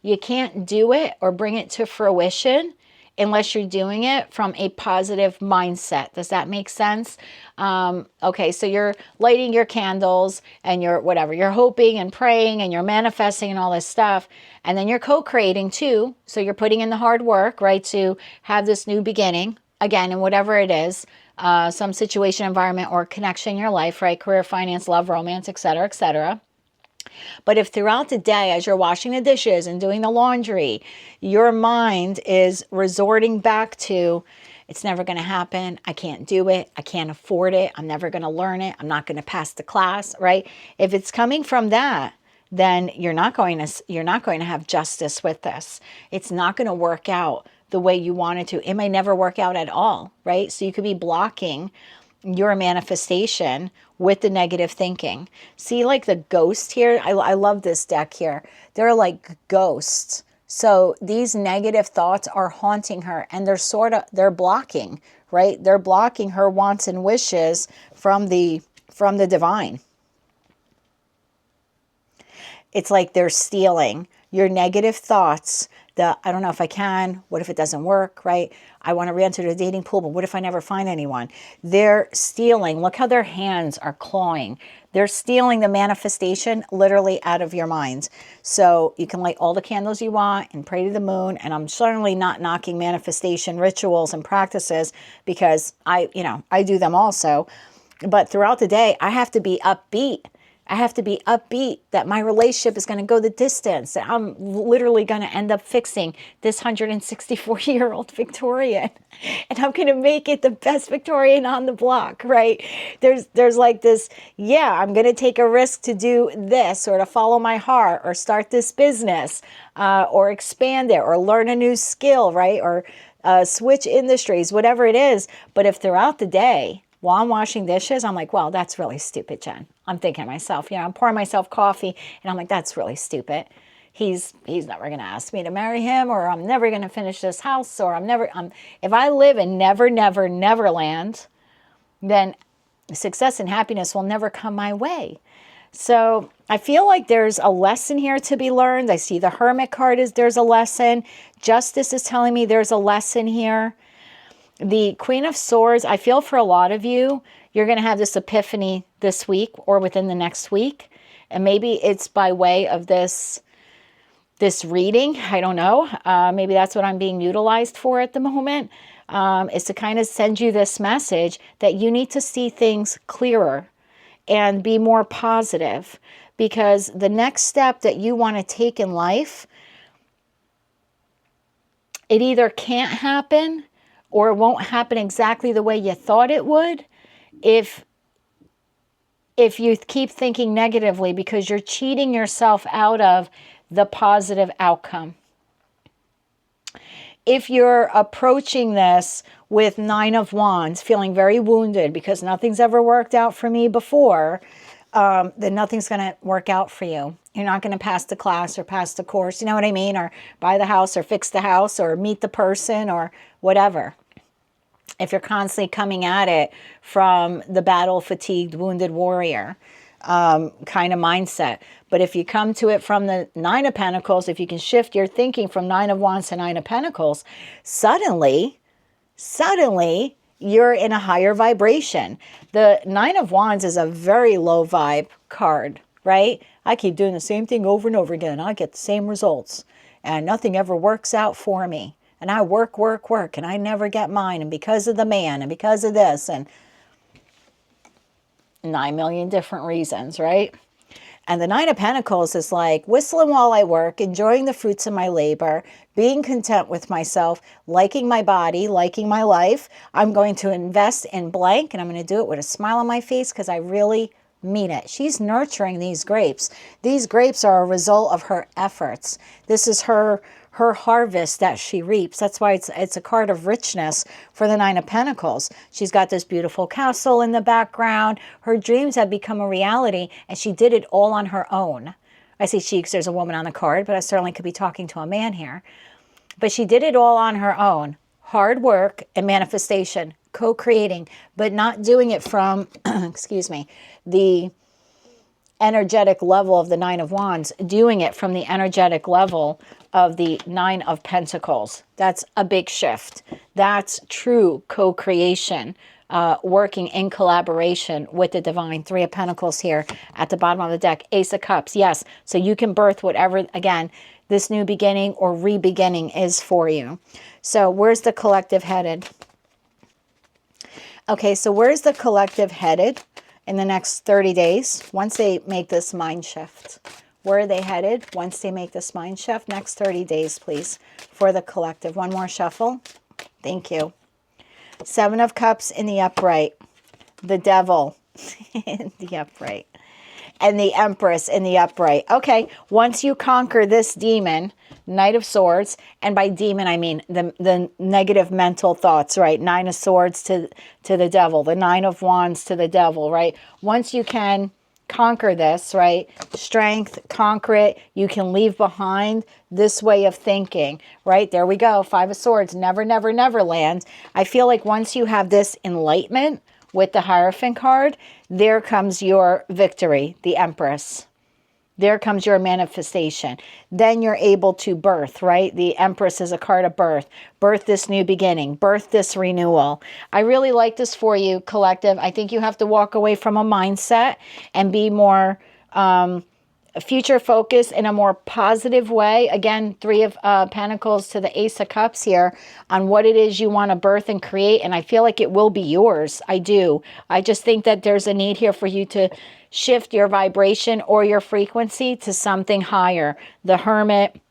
you can't do it or bring it to fruition unless you're doing it from a positive mindset. Does that make sense? Okay, so you're lighting your candles and you're whatever, you're hoping and praying and you're manifesting and all this stuff. And then you're co-creating too. So you're putting in the hard work, right, to have this new beginning, again, and whatever it is, some situation, environment, or connection in your life, right? Career, finance, love, romance, etc., etc. But if throughout the day, as you're washing the dishes and doing the laundry, your mind is resorting back to, it's never going to happen. I can't do it. I can't afford it. I'm never going to learn it. I'm not going to pass the class, right? If it's coming from that, then you're not going to have justice with this. It's not going to work out the way you want it to. It may never work out at all, right? So you could be blocking your manifestation with the negative thinking. See, like the ghost here? I love this deck here. They're like ghosts. So these negative thoughts are haunting her and they're blocking, right? They're blocking her wants and wishes from the divine. It's like they're stealing your negative thoughts. I don't know if I can, what if it doesn't work, right? I want to re-enter the dating pool, but what if I never find anyone? They're stealing. Look how their hands are clawing. They're stealing the manifestation literally out of your mind. So you can light all the candles you want and pray to the moon. And I'm certainly not knocking manifestation rituals and practices because I do them also. But throughout the day, I have to be upbeat. I have to be upbeat that my relationship is going to go the distance, that I'm literally going to end up fixing this 164-year-old Victorian, and I'm going to make it the best Victorian on the block, right? There's like this, yeah, I'm going to take a risk to do this or to follow my heart or start this business or expand it or learn a new skill, right? Or switch industries, whatever it is. But if throughout the day, while I'm washing dishes, I'm like, well, that's really stupid, Jen. I'm thinking to myself, I'm pouring myself coffee, and I'm like, that's really stupid. He's never going to ask me to marry him, or I'm never going to finish this house, or if I live in never, never, neverland, then success and happiness will never come my way. So I feel like there's a lesson here to be learned. I see the Hermit card there's a lesson. Justice is telling me there's a lesson here. The Queen of Swords, I feel for a lot of you, you're going to have this epiphany this week or within the next week. And maybe it's by way of this reading. I don't know. Maybe that's what I'm being utilized for at the moment, is to kind of send you this message that you need to see things clearer and be more positive. Because the next step that you want to take in life, it either can't happen or it won't happen exactly the way you thought it would if you keep thinking negatively, because you're cheating yourself out of the positive outcome. If you're approaching this with Nine of Wands, feeling very wounded because nothing's ever worked out for me before, then nothing's going to work out for you. You're not going to pass the class or pass the course, you know what I mean? Or buy the house or fix the house or meet the person or whatever. If you're constantly coming at it from the battle-fatigued, wounded warrior kind of mindset. But if you come to it from the Nine of Pentacles, if you can shift your thinking from Nine of Wands to Nine of Pentacles, suddenly, you're in a higher vibration. The Nine of Wands is a very low vibe card, right? I keep doing the same thing over and over again. I get the same results and nothing ever works out for me. And I work, and I never get mine. And because of the man and because of this and 9 million different reasons, right? And the Nine of Pentacles is like whistling while I work, enjoying the fruits of my labor, being content with myself, liking my body, liking my life. I'm going to invest in blank and I'm going to do it with a smile on my face because I really mean it. She's nurturing these grapes. These grapes are a result of her efforts. This is her harvest that she reaps. That's why it's a card of richness for the Nine of Pentacles. She's got this beautiful castle in the background. Her dreams have become a reality, and she did it all on her own. I say she because there's a woman on the card, but I certainly could be talking to a man here. But she did it all on her own. Hard work and manifestation, co-creating, but not doing it from, excuse me, the energetic level of the Nine of Wands, doing it from the energetic level of the Nine of Pentacles. That's a big shift. That's true co-creation, working in collaboration with the divine. Three of Pentacles here at the bottom of the deck. Ace of Cups, yes. So you can birth whatever, again, this new beginning or re-beginning is for you. So where's the collective headed? Okay, so where's the collective headed in the next 30 days once they make this mind shift? Where are they headed once they make this mind shift? Next 30 days, please, for the collective. One more shuffle. Thank you. Seven of Cups in the upright. The Devil in the upright. And the Empress in the upright. Okay, once you conquer this demon, Knight of Swords, and by demon I mean the negative mental thoughts, right? Nine of Swords to the Devil, the Nine of Wands to the Devil, right? Once you can conquer this, right? Strength, conquer it. You can leave behind this way of thinking, right? There we go. Five of Swords, never, never, never land. I feel like once you have this enlightenment with the Hierophant card, there comes your victory, the Empress. There comes your manifestation. Then you're able to birth, right? The Empress is a card of birth. Birth this new beginning. Birth this renewal. I really like this for you, collective. I think you have to walk away from a mindset and be more future focused in a more positive way. Again, Three of Pentacles to the Ace of Cups here on what it is you want to birth and create. And I feel like it will be yours. I do. I just think that there's a need here for you to shift your vibration or your frequency to something higher. The Hermit,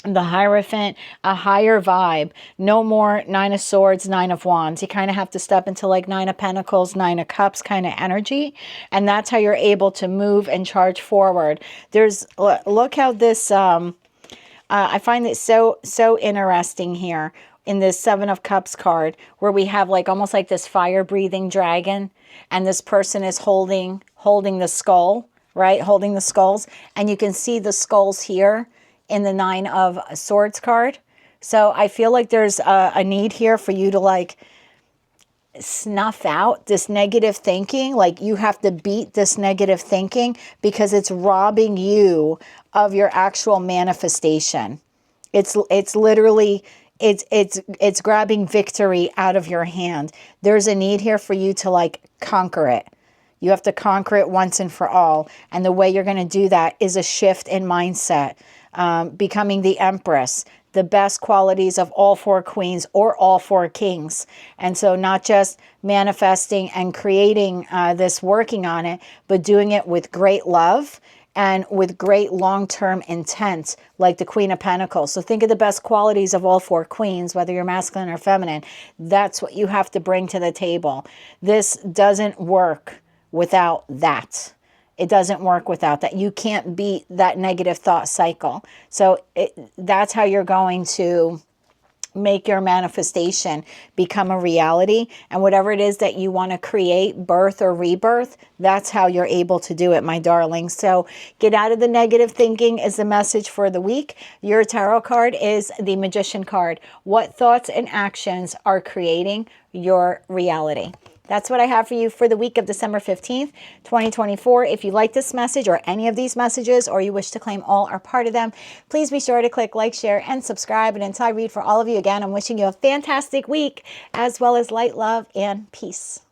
the Hierophant, a higher vibe. No more Nine of Swords, Nine of Wands. You kind of have to step into like Nine of Pentacles, Nine of Cups kind of energy. And that's how you're able to move and charge forward. There's, look how this, I find it so interesting here in this Seven of Cups card where we have like almost like this fire breathing dragon. And this person is holding the skull, right? Holding the skulls. And you can see the skulls here in the Nine of Swords card. So I feel like there's a need here for you to like snuff out this negative thinking. Like you have to beat this negative thinking because it's robbing you of your actual manifestation. It's literally, it's grabbing victory out of your hand. There's a need here for you to like conquer it. You have to conquer it once and for all. And the way you're going to do that is a shift in mindset, becoming the Empress, the best qualities of all four queens or all four kings. And so not just manifesting and creating this, working on it, but doing it with great love and with great long-term intent, like the Queen of Pentacles. So think of the best qualities of all four queens, whether you're masculine or feminine. That's what you have to bring to the table. This doesn't work without that. It doesn't work without that. You can't beat that negative thought cycle. So that's how you're going to make your manifestation become a reality. And whatever it is that you want to create, birth or rebirth, that's how you're able to do it, my darling. So get out of the negative thinking is the message for the week. Your tarot card is the Magician card. What thoughts and actions are creating your reality? That's what I have for you for the week of December 15th, 2024. If you like this message or any of these messages, or you wish to claim all or part of them, please be sure to click like, share, and subscribe. And until I read for all of you again, I'm wishing you a fantastic week, as well as light, love, and peace.